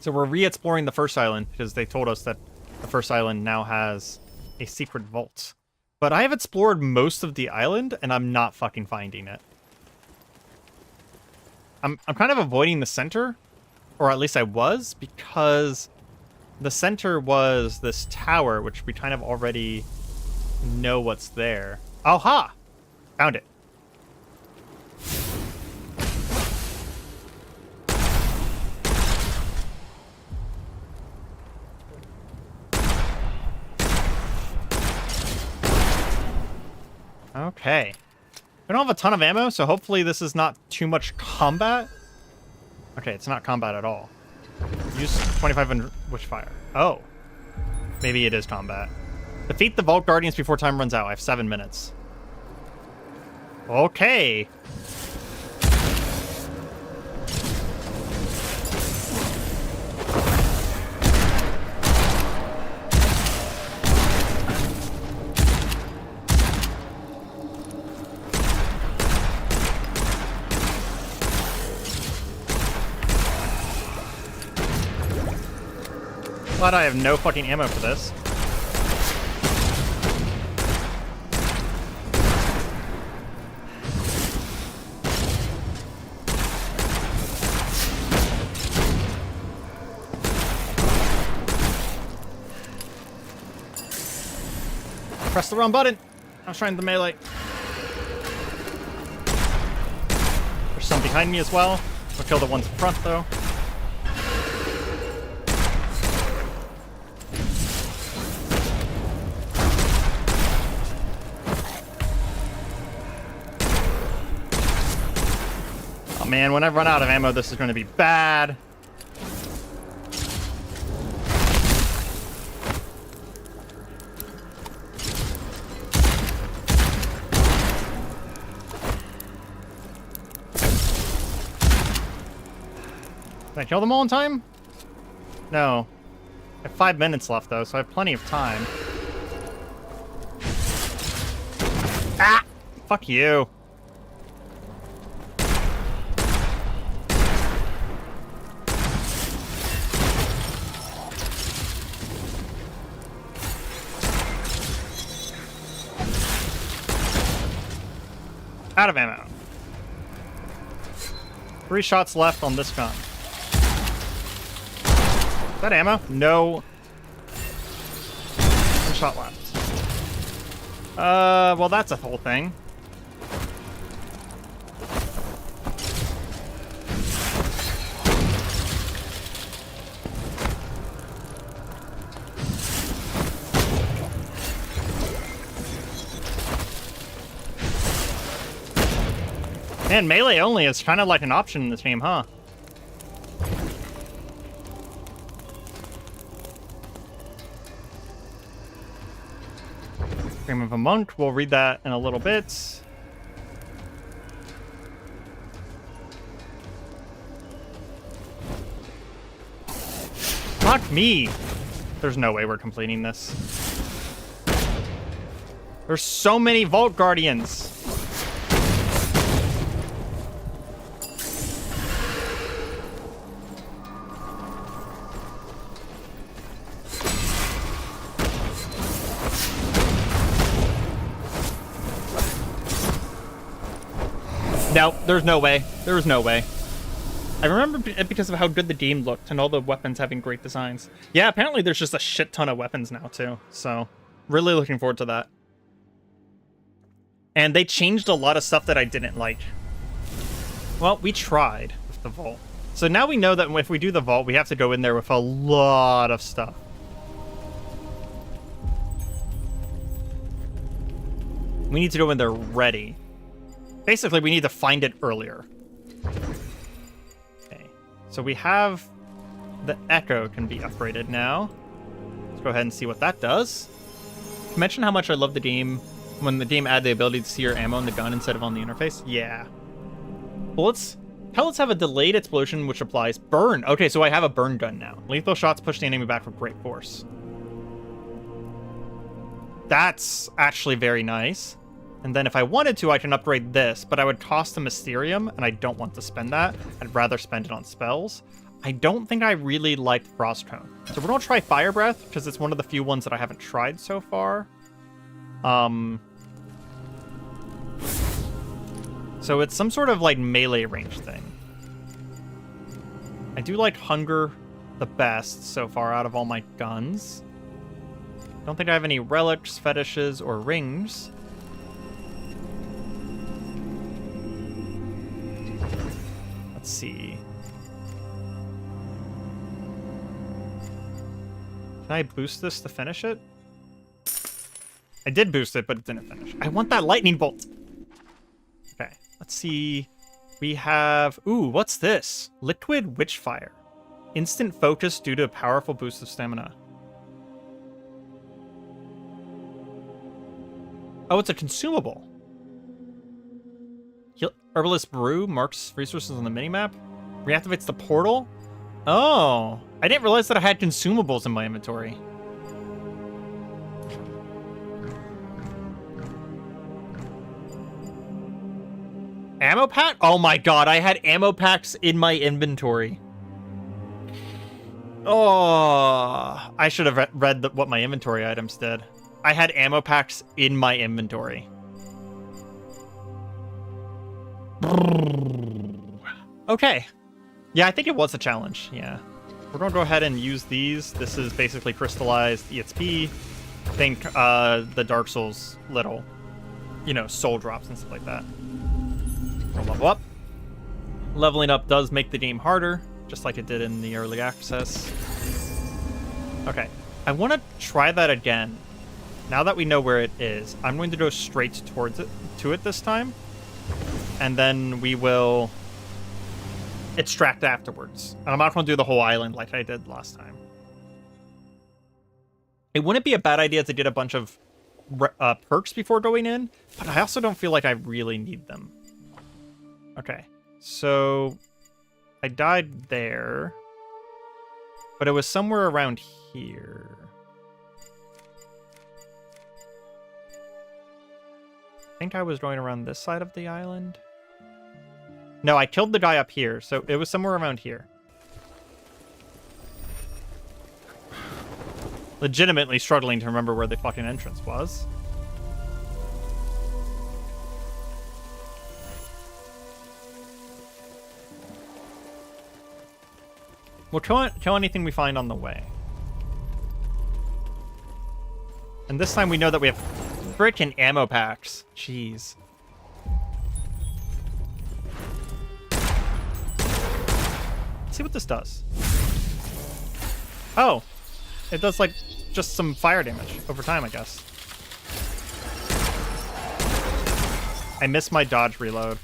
So we're re-exploring the first island because they told us that the first island now has a secret vault. But I have explored most of the island, and I'm not fucking finding it. I'm kind of avoiding the center, or at least I was, because... The center was this tower, which we kind of already know what's there. Aha! Found it. Okay. We don't have a ton of ammo, so hopefully this is not too much combat. Okay, it's not combat at all. Use 2500 Witchfire. Oh. Maybe it is combat. Defeat the Vault Guardians before time runs out. I have 7 minutes. Okay. Glad I have no fucking ammo for this. Press the wrong button. I was trying the melee. There's some behind me as well. I'll kill the ones in front though. man, when I run out of ammo, this is going to be bad. Did I kill them all in time? No. I have 5 minutes left, though, so I have plenty of time. Ah! Fuck you. Out of ammo. 3 shots left on this gun. Is that ammo? No. 1 shot left. Well, that's a whole thing. Man, melee only is kind of like an option in this game, huh? Dream of a Monk, we'll read that in a little bit. Fuck me! There's no way we're completing this. There's so many Vault Guardians! No, there's no way. There was no way. I remember it because of how good the game looked and all the weapons having great designs. Yeah, apparently there's just a shit ton of weapons now, too. So, really looking forward to that. And they changed a lot of stuff that I didn't like. Well, we tried with the vault. So now we know that if we do the vault, we have to go in there with a lot of stuff. We need to go in there ready. Basically, we need to find it earlier. Okay, so we have the Echo can be upgraded now. Let's go ahead and see what that does. Mention how much I love the game when the game added the ability to see your ammo in the gun instead of on the interface. Yeah. Bullets. Pellets have a delayed explosion, which applies burn. Okay, so I have a burn gun now. Lethal shots push the enemy back with great force. That's actually very nice. And then if I wanted to, I can upgrade this, but I would cost a Mysterium, and I don't want to spend that. I'd rather spend it on spells. I don't think I really like Frost Cone. So we're going to try Fire Breath, because it's one of the few ones that I haven't tried so far. So it's some sort of, like, melee range thing. I do like Hunger the best so far out of all my guns. Don't think I have any relics, fetishes, or rings. Let's see. Can I boost this to finish it? I did boost it, but it didn't finish. I want that lightning bolt. Okay, let's see. We have... Ooh, what's this? Liquid Witchfire. Instant focus due to a powerful boost of stamina. Oh, it's a consumable. Herbalist Brew marks resources on the minimap. Reactivates the portal. Oh, I didn't realize that I had consumables in my inventory. Ammo pack? Oh my god, I had ammo packs in my inventory. Oh, I should have read what my inventory items did. I had ammo packs in my inventory. Okay. Yeah, I think it was a challenge. Yeah. We're going to go ahead and use these. This is basically crystallized EXP. Think the Dark Souls little, you know, soul drops and stuff like that. We'll level up. Leveling up does make the game harder, just like it did in the early access. Okay. I want to try that again. Now that we know where it is, I'm going to go straight towards it, to it this time. And then we will extract afterwards. And I'm not going to do the whole island like I did last time. It wouldn't be a bad idea to get a bunch of perks before going in, but I also don't feel like I really need them. Okay, so I died there, but it was somewhere around here. I think I was going around this side of the island. No, I killed the guy up here, so it was somewhere around here. Legitimately struggling to remember where the fucking entrance was. We'll kill anything we find on the way. And this time we know that we have frickin' ammo packs. Jeez. Let's see what this does. Oh. It does, like, just some fire damage over time, I guess. I missed my dodge reload.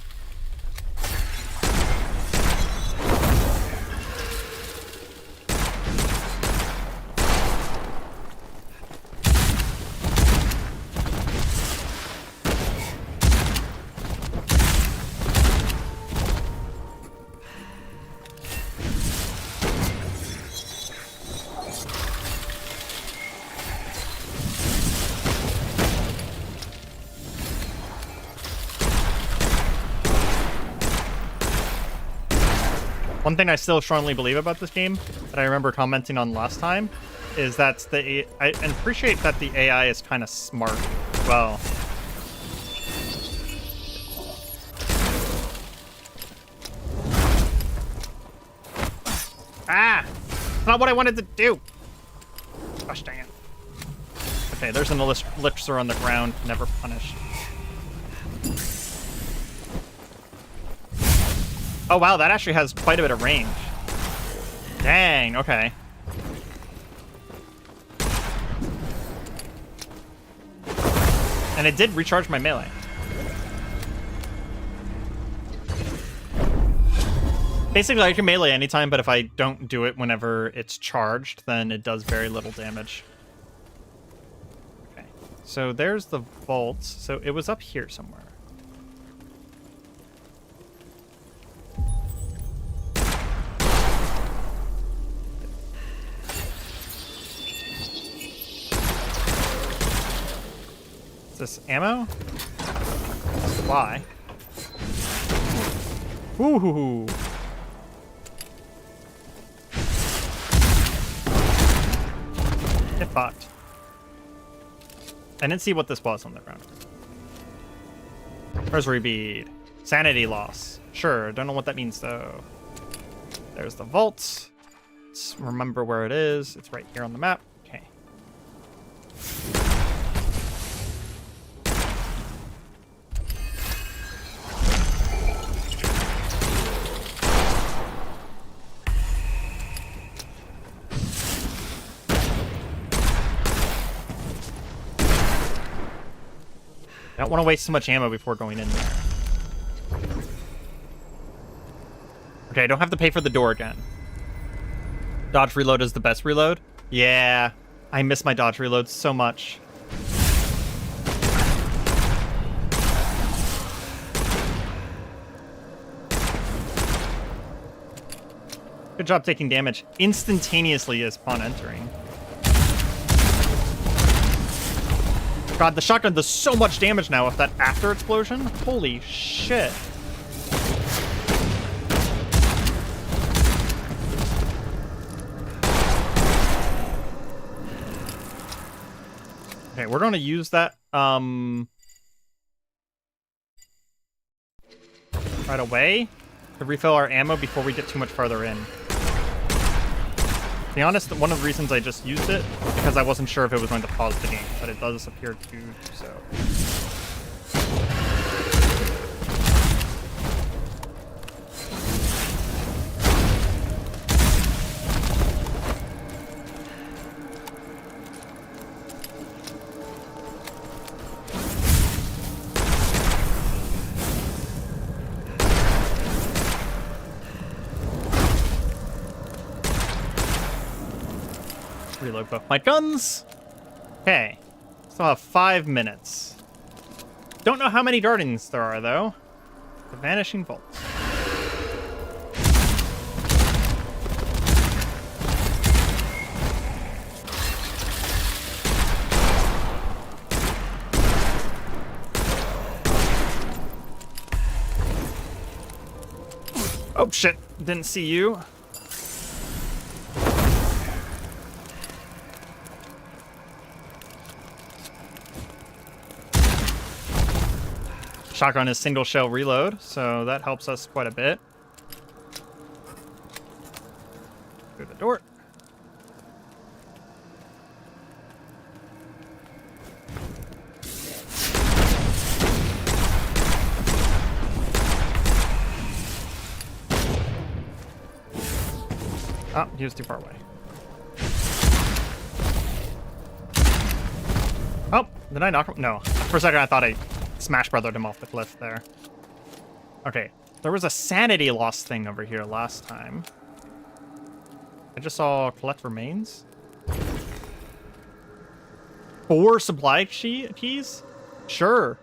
One thing I still strongly believe about this game that I remember commenting on last time is that I appreciate that the AI is kind of smart. Well, that's not what I wanted to do. Gosh dang it. Okay, there's an elixir on the ground, never punished. Oh, wow, that actually has quite a bit of range. Dang, okay. And it did recharge my melee. Basically, I can melee anytime, but if I don't do it whenever it's charged, then it does very little damage. Okay, so there's the vault. So it was up here somewhere. Is this ammo? Supply. Woohoo! Get fucked. I didn't see what this was on the ground. Rosary bead. Sanity loss. Sure, don't know what that means though. There's the vault. Let's remember where it is. It's right here on the map. Okay. I don't want to waste too much ammo before going in there. Okay, I don't have to pay for the door again. Dodge reload is the best reload? Yeah, I miss my dodge reload so much. Good job taking damage instantaneously upon entering. God, the shotgun does so much damage now with that after explosion. Holy shit. Okay, we're going to use that right away to refill our ammo before we get too much farther in. To be honest, one of the reasons I just used it because I wasn't sure if it was going to pause the game, but it does appear to do so. reload both my guns. Okay. Still have 5 minutes. Don't know how many Guardians there are, though. The Vanishing Vault. Oh, shit. Didn't see you. Shotgun is single shell reload, so that helps us quite a bit. Through the door. Oh, he was too far away. Oh, did I knock him? No. For a second, I thought I Smash Brothered him off the cliff there. Okay, there was a sanity loss thing over here last time. I just saw collect remains. 4 supply keys? Sure.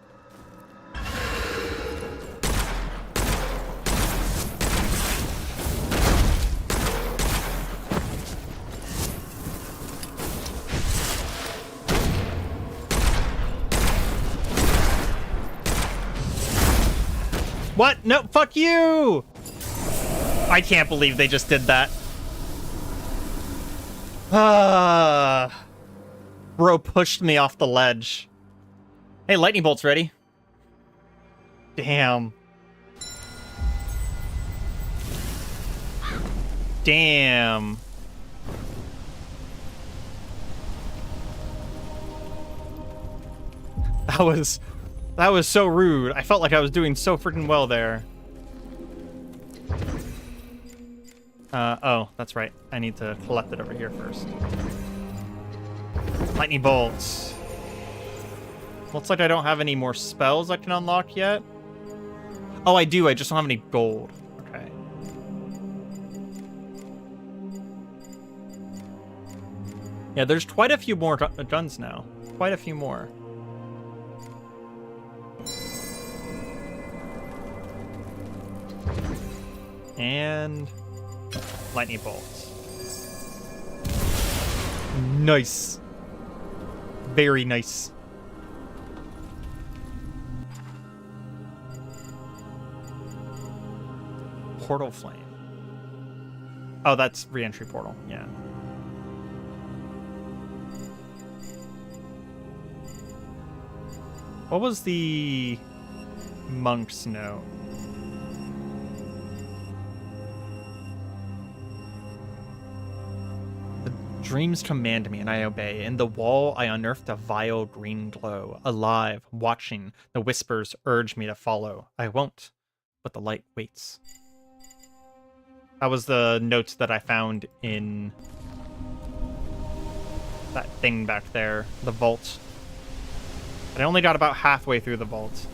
What? No, fuck you! I can't believe they just did that. Bro pushed me off the ledge. Hey, lightning bolt's ready. Damn. Damn. That was so rude. I felt like I was doing so freaking well there. Oh, that's right. I need to collect it over here first. Lightning bolts. Looks like I don't have any more spells I can unlock yet. Oh, I do. I just don't have any gold. Okay. Yeah, there's quite a few more guns now. Quite a few more. And lightning bolts. Nice. Very nice. Portal flame. Oh, that's re-entry portal. Yeah. What was the monk's note? Dreams command me, and I obey. In the wall, I unearthed a vile green glow. Alive, watching, the whispers urge me to follow. I won't, but the light waits. That was the notes that I found in that thing back there, the vault. But I only got about halfway through the vault.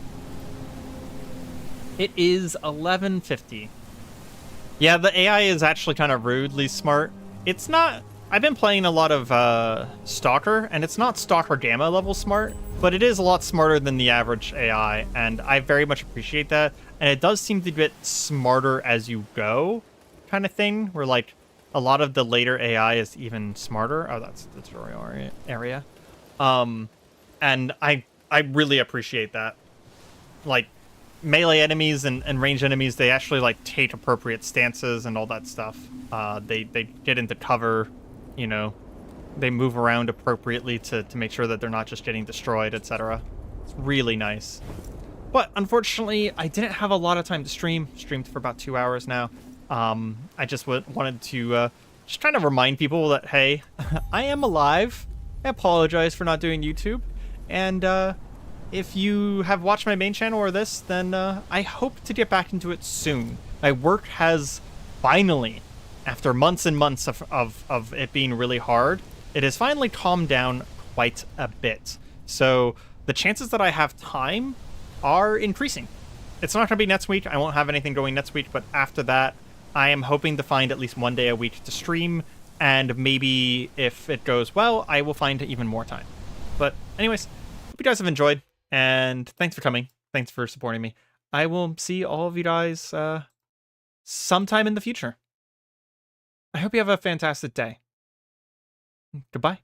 It is 11:50. Yeah, the AI is actually kind of rudely smart. It's not... I've been playing a lot of Stalker, and it's not Stalker Gamma level smart, but it is a lot smarter than the average AI, and I very much appreciate that. And it does seem to get smarter as you go, kind of thing, where like a lot of the later AI is even smarter. Oh, that's the tutorial area. And I really appreciate that. Like, melee enemies and ranged enemies, they actually like take appropriate stances and all that stuff. They get into cover. You know, they move around appropriately to make sure that they're not just getting destroyed, etc. It's really nice. But unfortunately, I didn't have a lot of time to stream. Streamed for about 2 hours now. I just wanted to just trying to remind people that, hey, I am alive. I apologize for not doing YouTube. And if you have watched my main channel or this, then I hope to get back into it soon. My work has finally... After months and months of it being really hard, it has finally calmed down quite a bit. So the chances that I have time are increasing. It's not going to be next week. I won't have anything going next week, but after that, I am hoping to find at least one day a week to stream And maybe if it goes well, I will find even more time. But anyways, hope you guys have enjoyed, and thanks for coming. Thanks for supporting me. I will see all of you guys sometime in the future. I hope you have a fantastic day. Goodbye.